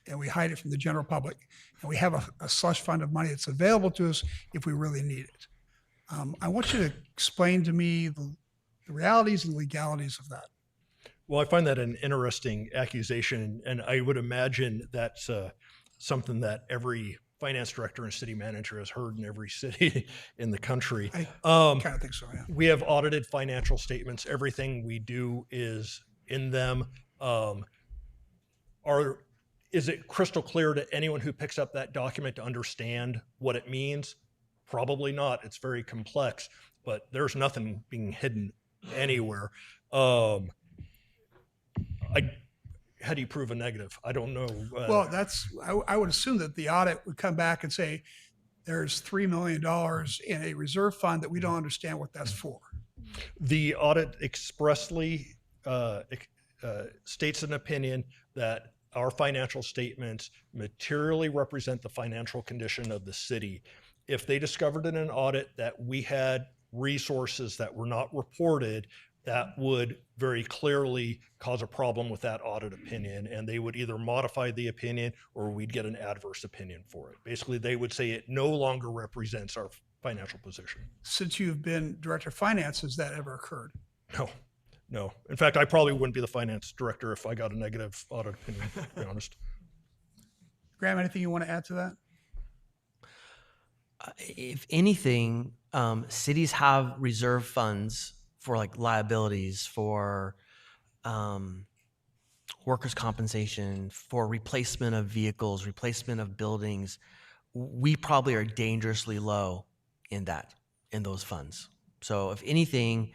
and we hide it from the general public, and we have a slush fund of money that's available to us if we really need it. I want you to explain to me the realities and legalities of that. Well, I find that an interesting accusation, and I would imagine that's something that every finance director and city manager has heard in every city in the country. I kind of think so, yeah. We have audited financial statements. Everything we do is in them. Is it crystal clear to anyone who picks up that document to understand what it means? Probably not. It's very complex, but there's nothing being hidden anywhere. How do you prove a negative? I don't know. Well, I would assume that the audit would come back and say, there's $3 million in a reserve fund that we don't understand what that's for. The audit expressly states an opinion that our financial statements materially represent the financial condition of the city. If they discovered in an audit that we had resources that were not reported, that would very clearly cause a problem with that audit opinion, and they would either modify the opinion or we'd get an adverse opinion for it. Basically, they would say it no longer represents our financial position. Since you've been director of finance, has that ever occurred? No. In fact, I probably wouldn't be the finance director if I got a negative audit opinion, to be honest. Graham, anything you want to add to that? If anything, cities have reserve funds for like liabilities, for workers' compensation, for replacement of vehicles, replacement of buildings. We probably are dangerously low in those funds. So if anything,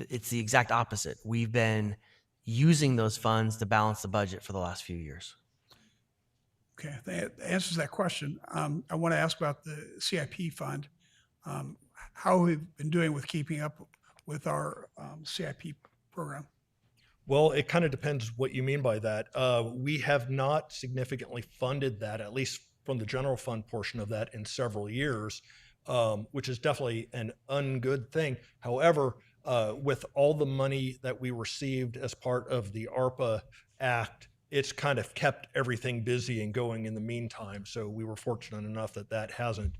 it's the exact opposite. We've been using those funds to balance the budget for the last few years. Okay, that answers that question. I want to ask about the CIP fund. How we've been doing with keeping up with our CIP program? Well, it kind of depends what you mean by that. We have not significantly funded that, at least from the general fund portion of that, in several years, which is definitely an ungood thing. However, with all the money that we received as part of the ARPA Act, it's kind of kept everything busy and going in the meantime. So we were fortunate enough that that hasn't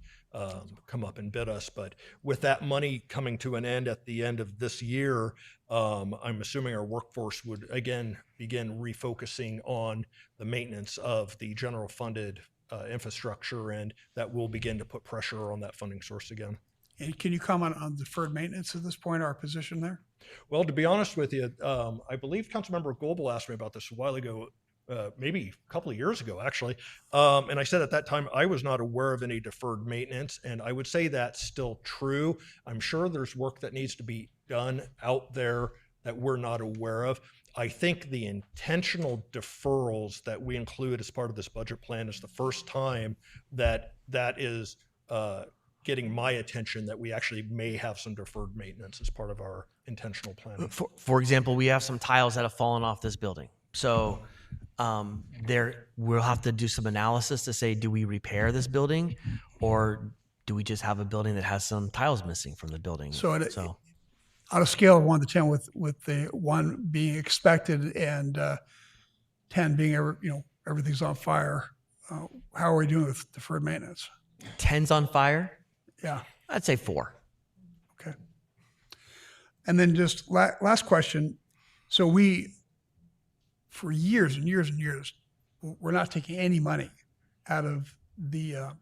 come up and bit us. But with that money coming to an end at the end of this year, I'm assuming our workforce would again begin refocusing on the maintenance of the general funded infrastructure, and that will begin to put pressure on that funding source again. And can you comment on deferred maintenance at this point, our position there? Well, to be honest with you, I believe Councilmember Goebel asked me about this a while ago, maybe a couple of years ago, actually. And I said at that time, I was not aware of any deferred maintenance. And I would say that's still true. I'm sure there's work that needs to be done out there that we're not aware of. I think the intentional deferrals that we include as part of this budget plan is the first time that that is getting my attention, that we actually may have some deferred maintenance as part of our intentional planning. For example, we have some tiles that have fallen off this building. So we'll have to do some analysis to say, do we repair this building, or do we just have a building that has some tiles missing from the building? So on a scale of 1 to 10, with the 1 being expected and 10 being everything's on fire, how are we doing with deferred maintenance? 10's on fire? Yeah. I'd say 4. Okay. And then just last question. So we, for years and years and years, we're not taking any money out of the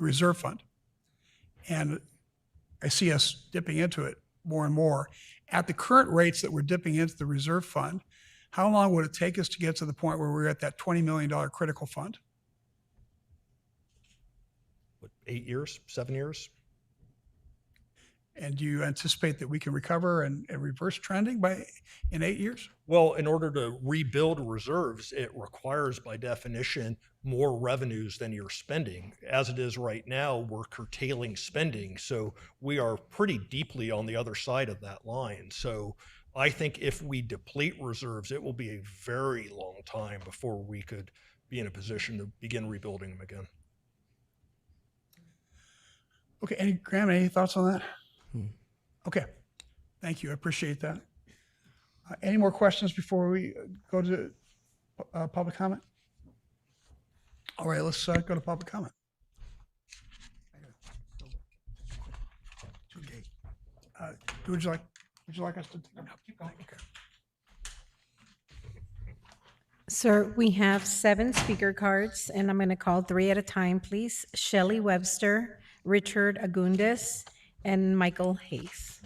reserve fund. And I see us dipping into it more and more. At the current rates that we're dipping into the reserve fund, how long would it take us to get to the point where we're at that $20 million critical fund? 8 years, 7 years. And do you anticipate that we can recover and reverse trending in 8 years? Well, in order to rebuild reserves, it requires by definition more revenues than you're spending. As it is right now, we're curtailing spending. So we are pretty deeply on the other side of that line. So I think if we deplete reserves, it will be a very long time before we could be in a position to begin rebuilding them again. Okay, Graham, any thoughts on that? Okay, thank you. I appreciate that. Any more questions before we go to public comment? All right, let's go to public comment. Would you like us to? No, keep going. Okay. Sir, we have 7 speaker cards, and I'm going to call 3 at a time, please. Shelley Webster, Richard Agundis, and Michael Hayes.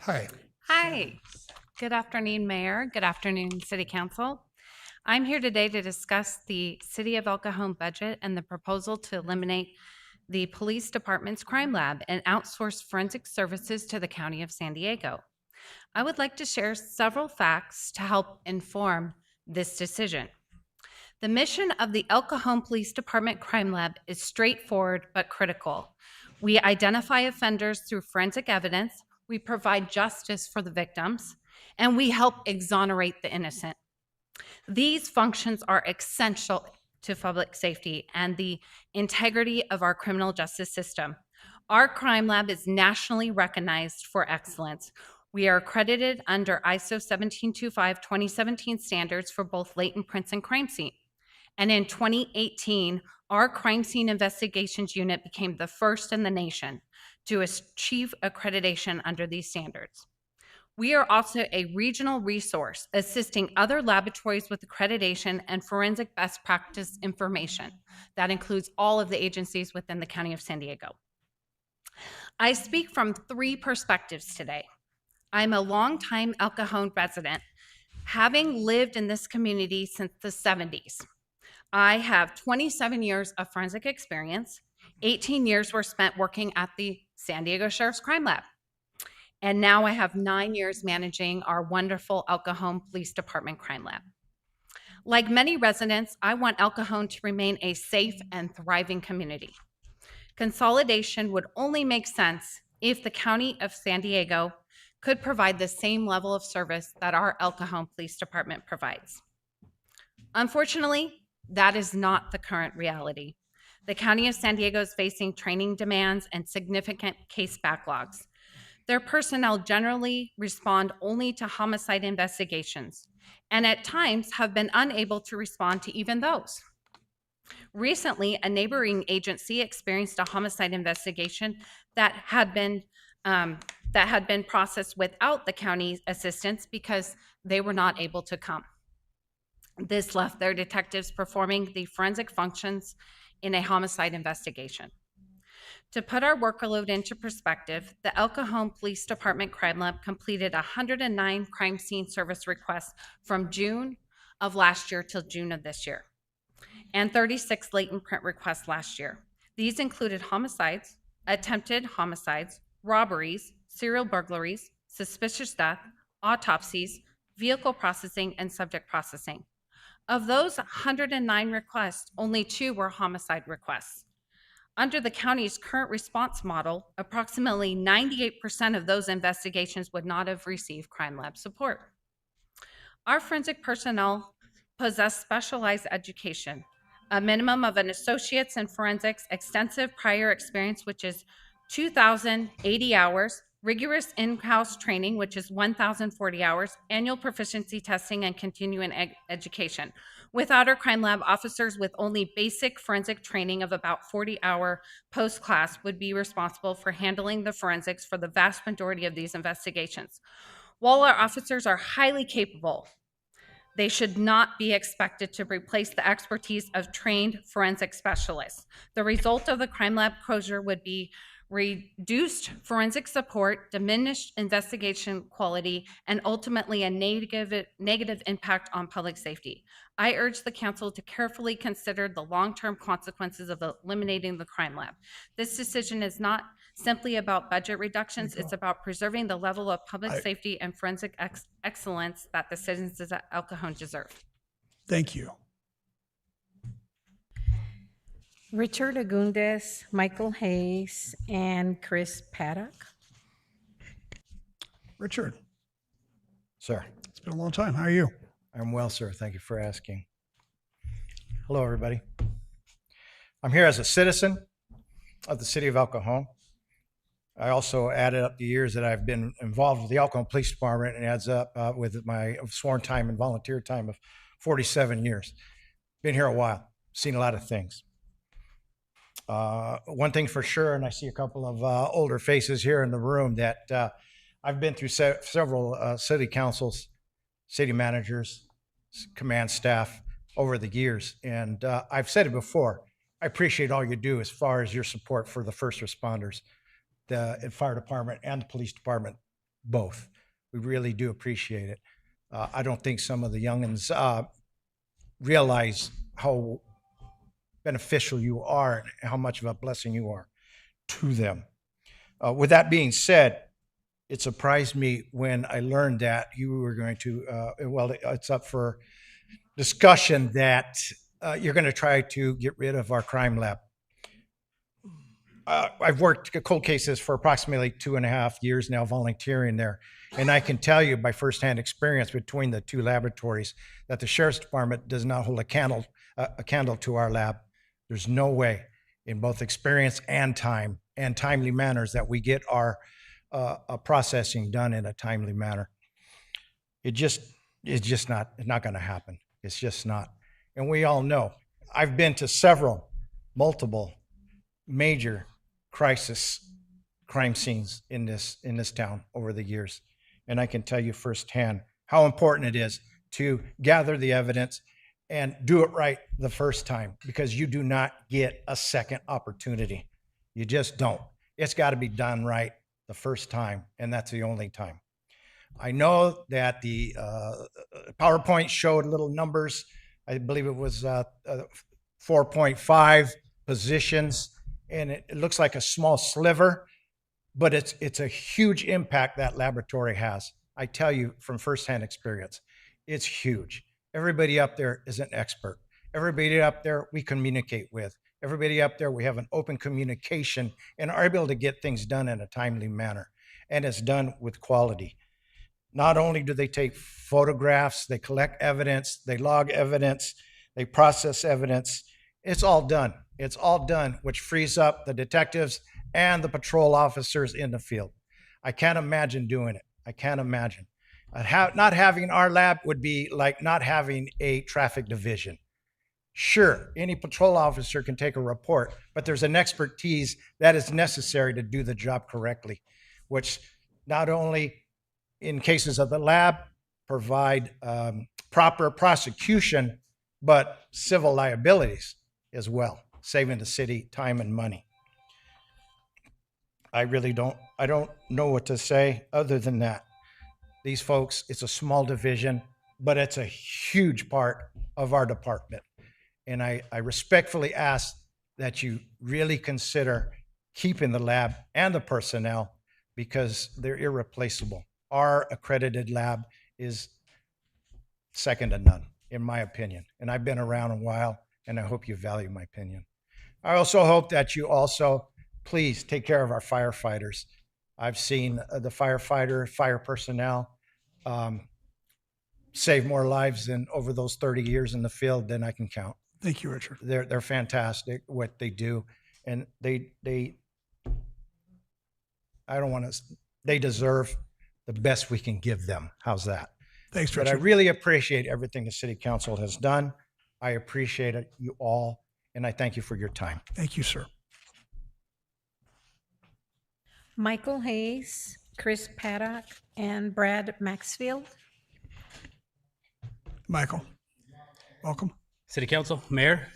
Hi. Hi. Good afternoon, Mayor. Good afternoon, City Council. I'm here today to discuss the City of El Cajon budget and the proposal to eliminate the Police Department's crime lab and outsource forensic services to the County of San Diego. I would like to share several facts to help inform this decision. The mission of the El Cajon Police Department Crime Lab is straightforward but critical. We identify offenders through forensic evidence, we provide justice for the victims, and we help exonerate the innocent. These functions are essential to public safety and the integrity of our criminal justice system. Our crime lab is nationally recognized for excellence. We are accredited under ISO 1725217 standards for both latent prints and crime scene. And in 2018, our crime scene investigations unit became the first in the nation to achieve accreditation under these standards. We are also a regional resource assisting other laboratories with accreditation and forensic best practice information. That includes all of the agencies within the County of San Diego. I speak from 3 perspectives today. I'm a longtime El Cajon resident, having lived in this community since the 70s. I have 27 years of forensic experience. 18 years were spent working at the San Diego Sheriff's Crime Lab. And now I have 9 years managing our wonderful El Cajon Police Department Crime Lab. Like many residents, I want El Cajon to remain a safe and thriving community. Consolidation would only make sense if the County of San Diego could provide the same level of service that our El Cajon Police Department provides. Unfortunately, that is not the current reality. The County of San Diego is facing training demands and significant case backlogs. Their personnel generally respond only to homicide investigations, and at times have been unable to respond to even those. Recently, a neighboring agency experienced a homicide investigation that had been processed without the county's assistance because they were not able to come. This left their detectives performing the forensic functions in a homicide investigation. To put our workload into perspective, the El Cajon Police Department Crime Lab completed 109 crime scene service requests from June of last year till June of this year, and 36 latent print requests last year. These included homicides, attempted homicides, robberies, serial burglaries, suspicious death, autopsies, vehicle processing, and subject processing. Of those 109 requests, only 2 were homicide requests. Under the county's current response model, approximately 98% of those investigations would not have received crime lab support. Our forensic personnel possess specialized education, a minimum of an associate's in forensics, extensive prior experience, which is 2,080 hours, rigorous in-house training, which is 1,040 hours, annual proficiency testing, and continuing education. Without our crime lab, officers with only basic forensic training of about 40-hour post-class would be responsible for handling the forensics for the vast majority of these investigations. While our officers are highly capable, they should not be expected to replace the expertise of trained forensic specialists. The result of the crime lab closure would be reduced forensic support, diminished investigation quality, and ultimately a negative impact on public safety. I urge the council to carefully consider the long-term consequences of eliminating the crime lab. This decision is not simply about budget reductions, it's about preserving the level of public safety and forensic excellence that the citizens of El Cajon deserve. Thank you. Richard Agundes, Michael Hayes, and Chris Paddock. Richard, Sir, it's been a long time. How are you? I'm well, sir. Thank you for asking. Hello, everybody. I'm here as a citizen of the city of El Cajon. I also added up the years that I've been involved with the El Cajon Police Department, and adds up with my sworn time and volunteer time of 47 years. Been here a while, seen a lot of things. One thing for sure, and I see a couple of older faces here in the room, that I've been through several city councils, city managers, command staff over the years. And I've said it before, I appreciate all you do as far as your support for the first responders, the fire department and the police department, both. We really do appreciate it. I don't think some of the youngins realize how beneficial you are and how much of a blessing you are to them. With that being said, it surprised me when I learned that you were going to, well, it's up for discussion that you're going to try to get rid of our crime lab. I've worked cold cases for approximately 2.5 years now, volunteering there. And I can tell you by firsthand experience between the two laboratories that the sheriff's department does not hold a candle to our lab. There's no way, in both experience and time and timely manners, that we get our processing done in a timely manner. It's just not going to happen. It's just not. And we all know. I've been to multiple major crisis crime scenes in this town over the years. And I can tell you firsthand how important it is to gather the evidence and do it right the first time, because you do not get a second opportunity. You just don't. It's got to be done right the first time, and that's the only time. I know that the PowerPoint showed little numbers. I believe it was 4.5 positions, and it looks like a small sliver, but it's a huge impact that laboratory has. I tell you from firsthand experience, it's huge. Everybody up there is an expert. Everybody up there we communicate with. Everybody up there, we have an open communication and are able to get things done in a timely manner. And it's done with quality. Not only do they take photographs, they collect evidence, they log evidence, they process evidence. It's all done. It's all done, which frees up the detectives and the patrol officers in the field. I can't imagine doing it. I can't imagine. Not having our lab would be like not having a traffic division. Sure, any patrol officer can take a report, but there's an expertise that is necessary to do the job correctly, which not only in cases of the lab provide proper prosecution, but civil liabilities as well, saving the city time and money. I don't know what to say other than that. These folks, it's a small division, but it's a huge part of our department. And I respectfully ask that you really consider keeping the lab and the personnel because they're irreplaceable. Our accredited lab is second to none, in my opinion. And I've been around a while, and I hope you value my opinion. I also hope that you also please take care of our firefighters. I've seen the fire personnel save more lives than over those 30 years in the field than I can count. Thank you, Richard. They're fantastic what they do, and they deserve the best we can give them. How's that? Thanks, But I Richard. really appreciate everything the city council has done. I appreciate it, you all, and I thank you for your time. Thank you, sir. Michael Hayes, Chris Paddock, and Brad Maxfield. Michael, welcome. City Council, Mayor,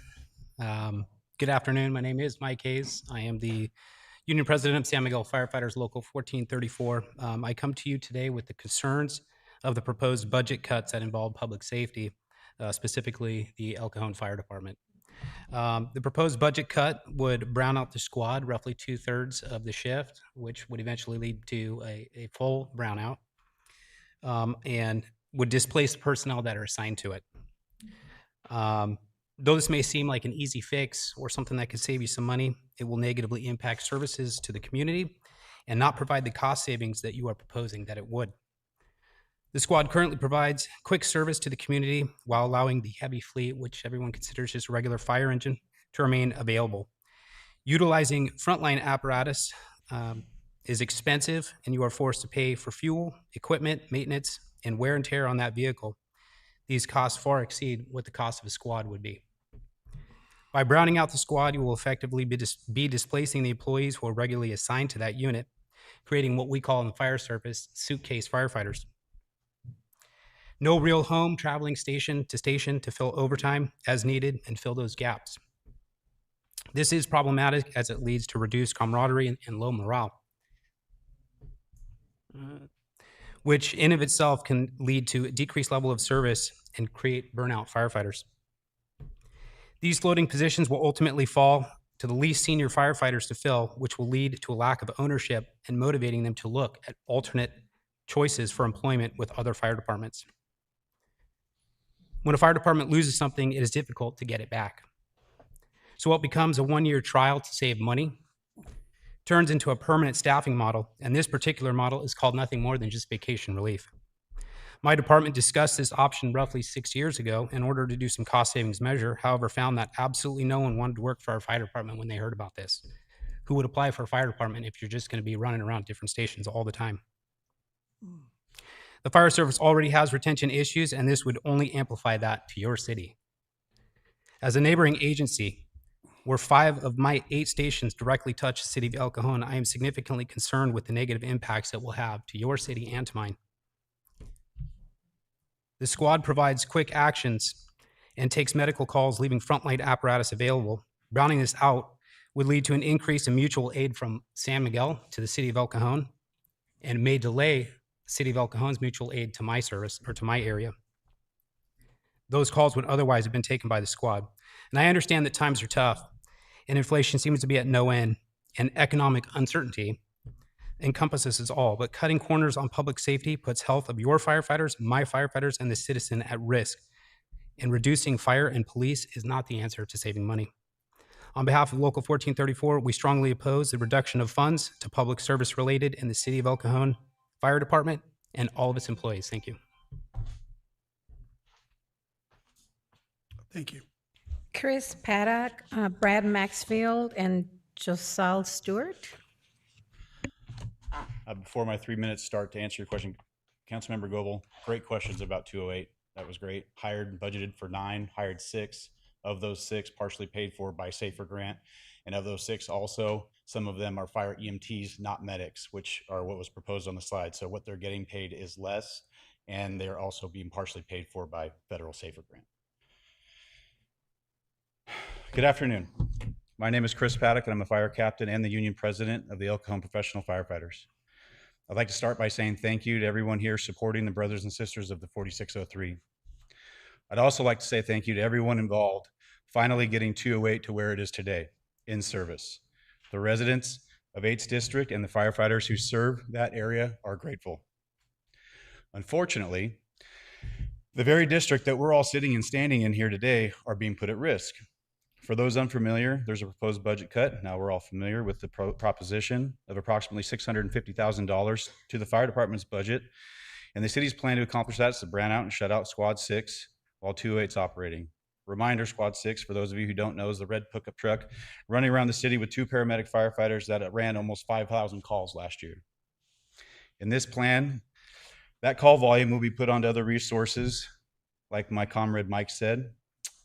good afternoon. My name is Mike Hayes. I am the Union President of San Miguel Firefighters Local 1434. I come to you today with the concerns of the proposed budget cuts that involve public safety, specifically the El Cajon Fire Department. The proposed budget cut would brown out the squad, roughly 2/3 of the shift, which would eventually lead to a full brownout, and would displace the personnel that are assigned to it. Though this may seem like an easy fix or something that could save you some money, it will negatively impact services to the community and not provide the cost savings that you are proposing that it would. The squad currently provides quick service to the community while allowing the heavy fleet, which everyone considers just a regular fire engine, to remain available. Utilizing frontline apparatus is expensive, and you are forced to pay for fuel, equipment, maintenance, and wear and tear on that vehicle. These costs far exceed what the cost of a squad would be. By browning out the squad, you will effectively be displacing the employees who are regularly assigned to that unit, creating what we call in the fire service suitcase firefighters. No real home, traveling station to fill overtime as needed and fill those gaps. This is problematic as it leads to reduced camaraderie and low morale, which in of itself can lead to a decreased level of service and create burnout firefighters. These floating positions will ultimately fall to the least senior firefighters to fill, which will lead to a lack of ownership and motivating them to look at alternate choices for employment with other fire departments. When a fire department loses something, it is difficult to get it back. So what becomes a one-year trial to save money turns into a permanent staffing model, and this particular model is called nothing more than just vacation relief. My department discussed this option roughly 6 years ago in order to do some cost savings measure, however, found that absolutely no one wanted to work for our fire department when they heard about this. Who would apply for a fire department if you're just going to be running around different stations all the time? The fire service already has retention issues, and this would only amplify that to your city. As a neighboring agency, where 5 of my 8 stations directly touch the city of El Cajon, I am significantly concerned with the negative impacts it will have to your city and to mine. The squad provides quick actions and takes medical calls, leaving frontline apparatus available. Browning this out would lead to an increase in mutual aid from San Miguel to the city of El Cajon and may delay the city of El Cajon's mutual aid to my service or to my area. Those calls would otherwise have been taken by the squad. And I understand that times are tough and inflation seems to be at no end and economic uncertainty encompasses us all, but cutting corners on public safety puts health of your firefighters, my firefighters, and the citizen at risk. And reducing fire and police is not the answer to saving money. On behalf of Local 1434, we strongly oppose the reduction of funds to public service related in the City of El Cajon Fire Department and all of its employees. Thank you. Thank you. Chris Paddock, Brad Maxfield, and Josal Stewart. Before my 3 minutes start, to answer your question, Councilmember Goebel, great questions about 208. That was great. Hired and budgeted for 9, hired 6. Of those 6, partially paid for by SAFER grant. And of those 6 also, some of them are fire EMTs, not medics, which are what was proposed on the slide. So what they're getting paid is less. and they're also being partially paid for by federal SAFER grant. Good afternoon. My name is Chris Paddock, and I'm a fire captain and the union president of the El Cajon Professional Firefighters. I'd like to start by saying thank you to everyone here supporting the brothers and sisters of the 4603. I'd also like to say thank you to everyone involved finally getting 208 to where it is today, in service. The residents of 8th District and the firefighters who serve that area are grateful. Unfortunately, the very district that we're all sitting and standing in here today are being put at risk. For those unfamiliar, there's a proposed budget cut. Now we're all familiar with the proposition of approximately $650,000 to the fire department's budget. And the city's plan to accomplish that is to brand out and shut out Squad 6 while 208's operating. Reminder, Squad 6, for those of you who don't know, is the red pickup truck running around the city with 2 paramedic firefighters that ran almost 5,000 calls last year. In this plan, that call volume will be put onto other resources, like my comrade Mike said,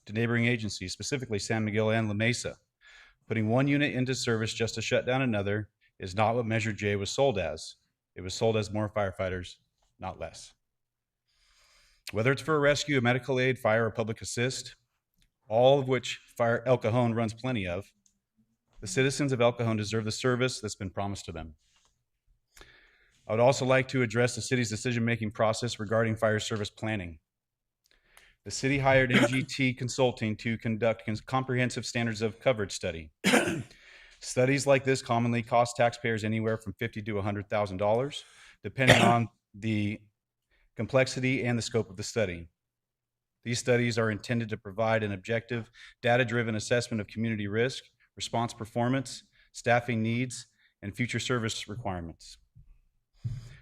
to neighboring agencies, specifically San Miguel and La Mesa. Putting one unit into service just to shut down another is not what Measure J was sold as. It was sold as more firefighters, not less. Whether it's for a rescue, a medical aid, fire, or public assist, all of which El Cajon runs plenty of, the citizens of El Cajon deserve the service that's been promised to them. I would also like to address the city's decision-making process regarding fire service planning. The city hired MGT Consulting to conduct comprehensive standards of coverage study. Studies like this commonly cost taxpayers anywhere from $50,000 to $100,000, depending on the complexity and the scope of the study. These studies are intended to provide an objective, data-driven assessment of community risk, response performance, staffing needs, and future service requirements.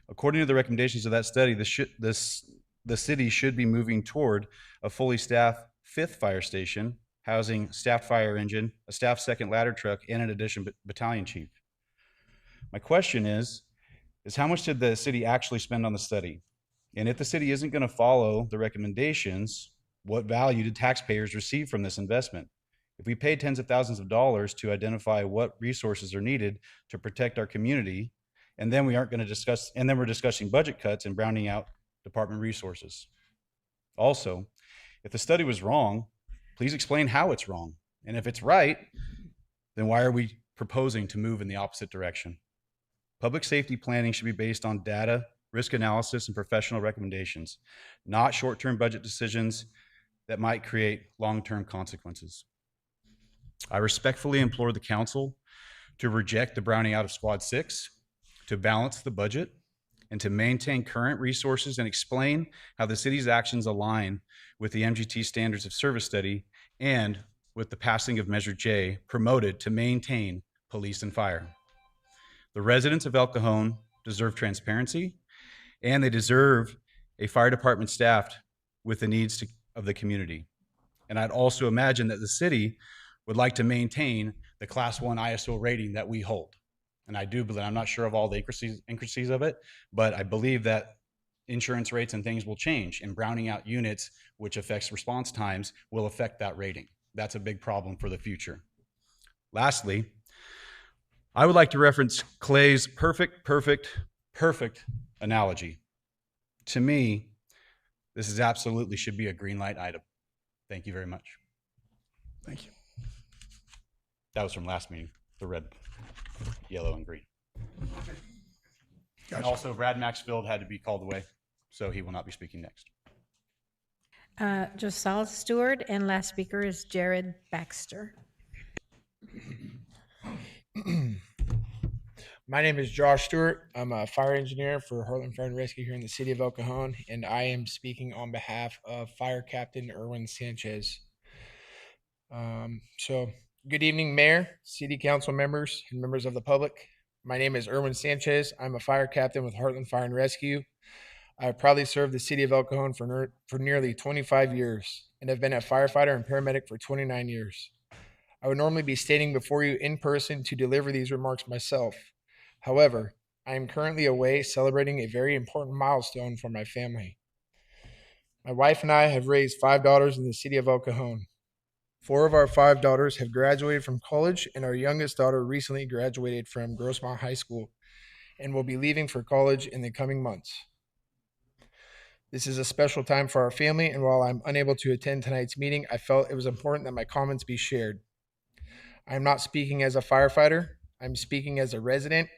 According to the recommendations of that study, the city should be moving toward a fully staffed 5th fire station, housing staffed fire engine, a staffed 2nd ladder truck, and an additional battalion chief. My question is how much did the city actually spend on the study? And if the city isn't going to follow the recommendations, what value did taxpayers receive from this investment? If we paid tens of thousands of dollars to identify what resources are needed to protect our community, and then we're discussing budget cuts and browning out department resources. Also, if the study was wrong, please explain how it's wrong. And if it's right, then why are we proposing to move in the opposite direction? Public safety planning should be based on data, risk analysis, and professional recommendations, not short-term budget decisions that might create long-term consequences. I respectfully implore the council to reject the browning out of Squad 6, to balance the budget, and to maintain current resources and explain how the city's actions align with the MGT Standards of Service study and with the passing of Measure J promoted to maintain police and fire. The residents of El Cajon deserve transparency, and they deserve a fire department staffed with the needs of the community. And I'd also imagine that the city would like to maintain the Class 1 ISO rating that we hold. And I do believe, I'm not sure of all the intricacies of it, but I believe that insurance rates and things will change, and browning out units, which affects response times, will affect that rating. That's a big problem for the future. Lastly, I would like to reference Clay's perfect analogy. To me, this is absolutely should be a green light item. Thank you very much. Thank you. That was from last meeting, the red, yellow, and green. Gotcha. And also, Brad Maxfield had to be called away, so he will not be speaking next. Josal Stewart, and last speaker is Jared Baxter. My name is Josh Stewart. I'm a fire engineer for Heartland Fire and Rescue here in the city of El Cajon, and I am speaking on behalf of Fire Captain Erwin Sanchez. Good evening, Mayor, City Council members, and members of the public. My name is Erwin Sanchez. I'm a fire captain with Heartland Fire and Rescue. I have proudly served the city of El Cajon for nearly 25 years and have been a firefighter and paramedic for 29 years. I would normally be standing before you in person to deliver these remarks myself. However, I am currently away celebrating a very important milestone for my family. My wife and I have raised 5 daughters in the city of El Cajon. 4 of our 5 daughters have graduated from college, and our youngest daughter recently graduated from Grossmont High School and will be leaving for college in the coming months. This is a special time for our family, and while I'm unable to attend tonight's meeting, I felt it was important that my comments be shared. I am not speaking as a firefighter. I'm speaking as a resident,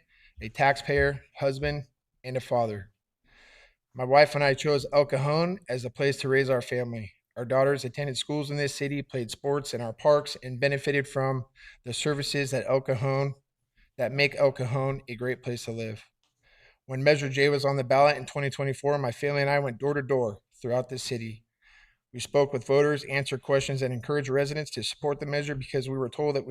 a taxpayer, husband, and a father. My wife and I chose El Cajon as a place to raise our family. Our daughters attended schools in this city, played sports in our parks, and benefited from the services that make El Cajon a great place to live. When Measure J was on the ballot in 2024, my family and I went door to door throughout the city. We spoke with voters, answered questions, and encouraged residents to support the measure because we were told it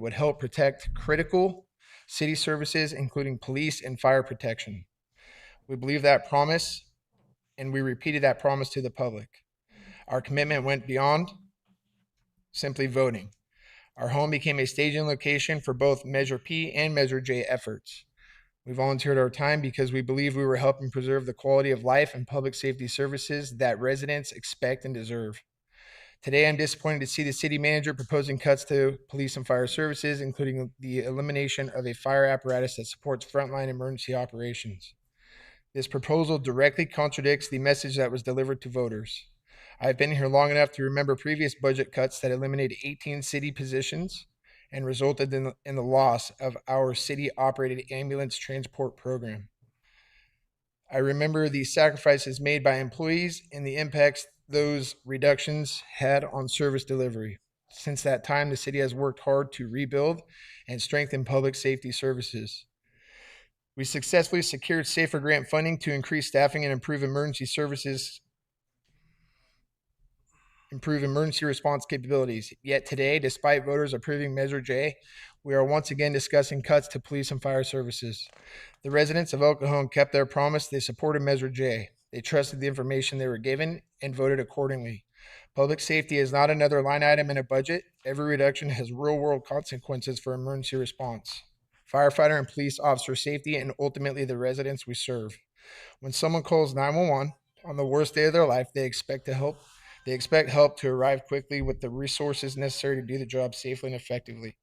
would help protect critical city services, including police and fire protection. We believed that promise, and we repeated that promise to the public. Our commitment went beyond simply voting. Our home became a staging location for both Measure P and Measure J efforts. We volunteered our time because we believe we were helping preserve the quality of life and public safety services that residents expect and deserve. Today, I'm disappointed to see the city manager proposing cuts to police and fire services, including the elimination of a fire apparatus that supports frontline emergency operations. This proposal directly contradicts the message that was delivered to voters. I have been here long enough to remember previous budget cuts that eliminated 18 city positions and resulted in the loss of our city-operated ambulance transport program. I remember the sacrifices made by employees and the impacts those reductions had on service delivery. Since that time, the city has worked hard to rebuild and strengthen public safety services. We successfully secured SAFER grant funding to increase staffing and improve emergency response capabilities. Yet today, despite voters approving Measure J, we are once again discussing cuts to police and fire services. The residents of El Cajon kept their promise. They supported Measure J. They trusted the information they were given and voted accordingly. Public safety is not another line item in a budget. Every reduction has real-world consequences for emergency response, firefighter and police officer safety, and ultimately the residents we serve. When someone calls 911 on the worst day of their life, they expect help to arrive quickly with the resources necessary to do the job safely and effectively.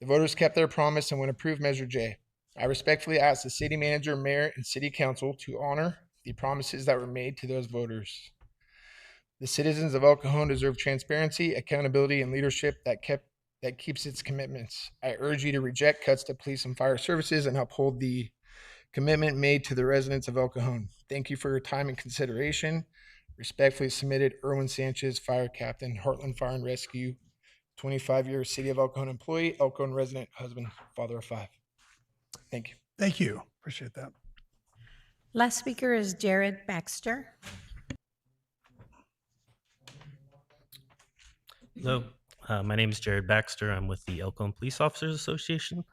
The voters kept their promise and would approve Measure J. I respectfully ask the city manager, mayor, and city council to honor the promises that were made to those voters. The citizens of El Cajon deserve transparency, accountability, and leadership that keeps its commitments. I urge you to reject cuts to police and fire services and uphold the commitment made to the residents of El Cajon. Thank you for your time and consideration. Respectfully submitted, Erwin Sanchez, Fire Captain, Heartland Fire and Rescue, 25 years, City of El Cajon employee, El Cajon resident, husband, father of 5. Thank you. Thank you. Appreciate that. Last speaker is Jared Baxter. Hello, my name is Jared Baxter. I'm with the El Cajon Police Officers Association,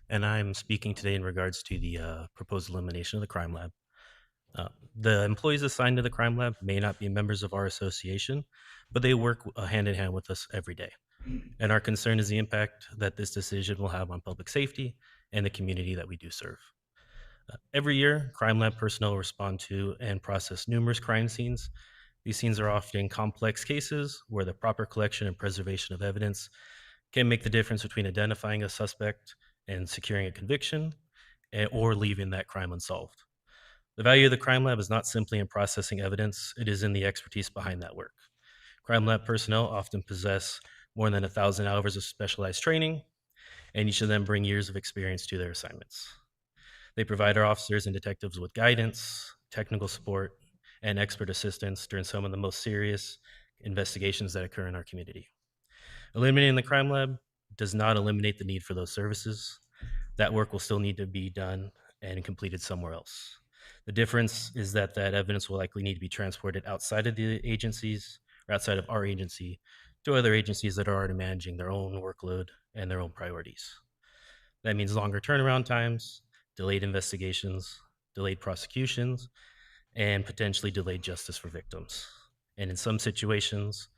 and I'm speaking today in regards to the proposed elimination of the crime lab. The employees assigned to the crime lab may not be members of our association, but they work hand in hand with us every day. And our concern is the impact that this decision will have on public safety and the community that we do serve. Every year, crime lab personnel respond to and process numerous crime scenes. These scenes are often complex cases where the proper collection and preservation of evidence can make the difference between identifying a suspect and securing a conviction or leaving that crime unsolved. The value of the crime lab is not simply in processing evidence, it is in the expertise behind that work. Crime lab personnel often possess more than 1,000 hours of specialized training, and each of them bring years of experience to their assignments. They provide our officers and detectives with guidance, technical support, and expert assistance during some of the most serious investigations that occur in our community. Eliminating the crime lab does not eliminate the need for those services. That work will still need to be done and completed somewhere else. The difference is that evidence will likely need to be transported outside of the agencies or outside of our agency to other agencies that are already managing their own workload and their own priorities. That means longer turnaround times, delayed investigations, delayed prosecutions, and potentially delayed justice for victims. And in some situations,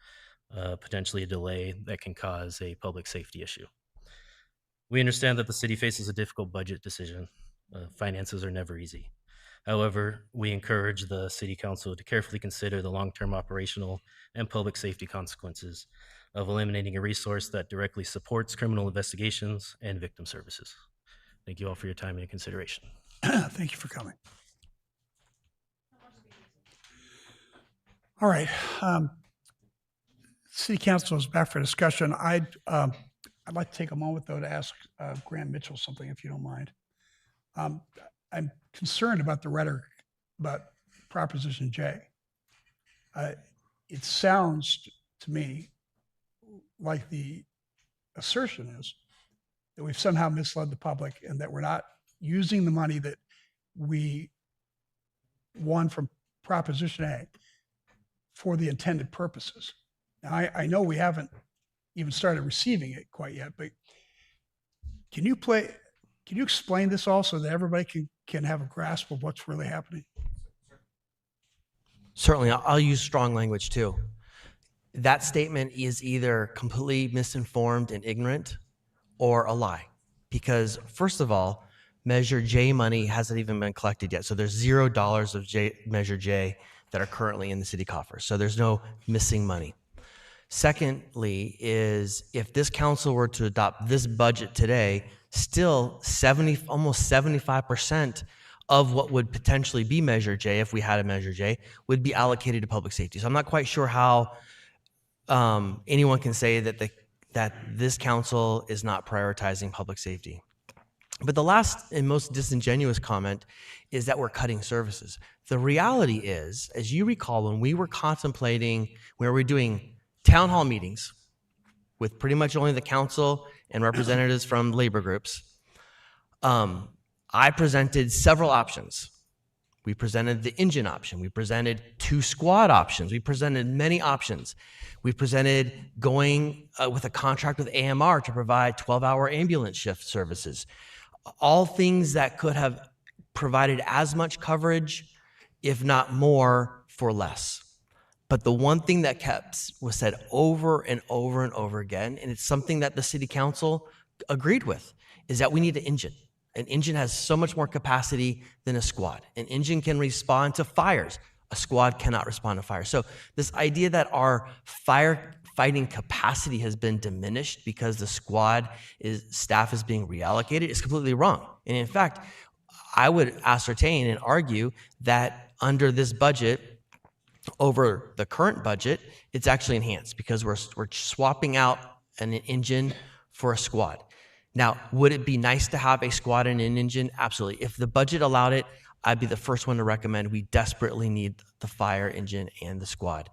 potentially a delay that can cause a public safety issue. We understand that the city faces a difficult budget decision. Finances are never easy. However, we encourage the City Council to carefully consider the long-term operational and public safety consequences of eliminating a resource that directly supports criminal investigations and victim services. Thank you all for your time and consideration. Thank you for coming. All right. City Council is back for discussion. I'd like to take a moment, though, to ask Grant Mitchell something, if you don't mind. I'm concerned about the rhetoric about Proposition J. It sounds to me like the assertion is that we've somehow misled the public and that we're not using the money that we won from Proposition A for the intended purposes. Now, I know we haven't even started receiving it quite yet, but can you explain this all so that everybody can have a grasp of what's really happening? Certainly, I'll use strong language too. That statement is either completely misinformed and ignorant or a lie. Because first of all, Measure J money hasn't even been collected yet. So there's $0 of Measure J that are currently in the city coffers. So there's no missing money. Secondly, is if this council were to adopt this budget today, still almost 75% of what would potentially be Measure J, if we had a Measure J, would be allocated to public safety. So I'm not quite sure how anyone can say that this council is not prioritizing public safety. But the last and most disingenuous comment is that we're cutting services. The reality is, as you recall, when we were contemplating, where we're doing town hall meetings with pretty much only the council and representatives from labor groups, I presented several options. We presented the engine option. We presented 2 squad options. We presented many options. We presented going with a contract with AMR to provide 12-hour ambulance shift services. All things that could have provided as much coverage, if not more, for less. But the one thing that was said over and over and over again, and it's something that the city council agreed with, is that we need an engine. An engine has so much more capacity than a squad. An engine can respond to fires. A squad cannot respond to fire. So this idea that our firefighting capacity has been diminished because the squad staff is being reallocated is completely wrong. And in fact, I would ascertain and argue that under this budget, over the current budget, it's actually enhanced because we're swapping out an engine for a squad. Now, would it be nice to have a squad and an engine? Absolutely. If the budget allowed it, I'd be the first one to recommend. We desperately need the fire engine and the squad.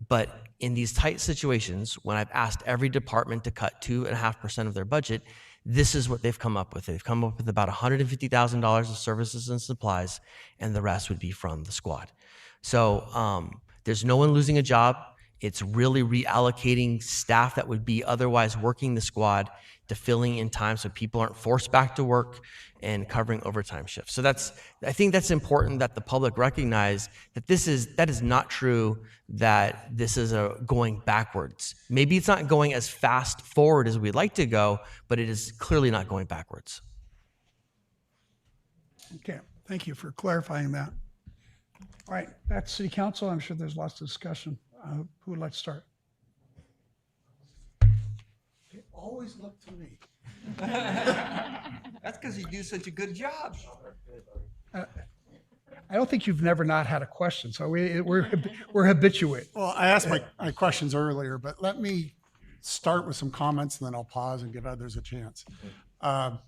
But in these tight situations, when I've asked every department to cut 2.5% of their budget, this is what they've come up with. They've come up with about $150,000 of services and supplies, and the rest would be from the squad. So there's no one losing a job. It's really reallocating staff that would be otherwise working the squad to filling in time so people aren't forced back to work and covering overtime shifts. So I think that's important that the public recognize that that is not true, that this is going backwards. Maybe it's not going as fast forward as we'd like to go, but it is clearly not going backwards. Okay, thank you for clarifying that. All right, back to City Council. I'm sure there's lots of discussion. Who would like to start? They always look to me. That's because you do such a good job. I don't think you've never not had a question, so we're habituate. Well, I asked my questions earlier, but let me start with some comments and then I'll pause and give others a chance. I'm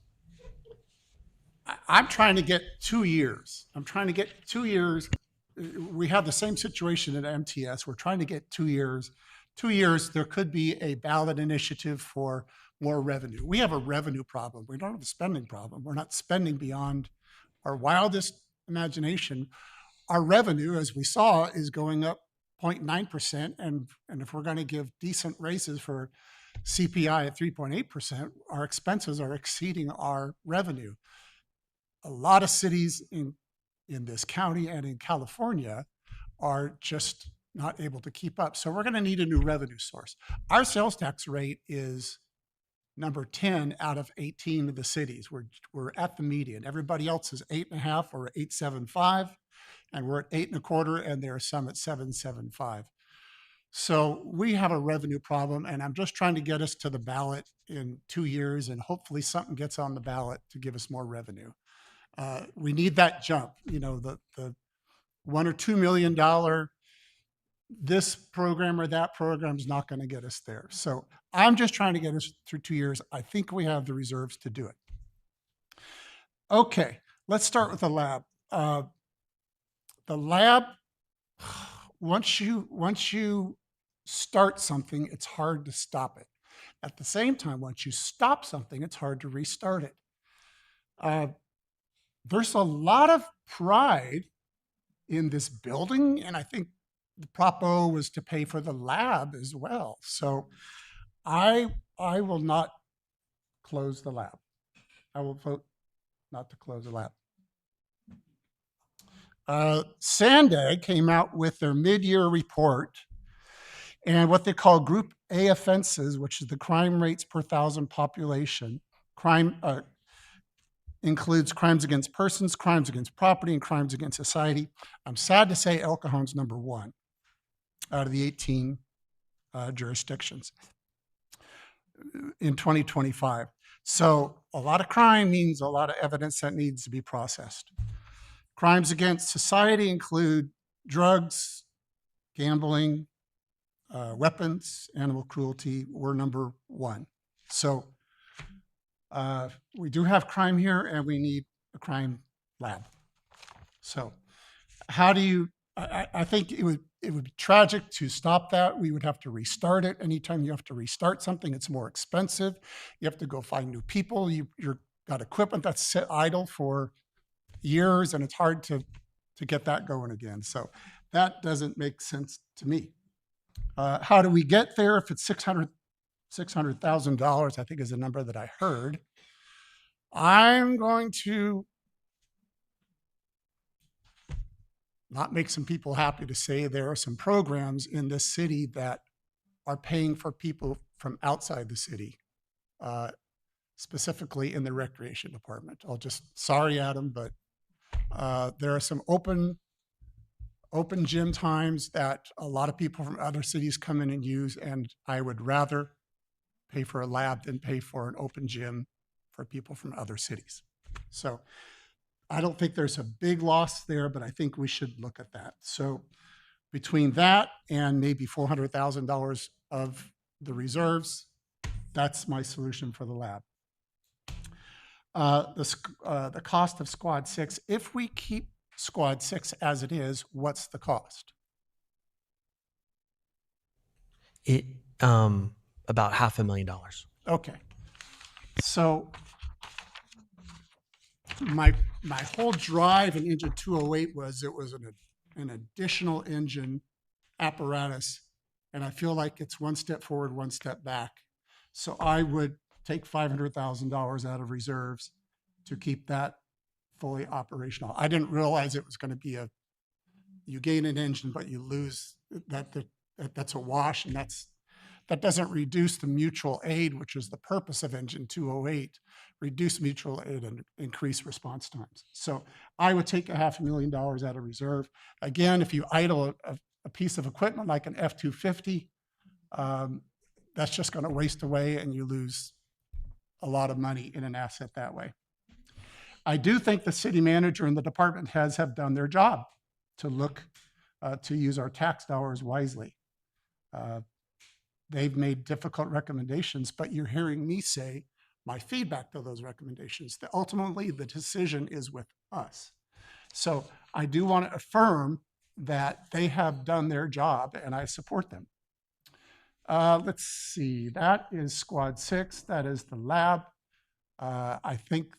trying to get 2 years. I'm trying to get 2 years. We have the same situation at MTS. We're trying to get 2 years. 2 years, there could be a ballot initiative for more revenue. We have a revenue problem. We don't have a spending problem. We're not spending beyond our wildest imagination. Our revenue, as we saw, is going up 0.9%. And if we're going to give decent raises for CPI at 3.8%, our expenses are exceeding our revenue. A lot of cities in this county and in California are just not able to keep up. So we're going to need a new revenue source. Our sales tax rate is number 10 out of 18 of the cities. We're at the median. Everybody else is 8.5 or 8.75, and we're at 8.25, and there are some at 7.75. So we have a revenue problem, and I'm just trying to get us to the ballot in 2 years, and hopefully something gets on the ballot to give us more revenue. We need that jump. You know, the $1 or $2 million this program or that program is not going to get us there. So I'm just trying to get us through 2 years. I think we have the reserves to do it. Okay, let's start with the lab. The lab, once you start something, it's hard to stop it. At the same time, once you stop something, it's hard to restart it. There's a lot of pride in this building, and I think the Prop O was to pay for the lab as well. So I will not close the lab. I will vote not to close the lab. Sandag came out with their mid-year report, and what they call Group A offenses, which is the crime rates per thousand population, includes crimes against persons, crimes against property, and crimes against society. I'm sad to say El Cajon's number 1 out of the 18 jurisdictions in 2025. So a lot of crime means a lot of evidence that needs to be processed. Crimes against society include drugs, gambling, weapons, animal cruelty. We're number 1. So we do have crime here, and we need a crime lab. So how do you, I think it would be tragic to stop that. We would have to restart it. Anytime you have to restart something, it's more expensive. You have to go find new people. You've got equipment that's sit idle for years, and it's hard to get that going again. So that doesn't make sense to me. How do we get there? If it's $600,000, I think is the number that I heard, I'm going to not make some people happy to say there are some programs in this city that are paying for people from outside the city, specifically in the recreation department. Sorry, Adam, but there are some open gym times that a lot of people from other cities come in and use, and I would rather pay for a lab than pay for an open gym for people from other cities. So I don't think there's a big loss there, but I think we should look at that. So between that and maybe $400,000 of the reserves, that's my solution for the lab. The cost of Squad 6, if we keep Squad 6 as it is, what's the cost? About $500,000. Okay. So my whole drive in Engine 208 was it was an additional engine apparatus, and I feel like it's one step forward, one step back. So I would take $500,000 out of reserves to keep that fully operational. I didn't realize it was going to be you gain an engine, but you lose that's a wash, and that doesn't reduce the mutual aid, which is the purpose of Engine 208, reduce mutual aid and increase response times. So I would take $500,000 out of reserve. Again, if you idle a piece of equipment like an F-250, that's just going to waste away, and you lose a lot of money in an asset that way. I do think the city manager and the department heads have done their job to look to use our tax dollars wisely. They've made difficult recommendations, but you're hearing me say my feedback to those recommendations, that ultimately the decision is with us. So I do want to affirm that they have done their job, and I support them. Let's see, that is Squad 6, that is the lab. I think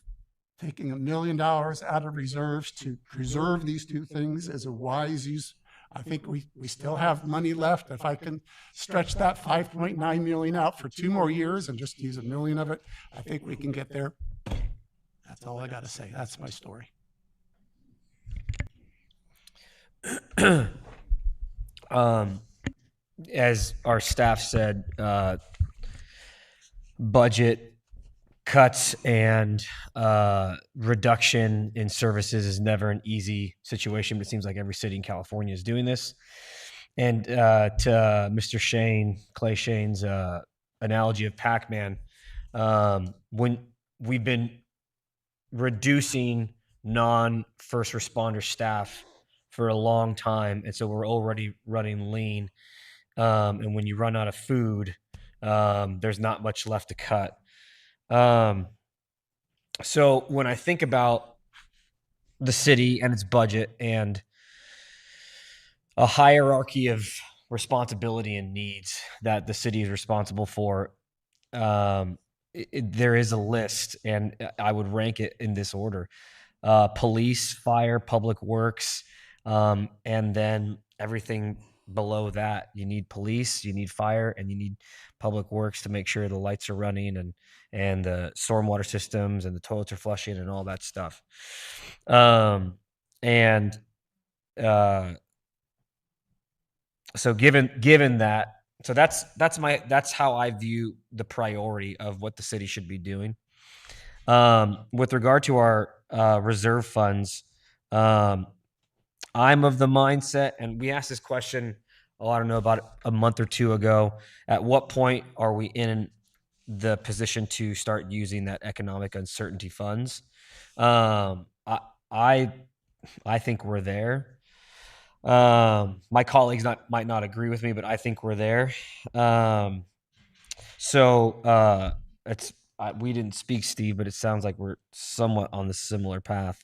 taking $1 million out of reserves to preserve these two things is a wise use. I think we still have money left. If I can stretch that 5.9 million out for 2 more years and just use $1 million of it, I think we can get there. That's all I got to say. That's my story. As our staff said, budget cuts and reduction in services is never an easy situation, but it seems like every city in California is doing this. And to Mr. Clay Shane's analogy of Pac-Man, when we've been reducing non-first responder staff for a long time, and so we're already running lean. And when you run out of food, there's not much left to cut. So when I think about the city and its budget and a hierarchy of responsibility and needs that the city is responsible for, there is a list, and I would rank it in this order: police, fire, public works, and then everything below that. You need police, you need fire, and you need public works to make sure the lights are running and the stormwater systems and the toilets are flushing and all that stuff. And so given that, so that's how I view the priority of what the city should be doing. With regard to our reserve funds, I'm of the mindset, and we asked this question, I don't know, about a month or two ago. At what point are we in the position to start using that economic uncertainty funds? I think we're there. My colleagues might not agree with me, but I think we're there. So we didn't speak, Steve, but it sounds like we're somewhat on the similar path.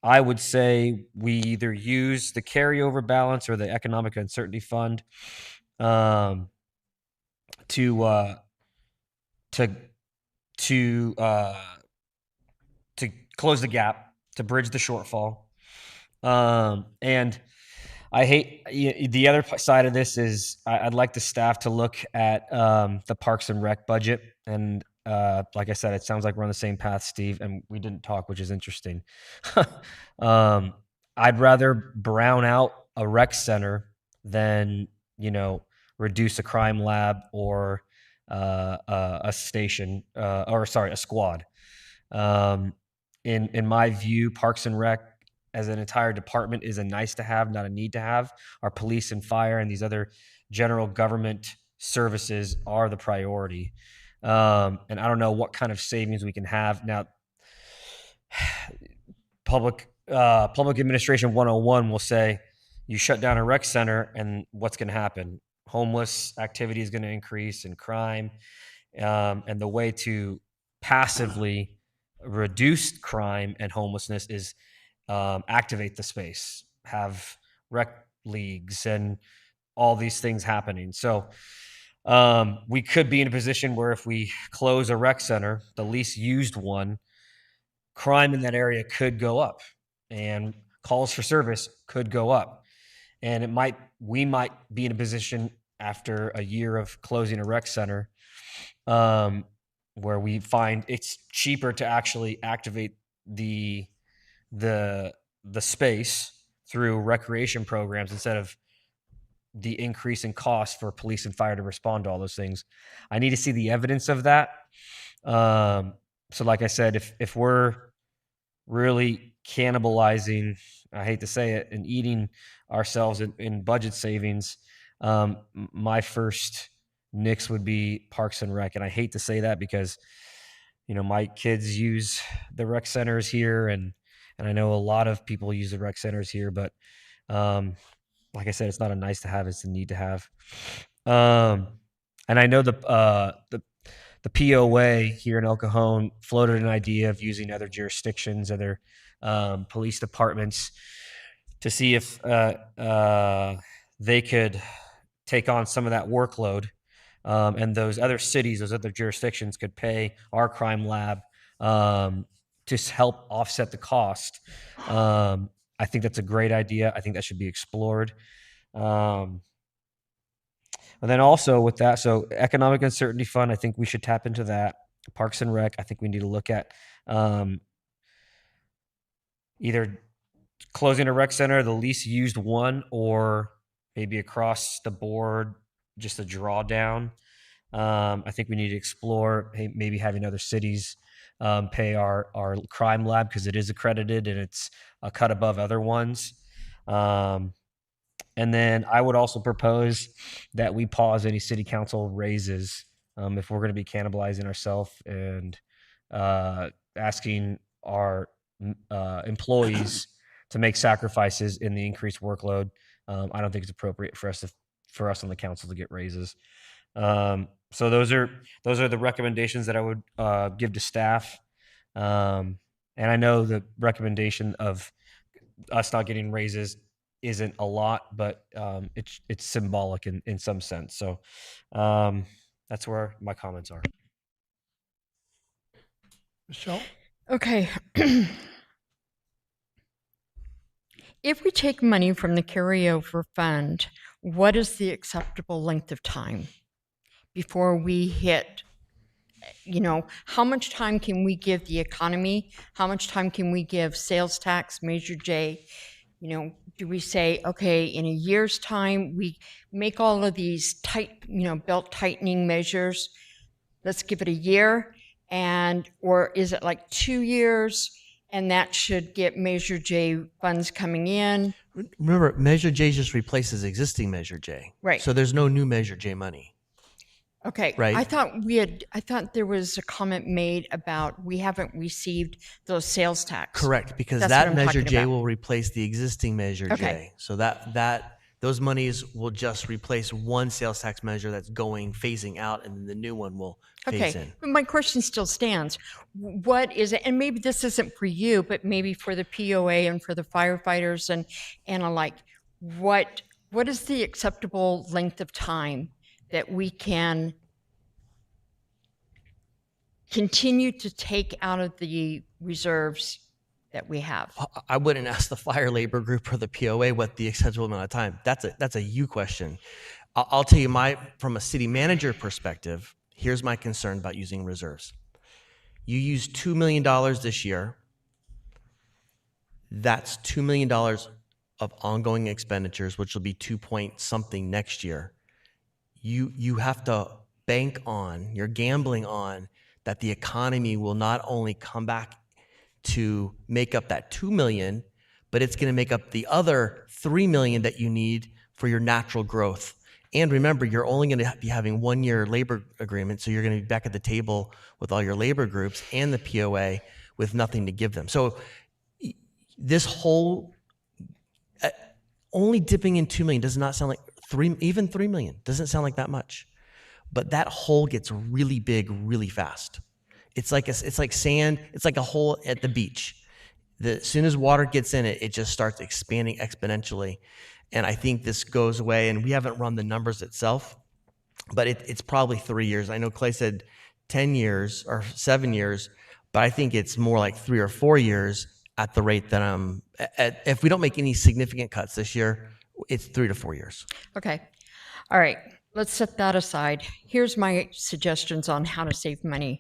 I would say we either use the carryover balance or the economic uncertainty fund to close the gap, to bridge the shortfall. And I hate the other side of this is I'd like the staff to look at the Parks and Rec budget. And like I said, it sounds like we're on the same path, Steve, and we didn't talk, which is interesting. I'd rather brown out a rec center than, reduce a crime lab or a station, a squad. In my view, Parks and Rec as an entire department is a nice to have, not a need to have. Our police and fire and these other general government services are the priority. And I don't know what kind of savings we can have. Now, public administration 101 will say you shut down a rec center and what's going to happen? Homeless activity is going to increase and crime. And the way to passively reduce crime and homelessness is activate the space, have rec leagues and all these things happening. So we could be in a position where if we close a rec center, the least used one, crime in that area could go up and calls for service could go up. And we might be in a position after a year of closing a rec center where we find it's cheaper to actually activate the space through recreation programs instead of the increase in cost for police and fire to respond to all those things. I need to see the evidence of that. So like I said, if we're really cannibalizing, I hate to say it, and eating ourselves in budget savings, my first nix would be Parks and Rec. And I hate to say that because, my kids use the rec centers here and I know a lot of people use the rec centers here, but like I said, it's not a nice to have, it's a need to have. And I know the POA here in El Cajon floated an idea of using other jurisdictions, other police departments to see if they could take on some of that workload. And those other cities, those other jurisdictions could pay our crime lab to help offset the cost. I think that's a great idea. I think that should be explored. And then also with that, so economic uncertainty fund, I think we should tap into that. Parks and Rec, I think we need to look at either closing a rec center, the least used one, or maybe across the board, just a drawdown. I think we need to explore maybe having other cities pay our crime lab because it is accredited and it's a cut above other ones. And then I would also propose that we pause any city council raises if we're going to be cannibalizing ourselves and asking our employees to make sacrifices in the increased workload. I don't think it's appropriate for us on the council to get raises. So those are the recommendations that I would give to staff. And I know the recommendation of us not getting raises isn't a lot, but it's symbolic in some sense. So that's where my comments are. Michelle? Okay. If we take money from the carryover fund, what is the acceptable length of time before we hit, how much time can we give the economy? How much time can we give sales tax, Measure J? Do we say, okay, in a year's time, we make all of these tight, belt tightening measures, let's give it a year, or is it like 2 years? And that should get Measure J funds coming in. Remember, Measure J just replaces existing Measure J. Right. So there's no new Measure J money. Okay. Right. I thought there was a comment made about we haven't received those sales tax. Correct, because That's what that I'm Measure talking J about. will replace the existing Measure Okay. J. So that those monies will just replace one sales tax measure that's phasing out, and then the new one will phase in. But my question still stands. What is it? And maybe this isn't for you, but maybe for the POA and for the firefighters and alike. What is the acceptable length of time that we can continue to take out of the reserves that we have? I wouldn't ask the fire labor group or the POA what the acceptable amount of time. That's a you question. I'll tell you from a city manager perspective, here's my concern about using reserves. You use $2 million this year. That's $2 million of ongoing expenditures, which will be 2 point something next year. You have to bank on, you're gambling on that the economy will not only come back to make up that 2 million, but it's going to make up the other 3 million that you need for your natural growth. And remember, you're only going to be having 1 year labor agreement, so you're going to be back at the table with all your labor groups and the POA with nothing to give them. So this whole only dipping in 2 million does not sound like 3 million doesn't sound like that much. But that hole gets really big really fast. It's like sand. It's like a hole at the beach. As soon as water gets in it, it just starts expanding exponentially. And I think this goes away. And we haven't run the numbers itself, but it's probably 3 years. I know Clay said 10 years or 7 years, but I think it's more like 3 or 4 years at the rate that I'm at. If we don't make any significant cuts this year, it's 3 to 4 years. Okay. All right. Let's set that aside. Here's my suggestions on how to save money.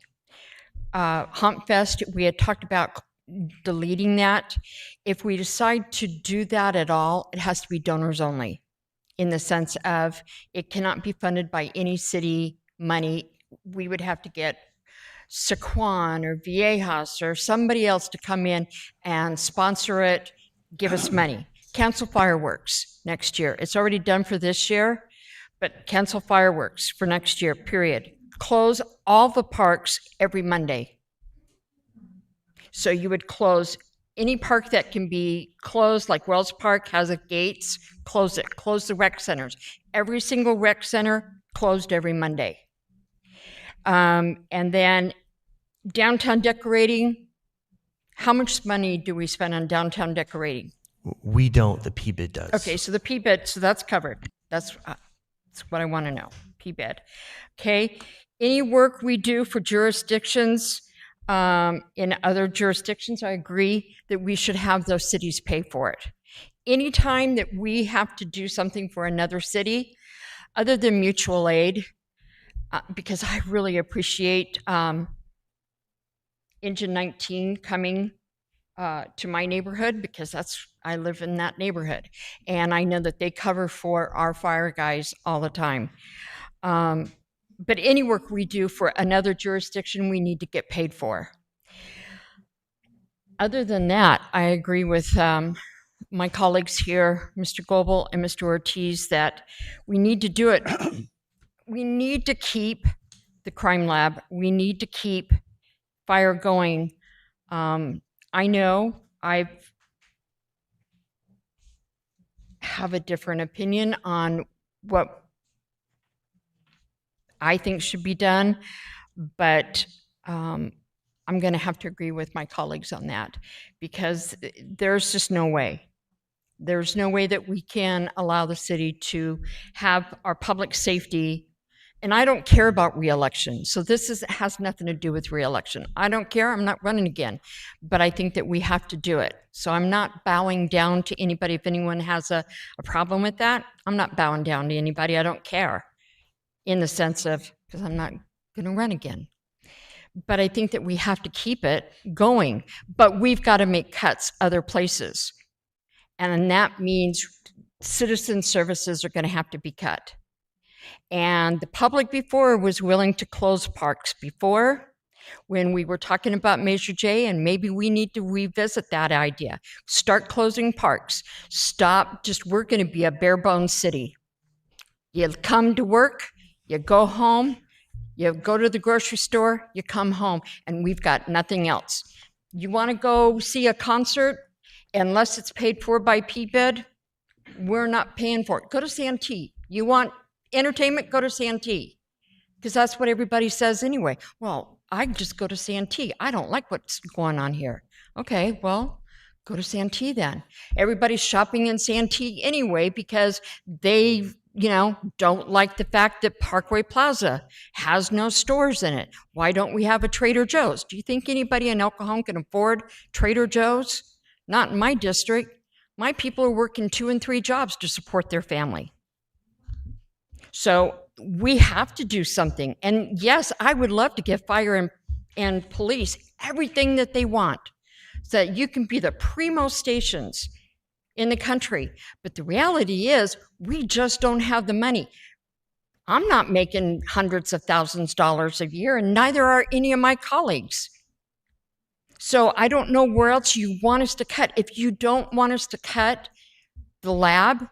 Hump Fest, we had talked about deleting that. If we decide to do that at all, it has to be donors only, in the sense of it cannot be funded by any city money. We would have to get Cajon or Viejas or somebody else to come in and sponsor it, give us money. Cancel fireworks next year. It's already done for this year, but cancel fireworks for next year, period. Close all the parks every Monday. So you would close any park that can be closed, like Wells Park has gates, close it. Close the rec centers. Every single rec center closed every Monday. And then downtown decorating. How much money do we spend on downtown decorating? We don't. The PBID does. Okay, so the PBID, so that's covered. That's what I want to know. PBID. Okay. Any work we do for jurisdictions in other jurisdictions, I agree that we should have those cities pay for it. Anytime that we have to do something for another city, other than mutual aid, because I really appreciate Engine 19 coming to my neighborhood, because I live in that neighborhood, and I know that they cover for our fire guys all the time. But any work we do for another jurisdiction, we need to get paid for. Other than that, I agree with my colleagues here, Mr. Goebel and Mr. Ortiz, that we need to do it. We need to keep the crime lab. We need to keep fire going. I know I've have a different opinion on what I think should be done, but I'm going to have to agree with my colleagues on that, because there's just no way. There's no way that we can allow the city to have our public safety. And I don't care about reelection. So this has nothing to do with reelection. I don't care. I'm not running again. But I think that we have to do it. So I'm not bowing down to anybody. If anyone has a problem with that, I'm not bowing down to anybody. I don't care, in the sense of, because I'm not going to run again. But I think that we have to keep it going. But we've got to make cuts other places. And that means citizen services are going to have to be cut. And the public before was willing to close parks before, when we were talking about Measure J, and maybe we need to revisit that idea. Start closing parks. Stop, we're going to be a bare bones city. You come to work, you go home, you go to the grocery store, you come home, and we've got nothing else. You want to go see a concert? Unless it's paid for by PBID, we're not paying for it. Go to Santee. You want entertainment? Go to Santee. Because that's what everybody says anyway. Well, I just go to Santee. I don't like what's going on here. Okay, well, go to Santee then. Everybody's shopping in Santee anyway because they, don't like the fact that Parkway Plaza has no stores in it. Why don't we have a Trader Joe's? Do you think anybody in El Cajon can afford Trader Joe's? Not in my district. My people are working 2 and 3 jobs to support their family. So we have to do something. And yes, I would love to give fire and police everything that they want, so that you can be the primo stations in the country. But the reality is, we just don't have the money. I'm not making hundreds of thousands of dollars a year, and neither are any of my colleagues. So I don't know where else you want us to cut. If you don't want us to cut the lab,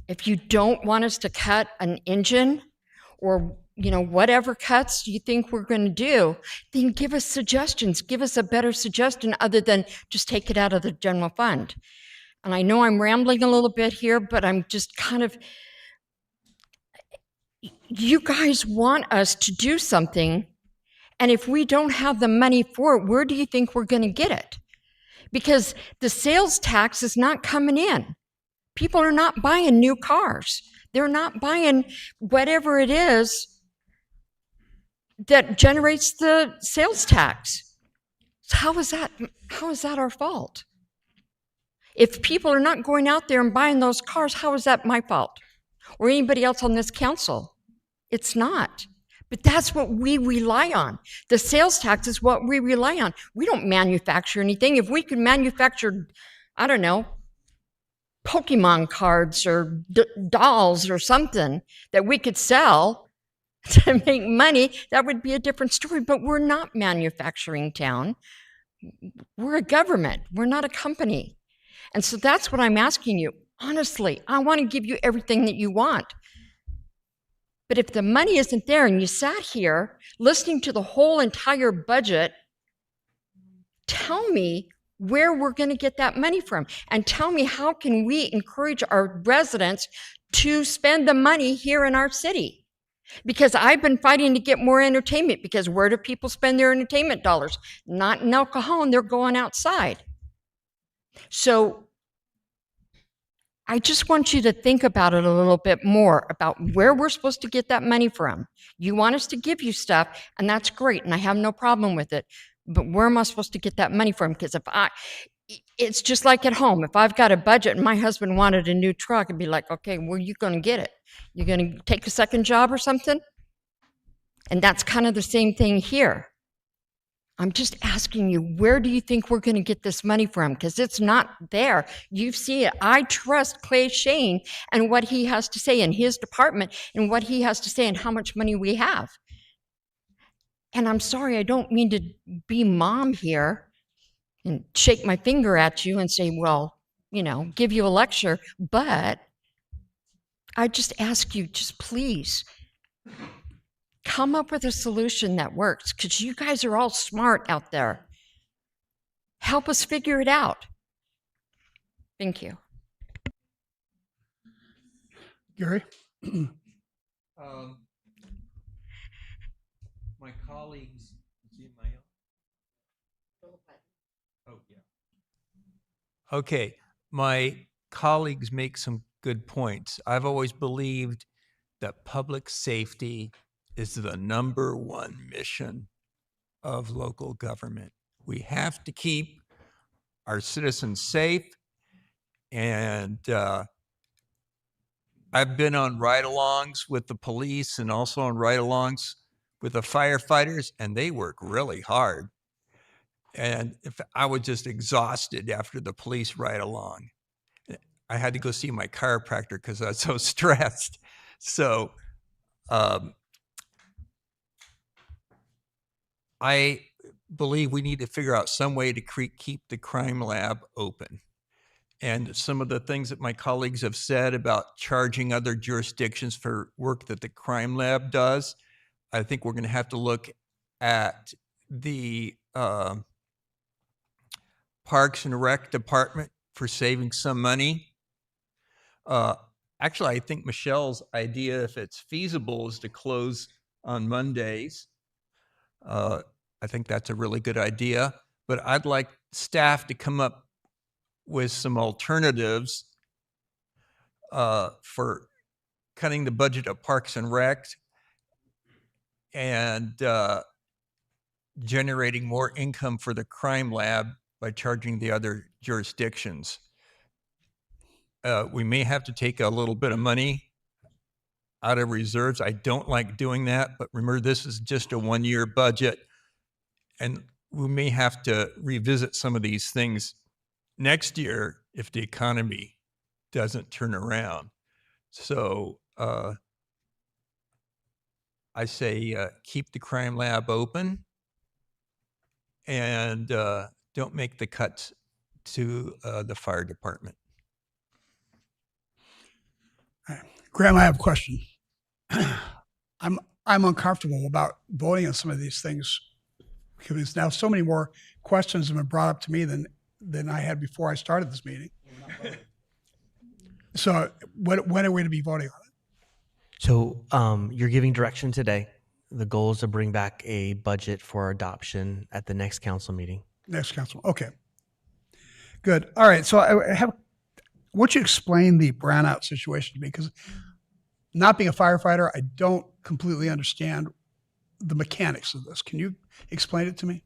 if you don't want us to cut an engine, or whatever cuts you think we're going to do, then give us suggestions. Give us a better suggestion other than just take it out of the general fund. And I know I'm rambling a little bit here, but I'm just you guys want us to do something. And if we don't have the money for it, where do you think we're going to get it? Because the sales tax is not coming in. People are not buying new cars. They're not buying whatever it is that generates the sales tax. So how is that our fault? If people are not going out there and buying those cars, how is that my fault? Or anybody else on this council? It's not. But that's what we rely on. The sales tax is what we rely on. We don't manufacture anything. If we could manufacture, I don't know, Pokemon cards or dolls or something that we could sell to make money, that would be a different story. But we're not manufacturing town. We're a government. We're not a company. And so that's what I'm asking you. Honestly, I want to give you everything that you want. But if the money isn't there and you sat here listening to the whole entire budget, tell me where we're going to get that money from, and tell me how can we encourage our residents to spend the money here in our city. Because I've been fighting to get more entertainment, because where do people spend their entertainment dollars? Not in El Cajon, they're going outside. So I just want you to think about it a little bit more, about where we're supposed to get that money from. You want us to give you stuff, and that's great, and I have no problem with it. But where am I supposed to get that money from? Because it's just like at home. If I've got a budget and my husband wanted a new truck, I'd be like, okay, where are you going to get it? You're going to take a second job or something? And that's kind of the same thing here. I'm just asking you, where do you think we're going to get this money from? Because it's not there. You see it. I trust Clay Shane and what he has to say in his department, and what he has to say and how much money we have. And I'm sorry, I don't mean to be mom here and shake my finger at you and say, well, give you a lecture. But I just ask you, just please come up with a solution that works, because you guys are all smart out there. Help us figure it out. Thank you. Gary? My colleagues, is he in my? Oh, yeah. Okay, my colleagues make some good points. I've always believed that public safety is the number one mission of local government. We have to keep our citizens safe, and I've been on ride-alongs with the police and also on ride-alongs with the firefighters, and they work really hard. And if I was just exhausted after the police ride-along, I had to go see my chiropractor because I was so stressed. So I believe we need to figure out some way to keep the crime lab open. And some of the things that my colleagues have said about charging other jurisdictions for work that the crime lab does, I think we're going to have to look at the Parks and Rec department for saving some money. Actually, I think Michelle's idea, if it's feasible, is to close on Mondays. I think that's a really good idea, but I'd like staff to come up with some alternatives for cutting the budget of Parks and Rec and generating more income for the crime lab by charging the other jurisdictions. We may have to take a little bit of money out of reserves. I don't like doing that, but remember, this is just a one-year budget, and we may have to revisit some of these things next year if the economy doesn't turn around. So I say keep the crime lab open and don't make the cuts to the fire department. Graham, I have a question. I'm uncomfortable about voting on some of these things because now so many more questions have been brought up to me than I had before I started this meeting. So when are we going to be voting on it? So you're giving direction today. The goal is to bring back a budget for adoption at the next council meeting. Next council. Okay. Good. All right. So I want you to explain the brownout situation to me because not being a firefighter, I don't completely understand the mechanics of this. Can you explain it to me?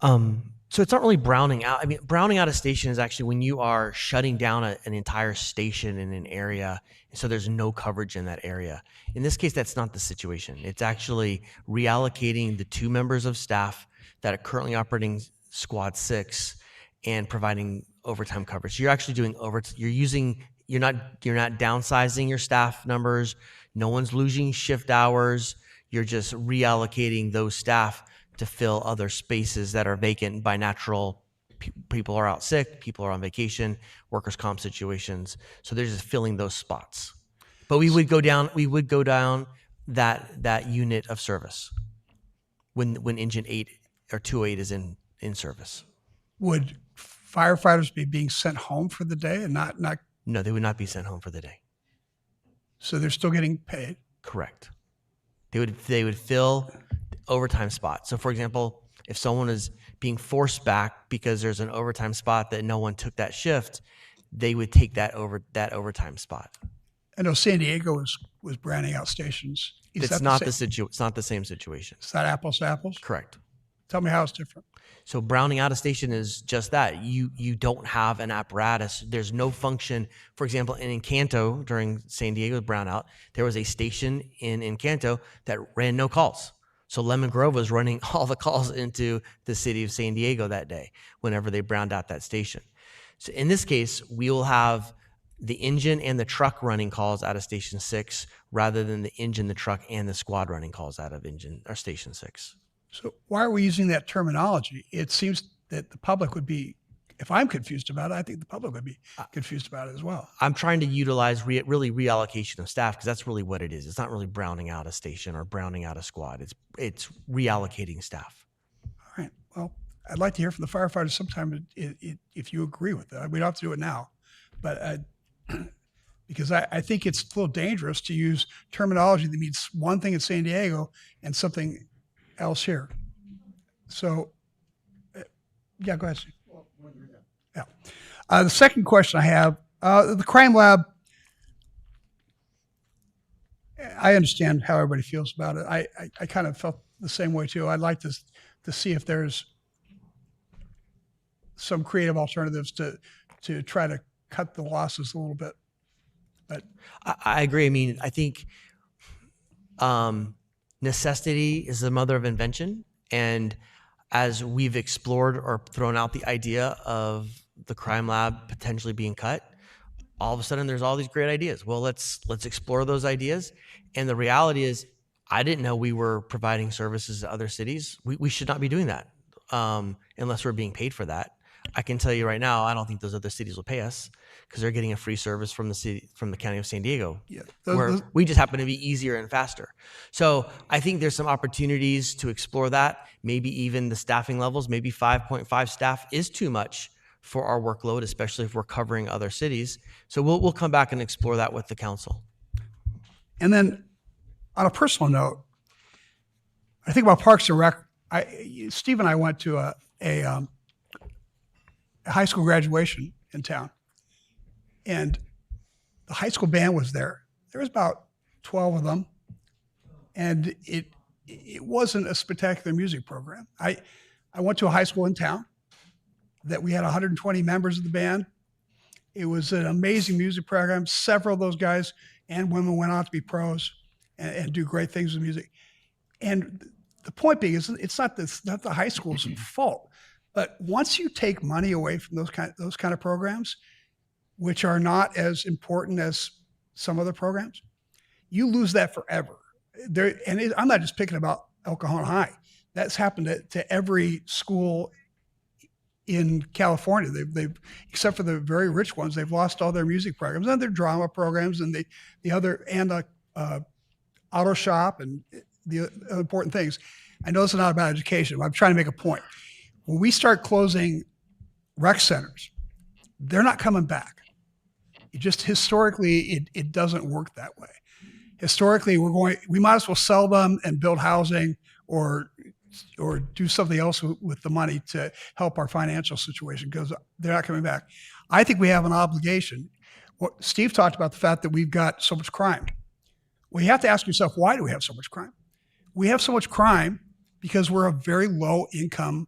So it's not really browning out. I mean, browning out a station is actually when you are shutting down an entire station in an area, so there's no coverage in that area. In this case, that's not the situation. It's actually reallocating the 2 members of staff that are currently operating Squad 6 and providing overtime coverage. So you're actually doing you're not downsizing your staff numbers. No one's losing shift hours. You're just reallocating those staff to fill other spaces that are vacant by natural. People are out sick, people are on vacation, workers' comp situations. So they're just filling those spots. But we would go down that unit of service when engine 8 or 208 is in service. Would firefighters be being sent home for the day and not? No, they would not be sent home for the day. So they're still getting paid? Correct. They would fill overtime spot. So for example, if someone is being forced back because there's an overtime spot that no one took that shift, they would take that overtime spot. I know San Diego was branding out stations. It's not the same situation. Is that apples to apples? Correct. Tell me how it's different. So browning out a station is just that. You don't have an apparatus. There's no function. For example, in Encanto during San Diego's brownout, there was a station in Encanto that ran no calls. So Lemon Grove was running all the calls into the city of San Diego that day whenever they browned out that station. So in this case, we will have the engine and the truck running calls out of Station 6 rather than the engine, the truck, and the squad running calls out of Station 6. So why are we using that terminology? It seems that the public would be, if I'm confused about it, I think the public would be confused about it as well. I'm trying to utilize really reallocation of staff because that's really what it is. It's not really browning out a station or browning out a squad. It's reallocating staff. All right. Well, I'd like to hear from the firefighters sometime if you agree with that. We don't have to do it now, but Because I think it's a little dangerous to use terminology that means one thing in San Diego and something else here. So, yeah, go ahead, Steve. Yeah. The second question I have, the crime lab, I understand how everybody feels about it. I kind of felt the same way too. I'd like to see if there's some creative alternatives to try to cut the losses a little bit. But I agree. I mean, I think necessity is the mother of invention. And as we've explored or thrown out the idea of the crime lab potentially being cut, all of a sudden there's all these great ideas. Well, let's explore those ideas. And the reality is, I didn't know we were providing services to other cities. We should not be doing that unless we're being paid for that. I can tell you right now, I don't think those other cities will pay us because they're getting a free service from the county of San Diego. Yeah, where we just happen to be easier and faster. So I think there's some opportunities to explore that. Maybe even the staffing levels, maybe 5.5 staff is too much for our workload, especially if we're covering other cities. So we'll come back and explore that with the council. And then on a personal note, I think about Parks and Rec. Steve and I went to a high school graduation in town, and the high school band was there. There was about 12 of them, and it wasn't a spectacular music program. I went to a high school in town that we had 120 members of the band. It was an amazing music program. Several of those guys and women went on to be pros and do great things with music. And the point being is, it's not the high school's fault. But once you take money away from those kind of programs, which are not as important as some other programs, you lose that forever. I'm not just picking about El Cajon High. That's happened to every school in California. They've except for the very rich ones, they've lost all their music programs and their drama programs and the other auto shop and the other important things. I know this is not about education, but I'm trying to make a point. When we start closing rec centers, they're not coming back. It just historically, it doesn't work that way. Historically, we might as well sell them and build housing or do something else with the money to help our financial situation because they're not coming back. I think we have an obligation. Steve talked about the fact that we've got so much crime. Well, you have to ask yourself, why do we have so much crime? We have so much crime because we're a very low income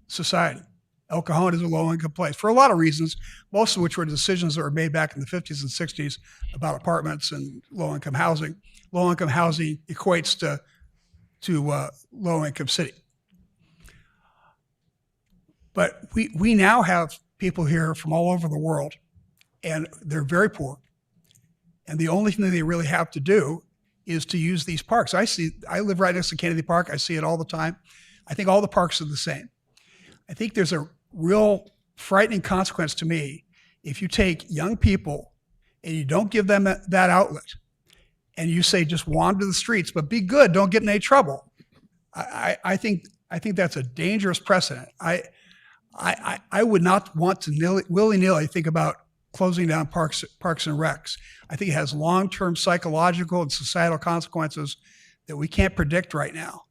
society. El Cajon is a low income place for a lot of reasons, most of which were decisions that were made back in the 50s and 60s about apartments and low income housing. Low income housing equates to low income city. But we now have people here from all over the world, and they're very poor. And the only thing they really have to do is to use these parks. I live right next to Kennedy Park. I see it all the time. I think all the parks are the same. I think there's a real frightening consequence to me if you take young people and you don't give them that outlet and you say just wander the streets, but be good, don't get in any trouble. I think that's a dangerous precedent. I would not want to willy-nilly think about closing down parks and recs. I think it has long-term psychological and societal consequences that we can't predict right now.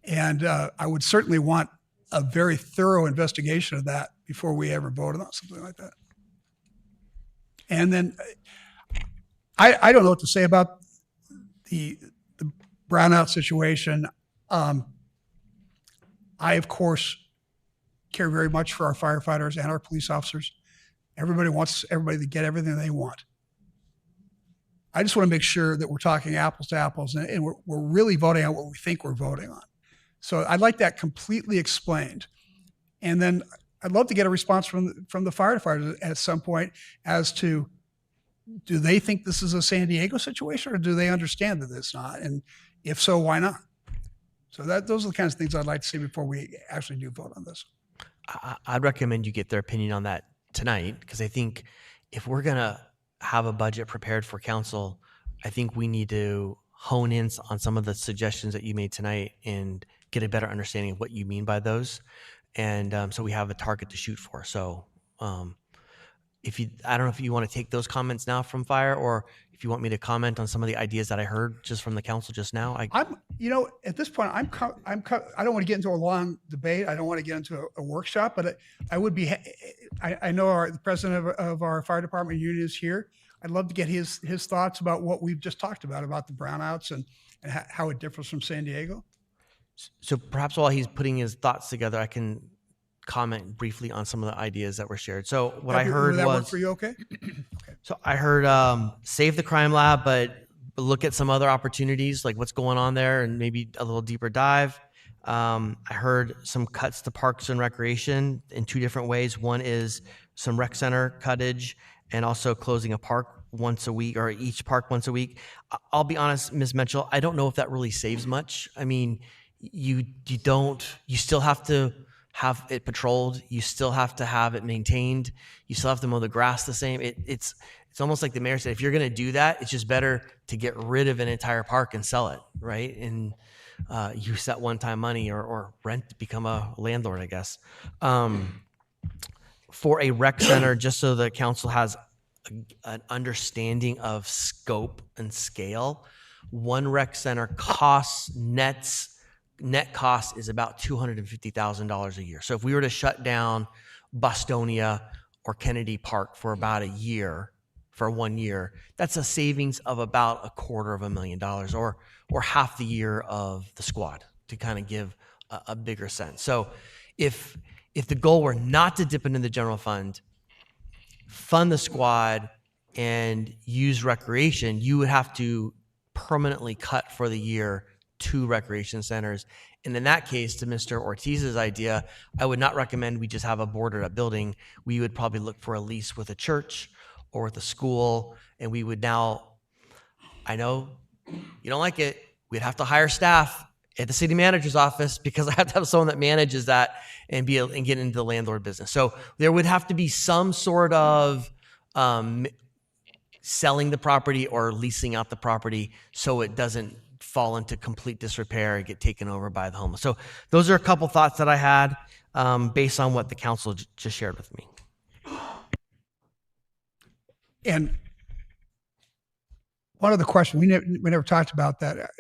And I would certainly want a very thorough investigation of that before we ever voted on something like that. And then I don't know what to say about the brownout situation. I, of course, care very much for our firefighters and our police officers. Everybody wants everybody to get everything they want. I just want to make sure that we're talking apples to apples and we're really voting on what we think we're voting on. So I'd like that completely explained. And then I'd love to get a response from the firefighters at some point as to, do they think this is a San Diego situation or do they understand that it's not? And if so, why not? So those are the kinds of things I'd like to see before we actually do vote on this. I'd recommend you get their opinion on that tonight, because I think if we're going to have a budget prepared for council, I think we need to hone in on some of the suggestions that you made tonight and get a better understanding of what you mean by those. And so we have a target to shoot for. So I don't know if you want to take those comments now from fire, or if you want me to comment on some of the ideas that I heard just from the council just now. At this point, I don't want to get into a long debate. I don't want to get into a workshop, but I would be, I know the president of our fire department union is here. I'd love to get his thoughts about what we've just talked about the brownouts and how it differs from San Diego. So perhaps while he's putting his thoughts together, I can comment briefly on some of the ideas that were shared. So what I heard Would that was, work for you? Okay. so I heard save the crime lab, but look at some other opportunities, like what's going on there, and maybe a little deeper dive. I heard some cuts to parks and recreation in two different ways. One is some rec center cuttage, and also closing a park once a week, or each park once a week. I'll be honest, Ms. Mitchell, I don't know if that really saves much. I mean, you still have to have it patrolled. You still have to have it maintained. You still have to mow the grass the same. It's almost like the mayor said, if you're going to do that, it's just better to get rid of an entire park and sell it, right? And use that one-time money or rent, become a landlord, I guess. For a rec center, just so the council has an understanding of scope and scale, one rec center net cost is about $250,000 a year. So if we were to shut down Bostonia or Kennedy Park for about a year, for 1 year, that's a savings of about $250,000 or half the year of the squad, to kind of give a bigger sense. So if the goal were not to dip into the general fund, fund the squad, and use recreation, you would have to permanently cut for the year 2 recreation centers. And in that case, to Mr. Ortiz's idea, I would not recommend we just have a boarded up building. We would probably look for a lease with a church or with a school. And we would now, I know you don't like it, we'd have to hire staff at the city manager's office, because I have to have someone that manages that and get into the landlord business. So there would have to be some sort of selling the property or leasing out the property so it doesn't fall into complete disrepair and get taken over by the homeless. So those are a couple thoughts that I had based on what the council just shared with me. And one other question, we never talked about that.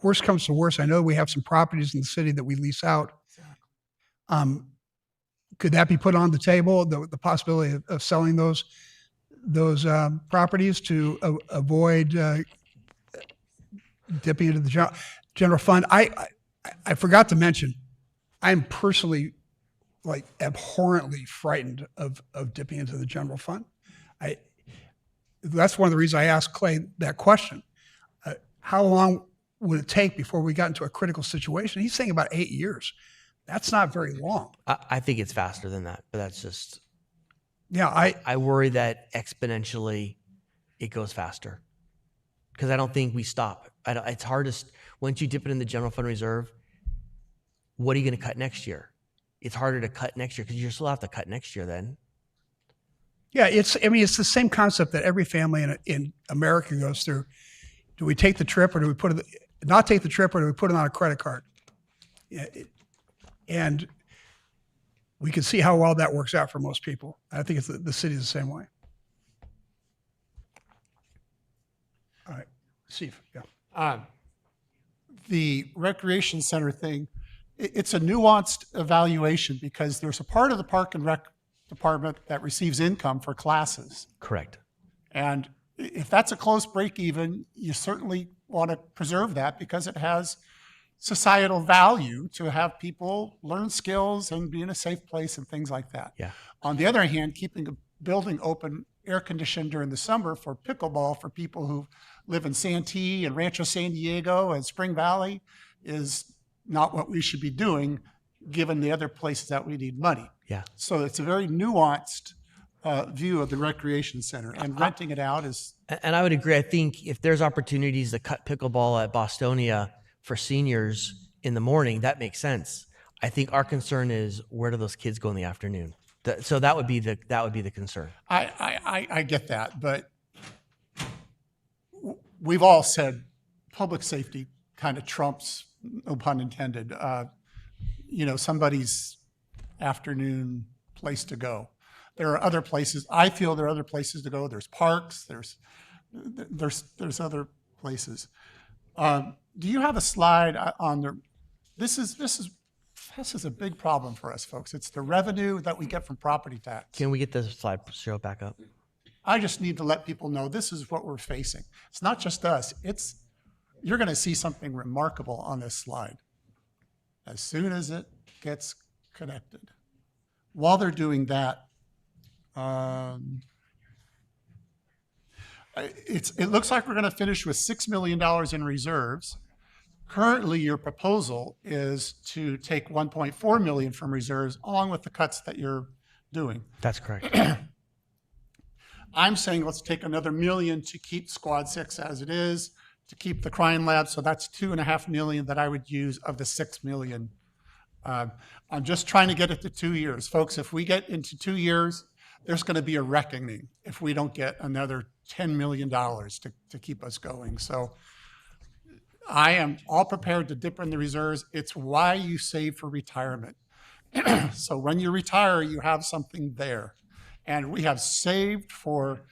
Worst comes to worst, I know we have some properties in the city that we lease out. Could that be put on the table, the possibility of selling those properties to avoid dipping into the general fund? I forgot to mention, I'm personally abhorrently frightened of dipping into the general fund. That's one of the reasons I asked Clay that question. How long would it take before we got into a critical situation? He's saying about 8 years. That's not very long. I think it's faster than that, but that's just, yeah. I worry that exponentially it goes faster, because I don't think we stop. It's hardest once you dip it in the general fund reserve. What are you going to cut next year? It's harder to cut next year because you still have to cut next year then. Yeah, it's the same concept that every family in America goes through. Do we take the trip, or do we not take the trip, or do we put it on a credit card? And we can see how well that works out for most people. I think the city's the same way. All right, Steve, yeah. The recreation center thing, it's a nuanced evaluation, because there's a part of the park and rec department that receives income for classes. Correct. And if that's a close break even, you certainly want to preserve that, because it has societal value to have people learn skills and be in a safe place and things like that. Yeah. On the other hand, keeping a building open, air conditioned during the summer for pickleball for people who live in Santee and Rancho San Diego and Spring Valley is not what we should be doing, given the other places that we need money. Yeah. So it's a very nuanced view of the recreation center, and renting it out is. And I would agree. I think if there's opportunities to cut pickleball at Bostonia for seniors in the morning, that makes sense. I think our concern is, where do those kids go in the afternoon? So that would be the concern. I get that, but we've all said public safety kind of trumps, no pun intended, somebody's afternoon place to go. there are other places. I feel there are other places to go. There's parks. There's other places. Do you have a slide on the? This is a big problem for us, folks. It's the revenue that we get from property tax. Can we get the slide show back up? I just need to let people know this is what we're facing. It's not just us. You're going to see something remarkable on this slide as soon as it gets connected. While they're doing that, it looks like we're going to finish with $6 million in reserves. Currently, your proposal is to take 1.4 million from reserves, along with the cuts that you're doing. That's correct. I'm saying let's take another million to keep Squad 6 as it is, to keep the crime lab. So that's 2.5 million that I would use of the 6 million. I'm just trying to get it to 2 years. Folks, if we get into 2 years, there's going to be a reckoning if we don't get another $10 million to keep us going. So I am all prepared to dip in the reserves. It's why you save for retirement. So when you retire, you have something there. And we have saved for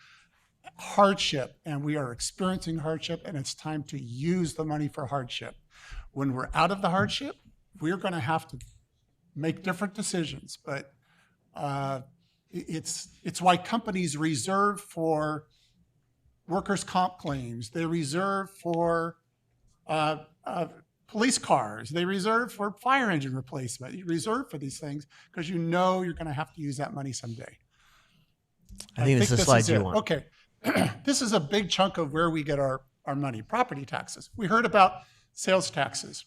hardship, and we are experiencing hardship, and it's time to use the money for hardship. When we're out of the hardship, we're going to have to make different decisions. But it's why companies reserve for workers' comp claims. They reserve for police cars. They reserve for fire engine replacement. You reserve for these things because you know you're going to have to use that money someday. I think this is the slide you want. Okay. This is a big chunk of where we get our money, property taxes. We heard about sales taxes.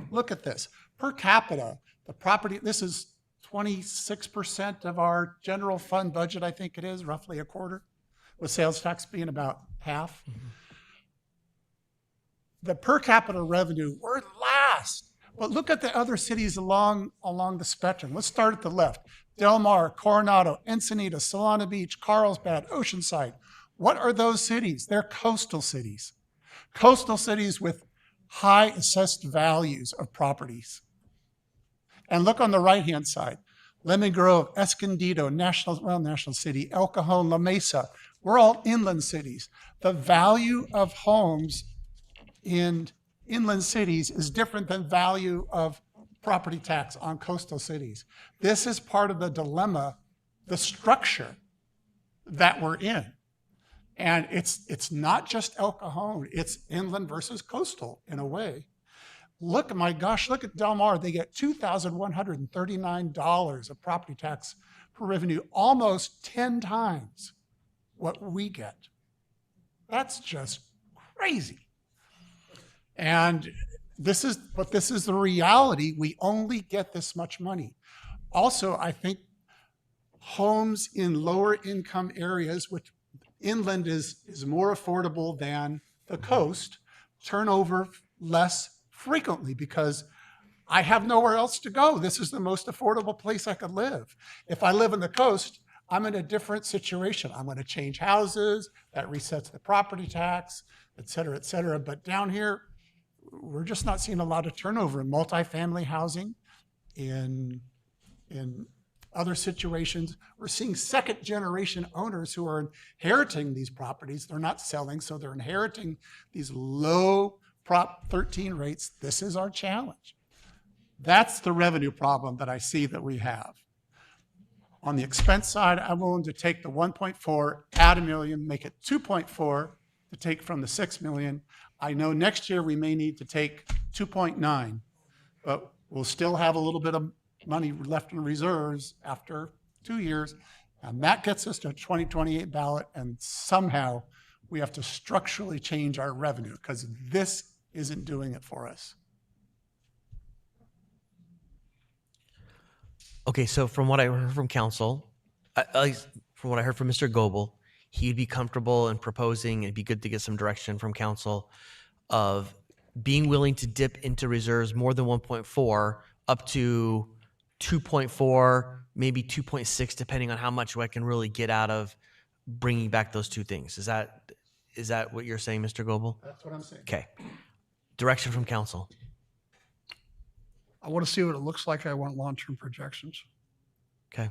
Look at this. Per capita, the property, this is 26% of our general fund budget, I think it is, roughly a quarter, with sales tax being about half. Mm-hmm. The per capita revenue, we're last. But look at the other cities along the spectrum. Let's start at the left. Del Mar, Coronado, Encinitas, Solana Beach, Carlsbad, Oceanside. What are those cities? They're coastal cities. Coastal cities with high assessed values of properties. And look on the right-hand side. Lemon Grove, Escondido, National City, El Cajon, La Mesa. We're all inland cities. The value of homes in inland cities is different than value of property tax on coastal cities. This is part of the dilemma, the structure that we're in. And it's not just El Cajon, it's inland versus coastal in a way. Look, my gosh, look at Del Mar. They get $2,139 of property tax per revenue, almost 10 times what we get. That's just crazy. And this is the reality. We only get this much money. Also, I think homes in lower income areas, which inland is more affordable than the coast, turn over less frequently because I have nowhere else to go. This is the most affordable place I could live. If I live on the coast, I'm in a different situation. I'm going to change houses, that resets the property tax, et cetera, et cetera. But down here, we're just not seeing a lot of turnover in multifamily housing, in other situations. We're seeing second generation owners who are inheriting these properties. They're not selling, so they're inheriting these low Prop 13 rates. This is our challenge. That's the revenue problem that I see that we have. On the expense side, I'm willing to take the 1.4, add $1 million, make it 2.4 to take from the 6 million. I know next year we may need to take 2.9, but we'll still have a little bit of money left in reserves after 2 years. And that gets us to a 2028 ballot. And somehow we have to structurally change our revenue because this isn't doing it for us. Okay, so from what I heard from council, at least from what I heard from Mr. Goebel, he'd be comfortable in proposing, it'd be good to get some direction from council of being willing to dip into reserves more than 1.4 up to 2.4, maybe 2.6, depending on how much I can really get out of bringing back those two things. Is that what you're saying, Mr. Goebel? That's what I'm saying. Okay. Direction from council. I want to see what it looks like. I want long-term projections. Okay.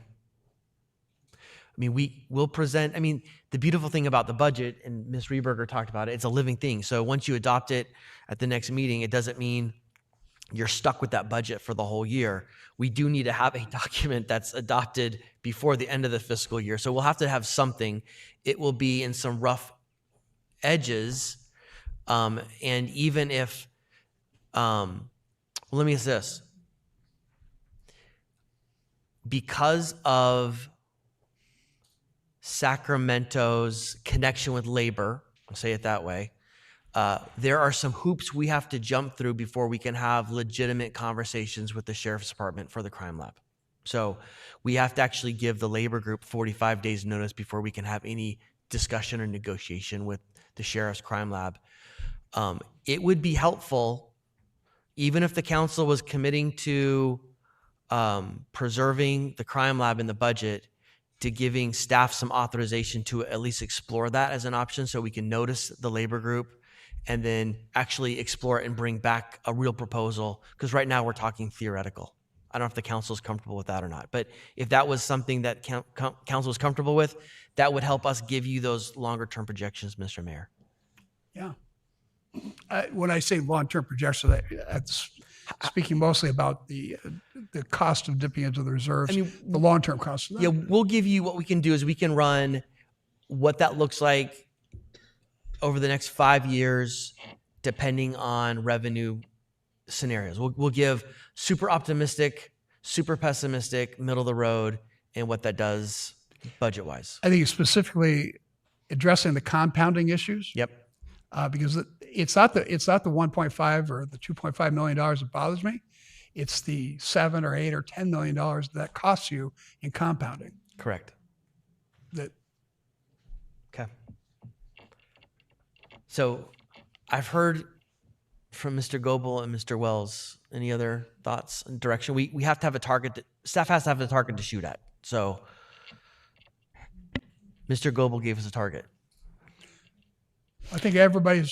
I mean, we will present, I mean, the beautiful thing about the budget, and Ms. Rieberger talked about it, it's a living thing. So once you adopt it at the next meeting, it doesn't mean you're stuck with that budget for the whole year. We do need to have a document that's adopted before the end of the fiscal year. So we'll have to have something. It will be in some rough edges. And even if, well, let me ask this. Because of Sacramento's connection with labor, I'll say it that way, there are some hoops we have to jump through before we can have legitimate conversations with the Sheriff's Department for the crime lab. So we have to actually give the labor group 45 days notice before we can have any discussion or negotiation with the Sheriff's crime lab. It would be helpful, even if the council was committing to preserving the crime lab in the budget, to giving staff some authorization to at least explore that as an option so we can notice the labor group and then actually explore it and bring back a real proposal. Because right now we're talking theoretical. I don't know if the council is comfortable with that or not. But if that was something that council is comfortable with, that would help us give you those longer term projections, Mr. Mayor. Yeah. When I say long-term projection, that's speaking mostly about the cost of dipping into the reserves, I mean, the long-term cost of that. Yeah, we'll give you, what we can do is we can run what that looks like over the next 5 years, depending on revenue scenarios. We'll give super optimistic, super pessimistic, middle of the road, and what that does budget-wise. I think it's specifically addressing the compounding issues. Yep. Because it's not the 1.5 or the 2.5 million dollars that bothers me. It's the 7 or 8 or 10 million dollars that costs you in compounding. Correct. That. Okay. So I've heard from Mr. Goebel and Mr. Wells. Any other thoughts and direction? We have to have a target. Staff has to have a target to shoot at. So Mr. Goebel gave us a target. I think everybody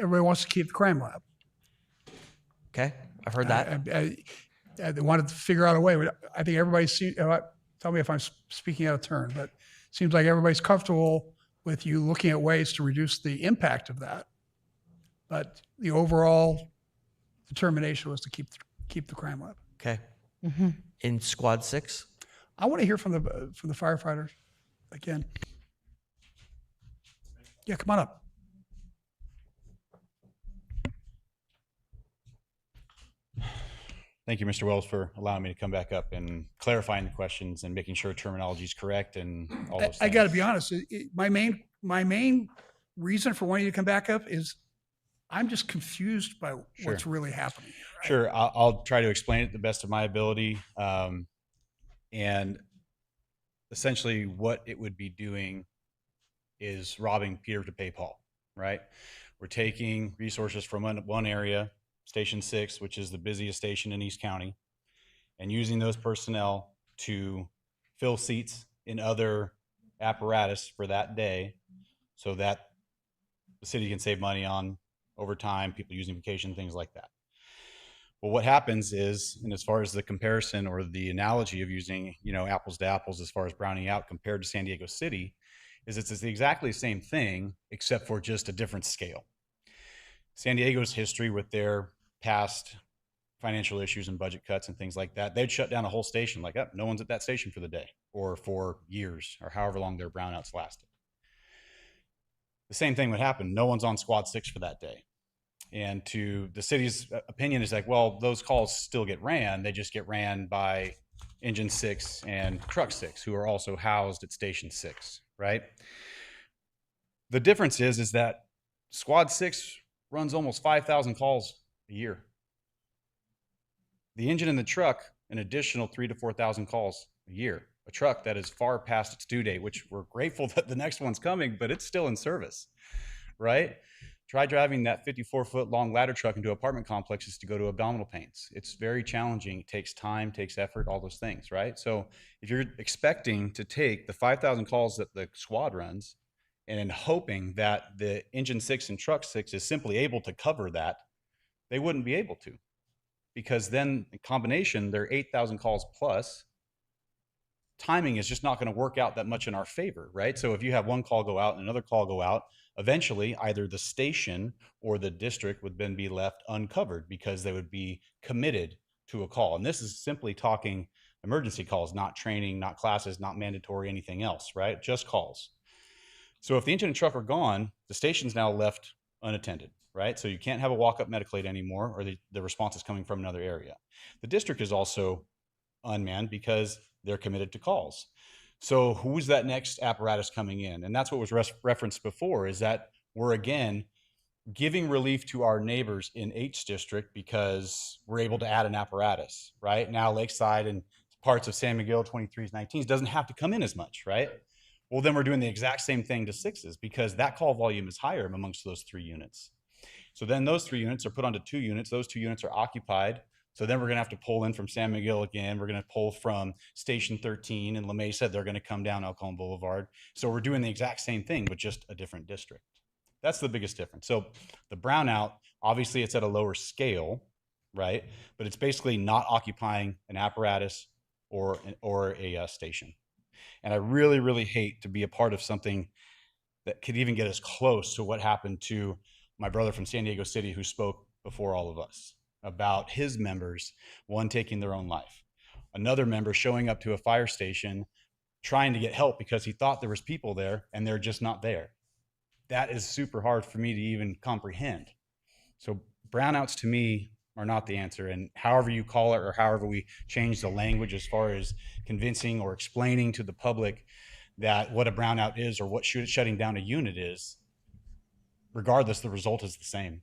wants to keep the crime lab. Okay, I've heard that. They wanted to figure out a way. I think everybody's, tell me if I'm speaking out of turn, but it seems like everybody's comfortable with you looking at ways to reduce the impact of that. But the overall determination was to keep the crime lab. Okay. Mm-hmm. In Squad 6? I want to hear from the firefighters again. Yeah, come on up. Thank you, Mr. Wells, for allowing me to come back up and clarifying the questions and making sure terminology is correct and all those things. I got to be honest. My main reason for wanting you to come back up is I'm just confused by what's really happening. Right? Sure. I'll try to explain it to the best of my ability. And essentially what it would be doing is robbing Peter to pay Paul, right? We're taking resources from one area, Station 6, which is the busiest station in East County, and using those personnel to fill seats in other apparatus for that day so that the city can save money on overtime, people using vacation, things like that. Well, what happens is, and as far as the comparison or the analogy of using, apples to apples as far as browning out compared to San Diego City, is it's exactly the same thing, except for just a different scale. San Diego's history with their past financial issues and budget cuts and things like that, they'd shut down a whole station like, no one's at that station for the day or for years or however long their brownouts lasted. The same thing would happen. No one's on Squad 6 for that day. And to the city's opinion is like, well, those calls still get ran. They just get ran by Engine 6 and Truck 6, who are also housed at Station 6, right? The difference is that Squad 6 runs almost 5,000 calls a year. The engine in the truck, an additional 3,000 to 4,000 calls a year. A truck that is far past its due date, which we're grateful that the next one's coming, but it's still in service, right? Try driving that 54-foot long ladder truck into apartment complexes to go to abdominal pains. It's very challenging. It takes time, takes effort, all those things, right? So if you're expecting to take the 5,000 calls that the squad runs and hoping that the Engine 6 and Truck 6 is simply able to cover that, they wouldn't be able to, because then in combination, they're 8,000 calls plus, timing is just not going to work out that much in our favor, right? So if you have one call go out and another call go out, eventually either the station or the district would then be left uncovered because they would be committed to a call. And this is simply talking emergency calls, not training, not classes, not mandatory, anything else, right? Just calls. So if the engine and truck are gone, the station's now left unattended, right? So you can't have a walk-up medical aid anymore, or the response is coming from another area. The district is also unmanned because they're committed to calls. So who's that next apparatus coming in? And that's what was referenced before, is that we're again giving relief to our neighbors in H district because we're able to add an apparatus, right? Now Lakeside and parts of San Miguel 23s, 19s doesn't have to come in as much, right? Well, then we're doing the exact same thing to 6s because that call volume is higher amongst those 3 units. So then those 3 units are put onto 2 units. Those 2 units are occupied. So then we're going to have to pull in from San Miguel again. We're going to pull from Station 13, and LeMay said they're going to come down El Cajon Boulevard. So we're doing the exact same thing, but just a different district. That's the biggest difference. So the brownout, obviously it's at a lower scale, right? But it's basically not occupying an apparatus or a station. And I really, really hate to be a part of something that could even get us close to what happened to my brother from San Diego City who spoke before all of us about his members, one taking their own life, another member showing up to a fire station trying to get help because he thought there was people there and they're just not there. That is super hard for me to even comprehend. So brownouts to me are not the answer. And however you call it or however we change the language as far as convincing or explaining to the public that what a brownout is or what shutting down a unit is, regardless, the result is the same,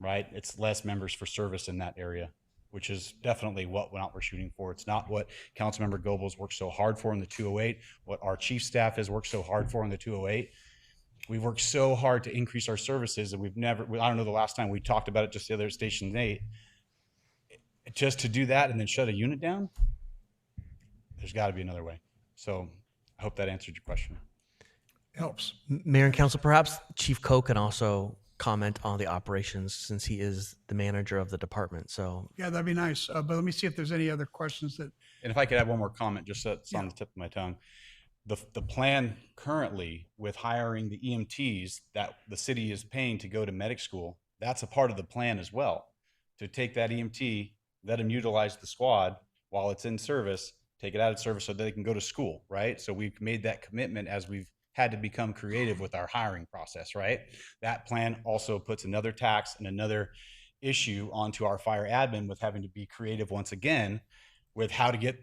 right? It's less members for service in that area, which is definitely what we're shooting for. It's not what Councilmember Goebels worked so hard for in the 208, what our chief staff has worked so hard for in the 208. We've worked so hard to increase our services, and I don't know the last time we talked about it, just the other Station 8. Just to do that and then shut a unit down, there's got to be another way. So I hope that answered your question. Helps. Mayor and Council, perhaps Chief Koch can also comment on the operations since he is the manager of the department. So Yeah, that'd be nice. But let me see if there's any other questions that. And if I could add one more comment, just so it's on the tip of my tongue. The plan currently with hiring the EMTs that the city is paying to go to medic school, that's a part of the plan as well. To take that EMT, let them utilize the squad while it's in service, take it out of service so that they can go to school, right? So we've made that commitment as we've had to become creative with our hiring process, right? That plan also puts another tax and another issue onto our fire admin with having to be creative once again with how to get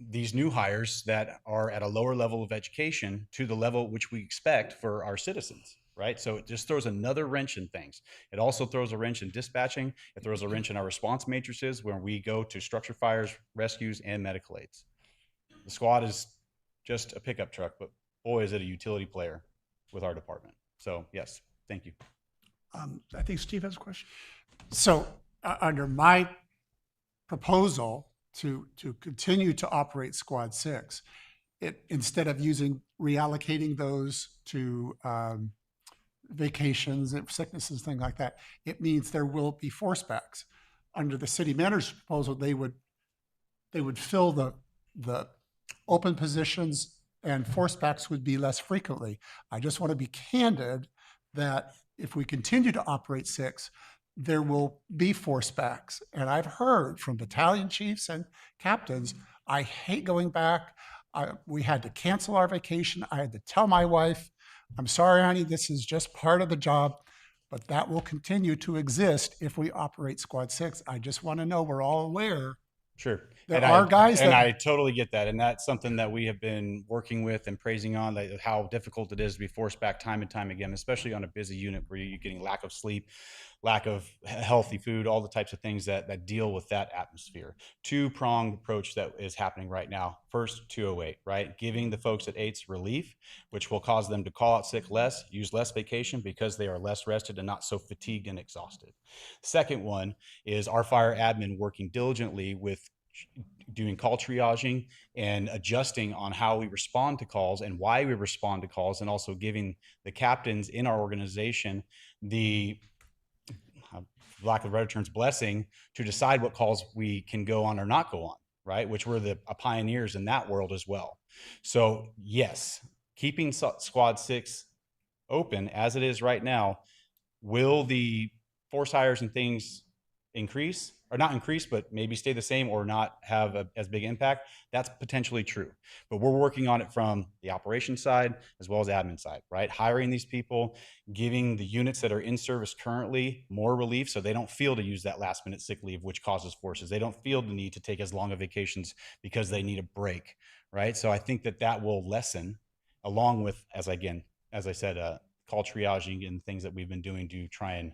these new hires that are at a lower level of education to the level which we expect for our citizens, right? So it just throws another wrench in things. It also throws a wrench in dispatching. It throws a wrench in our response matrices when we go to structure fires, rescues, and medical aids. The squad is just a pickup truck, but boy, is it a utility player with our department. So yes, thank you. I think Steve has a question. So under my proposal to continue to operate Squad 6, instead of reallocating those to vacations and sicknesses, things like that, it means there will be force backs. Under the city manager's proposal, they would fill the open positions and force backs would be less frequently. I just want to be candid that if we continue to operate 6, there will be force backs. And I've heard from battalion chiefs and captains, I hate going back. We had to cancel our vacation. I had to tell my wife, I'm sorry, honey, this is just part of the job, but that will continue to exist if we operate Squad 6. I just want to know we're all aware. Sure. There are guys and that. I totally get that. And that's something that we have been working with and praising on, like how difficult it is to be forced back time and time again, especially on a busy unit where you're getting lack of sleep, lack of healthy food, all the types of things that deal with that atmosphere. Two-pronged approach that is happening right now. First, 208, right? Giving the folks at 8s relief, which will cause them to call out sick less, use less vacation because they are less rested and not so fatigued and exhausted. Second one is our fire admin working diligently with doing call triaging and adjusting on how we respond to calls and why we respond to calls, and also giving the captains in our organization the lack of better terms, blessing to decide what calls we can go on or not go on, right? Which we're the pioneers in that world as well. So yes, keeping Squad 6 open as it is right now, will the force hires and things increase, or not increase, but maybe stay the same or not have as big impact? That's potentially true. But we're working on it from the operations side as well as admin side, right? Hiring these people, giving the units that are in service currently more relief so they don't feel to use that last minute sick leave, which causes forces. They don't feel the need to take as long of vacations because they need a break, right? So I think that that will lessen, along with, as I said, call triaging and things that we've been doing to try and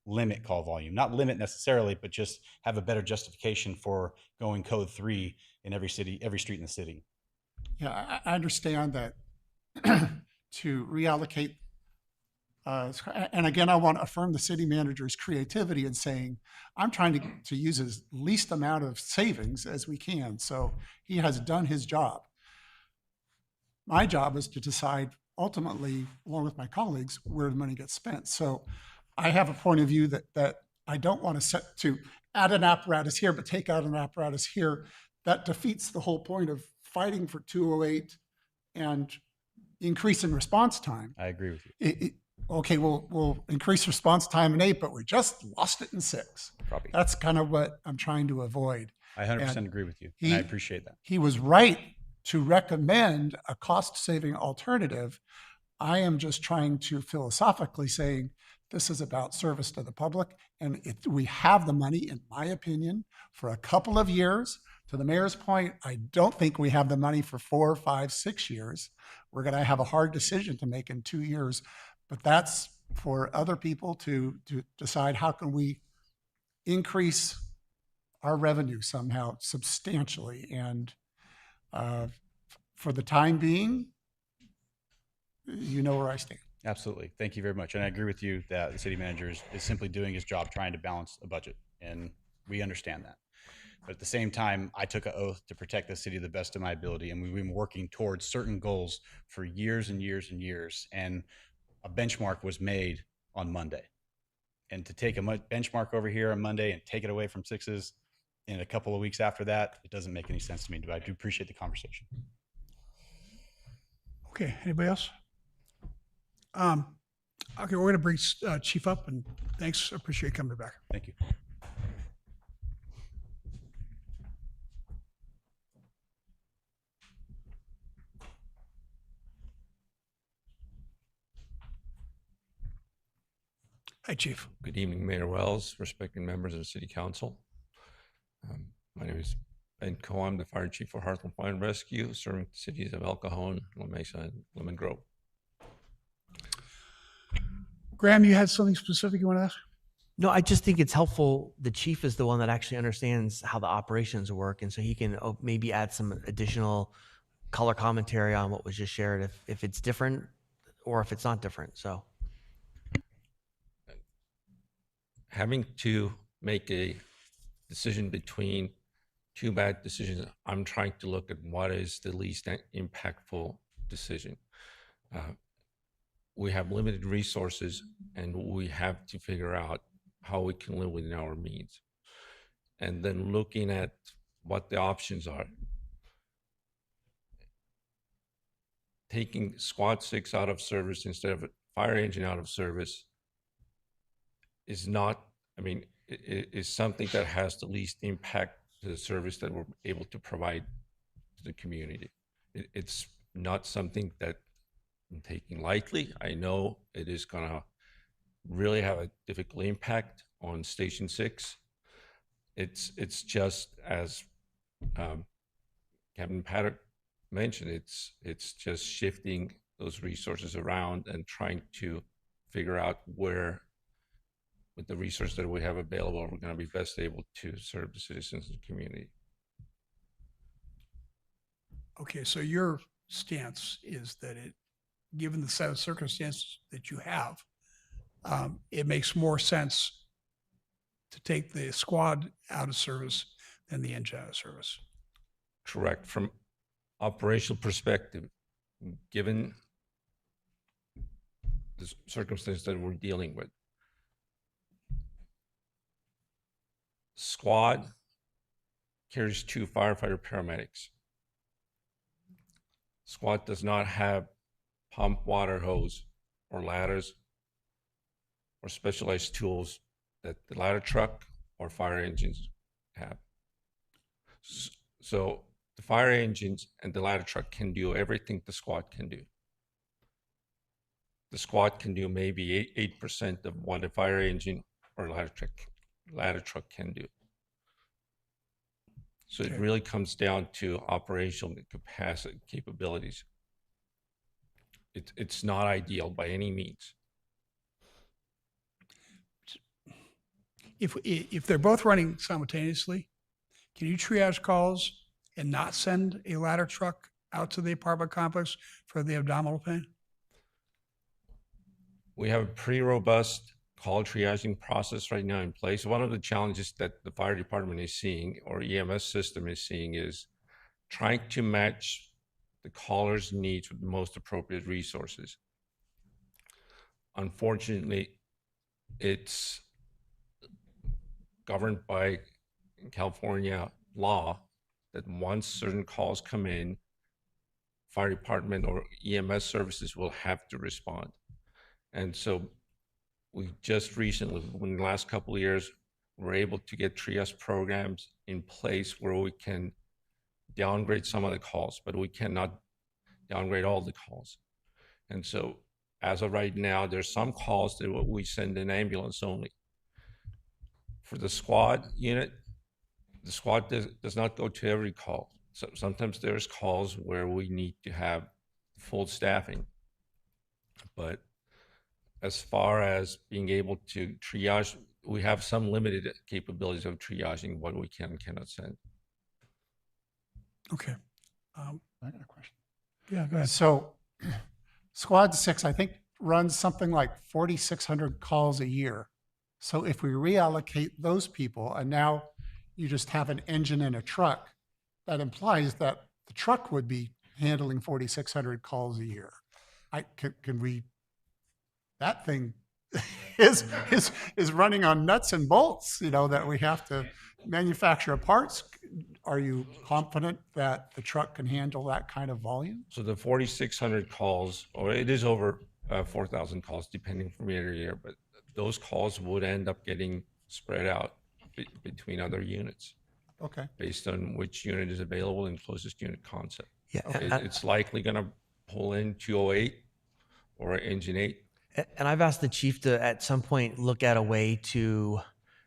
limit call volume. Not limit necessarily, but just have a better justification for going code 3 in every city, every street in the city. Yeah, I understand that to reallocate, and again, I want to affirm the city manager's creativity in saying, I'm trying to use as least amount of savings as we can. So he has done his job. My job is to decide ultimately, along with my colleagues, where the money gets spent. So I have a point of view that I don't want to add an apparatus here, but take out an apparatus here. That defeats the whole point of fighting for 208 and increasing response time. I agree with you. Okay, we'll increase response time in 8, but we just lost it in 6. Copy. That's kind of what I'm trying to avoid. I 100% agree with you, and I appreciate that. He was right to recommend a cost-saving alternative. I am just trying to philosophically saying this is about service to the public, and we have the money, in my opinion, for a couple of years. To the mayor's point, I don't think we have the money for 4, 5, 6 years. We're going to have a hard decision to make in 2 years, but that's for other people to decide how can we increase our revenue somehow substantially. And for the time being, you know where I stand. Absolutely. Thank you very much. And I agree with you that the city manager is simply doing his job trying to balance a budget. And we understand that. But at the same time, I took an oath to protect the city to the best of my ability. And we've been working towards certain goals for years and years and years. And a benchmark was made on Monday. And to take a benchmark over here on Monday and take it away from 6s in a couple of weeks after that, it doesn't make any sense to me. But I do appreciate the conversation. Okay, anybody else? Okay, we're going to bring Chief up, and thanks. I appreciate you coming back. Thank you. Hi, Chief. Good evening, Mayor Wells, respected members of the City Council. My name is Ben Cajon. I'm the Fire Chief for Heartland Fire and Rescue, serving the cities of El Cajon, La Mesa, and Lemon Grove. Graham, you had something specific you want to ask? No, I just think it's helpful. The chief is the one that actually understands how the operations work, and so he can maybe add some additional color commentary on what was just shared if it's different or if it's not different. So Having to make a decision between two bad decisions, I'm trying to look at what is the least impactful decision. We have limited resources, and we have to figure out how we can live within our means. And then looking at what the options are. Taking Squad 6 out of service instead of a fire engine out of service is not, it is something that has the least impact to the service that we're able to provide to the community. It's not something that I'm taking lightly. I know it is gonna really have a difficult impact on Station 6. It's just as Captain Paddock mentioned, it's just shifting those resources around and trying to figure out where, with the resources that we have available, we're going to be best able to serve the citizens and the community. Okay, so your stance is that given the set of circumstances that you have, it makes more sense to take the squad out of service than the engine out of service. Correct. From operational perspective, given the circumstances that we're dealing with, squad carries 2 firefighter paramedics. Squad does not have pump water hose or ladders or specialized tools that the ladder truck or fire engines have. So the fire engines and the ladder truck can do everything the squad can do. The squad can do maybe 8% of what a fire engine or ladder truck can do. So it really comes down to operational capacity capabilities. It's not ideal by any means. If they're both running simultaneously, can you triage calls and not send a ladder truck out to the apartment complex for the abdominal pain? We have a pretty robust call triaging process right now in place. One of the challenges that the fire department is seeing, or EMS system is seeing, is trying to match the caller's needs with the most appropriate resources. Unfortunately, it's governed by California law that once certain calls come in, fire department or EMS services will have to respond. And so we just recently, in the last couple of years, we're able to get triage programs in place where we can downgrade some of the calls, but we cannot downgrade all the calls. And so as of right now, there's some calls that we send an ambulance only. For the squad unit, the squad does not go to every call. So sometimes there's calls where we need to have full staffing. But as far as being able to triage, we have some limited capabilities of triaging what we can and cannot send. Okay. I got a question. Yeah, go ahead. So Squad 6, I think, runs something like 4,600 calls a year. So if we reallocate those people and now you just have an engine and a truck, that implies that the truck would be handling 4,600 calls a year. Can we, that thing is running on nuts and bolts, that we have to manufacture parts. Are you confident that the truck can handle that kind of volume? So the 4,600 calls, or it is over 4,000 calls, depending from year to year, but those calls would end up getting spread out between other units. Okay. Based on which unit is available and closest unit concept. Yeah, It's likely going to pull in 208 or engine 8. And I've asked the chief to, at some point, look at a way to,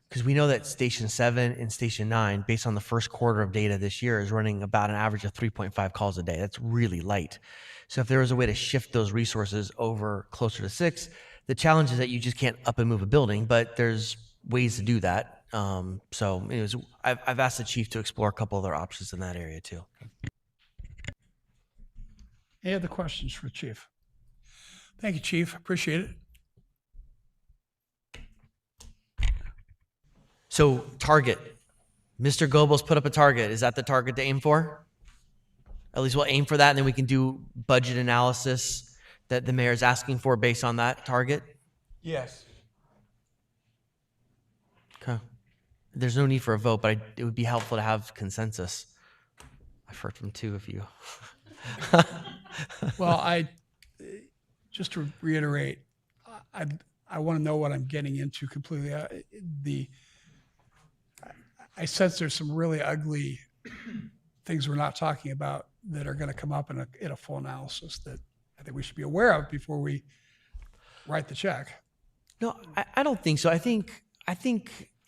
because we know that Station 7 and Station 9, based on the first quarter of data this year, is running about an average of 3.5 calls a day. That's really light. So if there was a way to shift those resources over closer to 6, the challenge is that you just can't up and move a building, but there's ways to do that. So anyways, I've asked the chief to explore a couple other options in that area too. Any other questions for the chief? Thank you, chief. Appreciate it. So target, Mr. Goebbels put up a target. Is that the target to aim for? At least we'll aim for that, and then we can do budget analysis that the mayor is asking for based on that target. Yes. Okay. There's no need for a vote, but it would be helpful to have consensus. I've heard from two of you. Well, just to reiterate, I want to know what I'm getting into completely. I sense there's some really ugly things we're not talking about that are going to come up in a full analysis that I think we should be aware of before we write the check. No, I don't think so. I think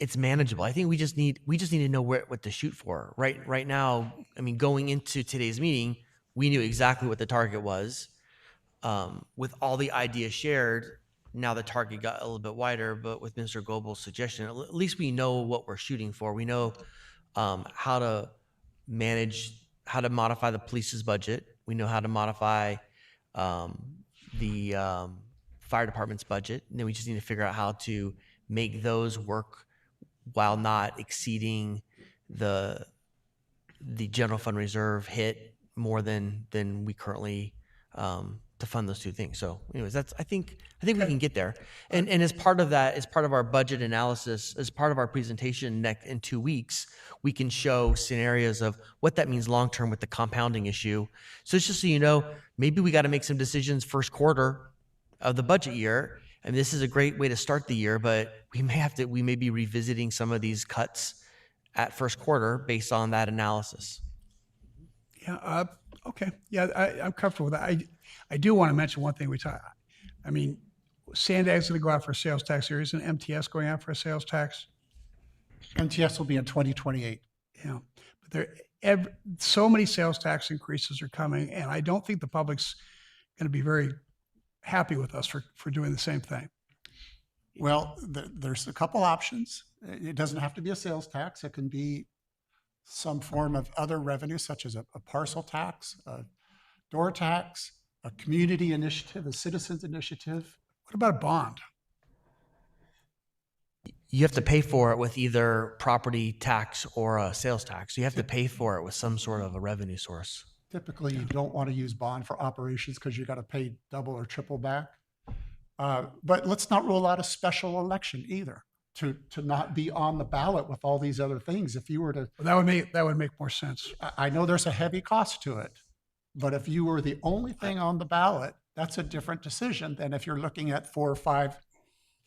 it's manageable. I think we just need to know what to shoot for. Right now, I mean, going into today's meeting, we knew exactly what the target was. With all the ideas shared, now the target got a little bit wider, but with Mr. Goebels' suggestion, at least we know what we're shooting for. We know how to modify the police's budget. We know how to modify the fire department's budget. And then we just need to figure out how to make those work while not exceeding the general fund reserve hit more than we currently to fund those two things. So anyways, I think we can get there. And as part of that, as part of our budget analysis, as part of our presentation in 2 weeks, we can show scenarios of what that means long term with the compounding issue. So it's just so you know, maybe we got to make some decisions first quarter of the budget year. And this is a great way to start the year, but we may be revisiting some of these cuts at first quarter based on that analysis. Yeah, okay. Yeah, I'm comfortable with that. I do want to mention one thing I mean, Sandag's going to go out for a sales tax. There isn't MTS going out for a sales tax. MTS will be in 2028. Yeah, but so many sales tax increases are coming, and I don't think the public's going to be very happy with us for doing the same thing. Well, there's a couple options. It doesn't have to be a sales tax. It can be some form of other revenue, such as a parcel tax, a door tax, a community initiative, a citizens initiative. What about a bond? You have to pay for it with either property tax or a sales tax. You have to pay for it with some sort of a revenue source. Typically, you don't want to use bond for operations because you got to pay double or triple back. But let's not rule out a special election either to not be on the ballot with all these other things. If you were to, that would make more sense. I know there's a heavy cost to it, but if you were the only thing on the ballot, that's a different decision than if you're looking at 4 or 5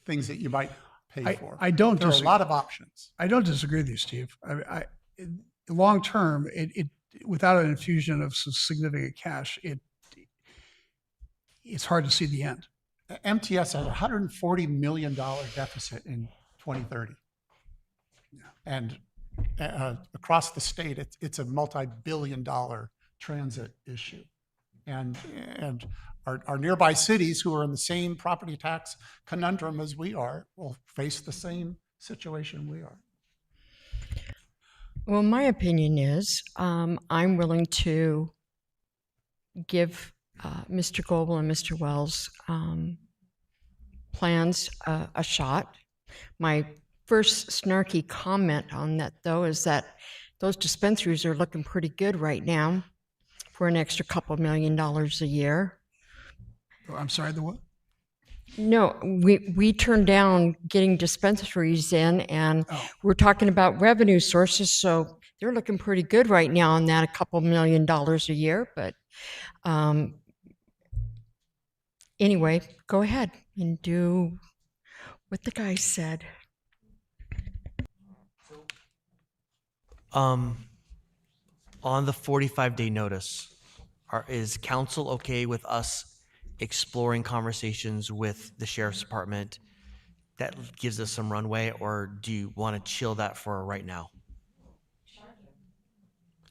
things that you might pay for. There are a lot of options. I don't disagree with you, Steve. Long term, without an infusion of some significant cash, it's hard to see the end. MTS has a $140 million deficit in 2030. And across the state, it's a multi-billion-dollar transit issue. And our nearby cities who are in the same property tax conundrum as we are will face the same situation we are. Well, my opinion is I'm willing to give Mr. Goebel and Mr. Wells' plans a shot. My first snarky comment on that, though, is that those dispensaries are looking pretty good right now for an extra couple $1 million a year. Oh, I'm sorry, the what? No, we turned down getting dispensaries in, and we're talking about revenue sources, so they're looking pretty good right now on that, a couple $1 million a year. But anyway, go ahead and do what the guy said. On the 45-day notice, is council okay with us exploring conversations with the sheriff's department that gives us some runway, or do you want to chill that for right now?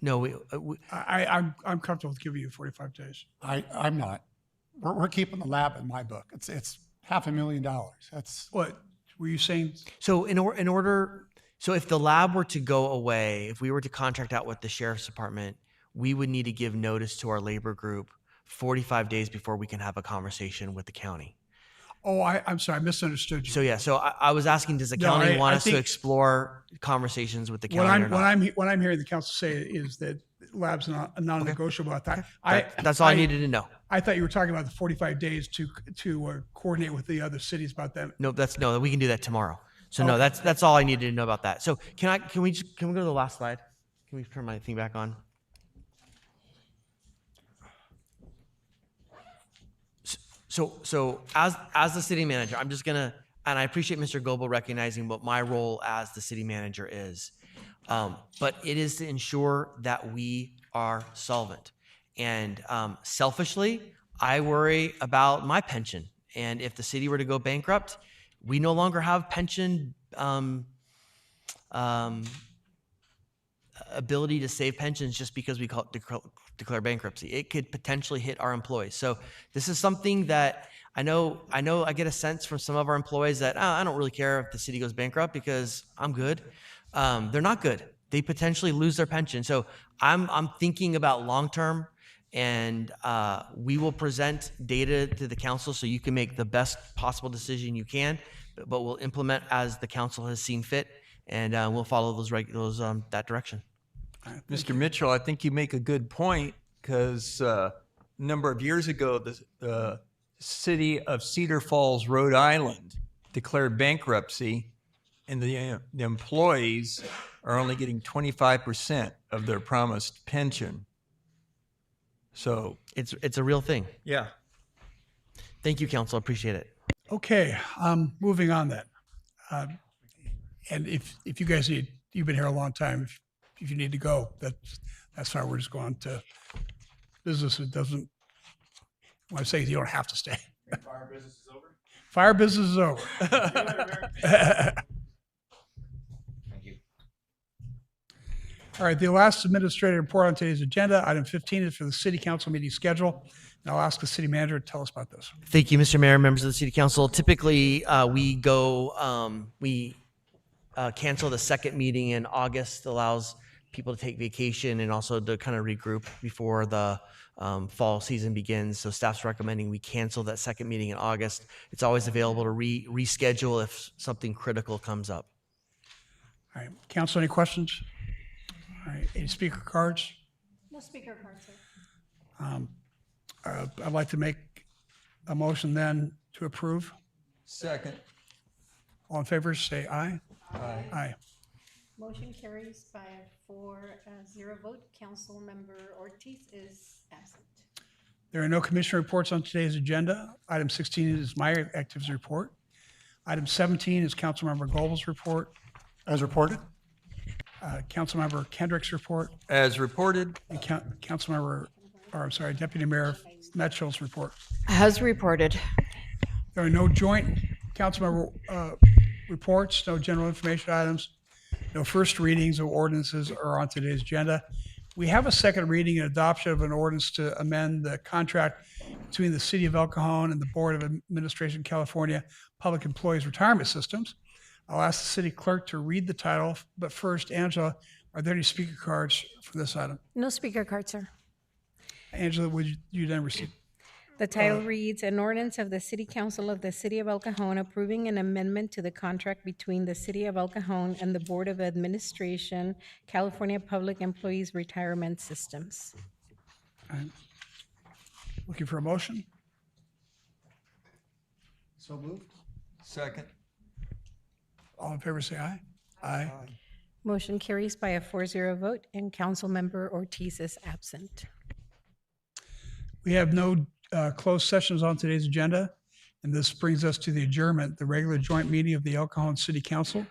No, I'm comfortable with giving you 45 days. I'm not. We're keeping the lab in my book. It's $500,000. That's what were you saying? So so if the lab were to go away, if we were to contract out with the sheriff's department, we would need to give notice to our labor group 45 days before we can have a conversation with the county. Oh, I'm sorry, I misunderstood you. So yeah, so I was asking, does the county want us to explore conversations with the county or not? What I'm hearing the council say is that lab's not a non-negotiable at that. That's all I needed to know. I thought you were talking about the 45 days to coordinate with the other cities about them. No, we can do that tomorrow. So no, that's all I needed to know about that. So can we go to the last slide? Can we turn my thing back on? So as the city manager, I'm just gonna, and I appreciate Mr. Goebel recognizing what my role as the city manager is, but it is to ensure that we are solvent. And selfishly, I worry about my pension. And if the city were to go bankrupt, we no longer have pension ability to save pensions just because we declare bankruptcy. It could potentially hit our employees. So this is something that I know I get a sense from some of our employees that I don't really care if the city goes bankrupt because I'm good. They're not good. They potentially lose their pension. So I'm thinking about long-term, and we will present data to the council so you can make the best possible decision you can, but we'll implement as the council has seen fit, and we'll follow that direction. Mr. Mitchell, I think you make a good point because a number of years ago, the city of Cedar Falls, Rhode Island declared bankruptcy, and the employees are only getting 25% of their promised pension. So It's a real thing. yeah. Thank you, council. Appreciate it. Okay, moving on then. And if you guys need, you've been here a long time, if you need to go, that's fine. We're just going to business. It doesn't, when I say you don't have to stay. Fire business is over? Fire business is over. Thank you. All right, the last administrative report on today's agenda, item 15, is for the city council meeting schedule. And I'll ask the city manager to tell us about this. Thank you, Mr. Mayor, members of the city council. Typically, we cancel the second meeting in August, allows people to take vacation and also to kind of regroup before the fall season begins. So staff's recommending we cancel that second meeting in August. It's always available to reschedule if something critical comes up. All right, council, any questions? All right, any speaker cards? No speaker cards, sir. I'd like to make a motion then to approve. Second. All in favor, say aye. Aye. Aye. Motion carries by a 4-0 vote. Councilmember Ortiz is absent. There are no commissioner reports on today's agenda. Item 16 is my activities report. Item 17 is Councilmember Goebel's report. As reported. Councilmember Kendrick's report. As reported. And Deputy Mayor Mitchell's report. As reported. There are no joint councilmember reports, no general information items, no first readings of ordinances are on today's agenda. We have a second reading and adoption of an ordinance to amend the contract between the City of El Cajon and the Board of Administration California Public Employees Retirement Systems. I'll ask the city clerk to read the title, but first, Angela, are there any speaker cards for this item? No speaker cards, sir. Angela, would you then receive? The title reads, an ordinance of the City Council of the City of El Cajon approving an amendment to the contract between the City of El Cajon and the Board of Administration, California Public Employees Retirement Systems. All right. Looking for a motion? So moved. Second. All in favor, say aye. Aye. Motion carries by a 4-0 vote, and Councilmember Ortiz is absent. We have no closed sessions on today's agenda, and this brings us to the adjournment, the regular joint meeting of the El Cajon City Council,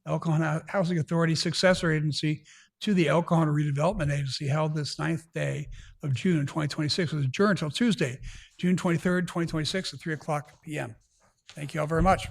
El Cajon Housing Authority successor agency to the El Cajon Redevelopment Agency, held this 9th day of June 2026. It was adjourned until Tuesday, June 23rd, 2026 at 3:00 p.m. Thank you all very much.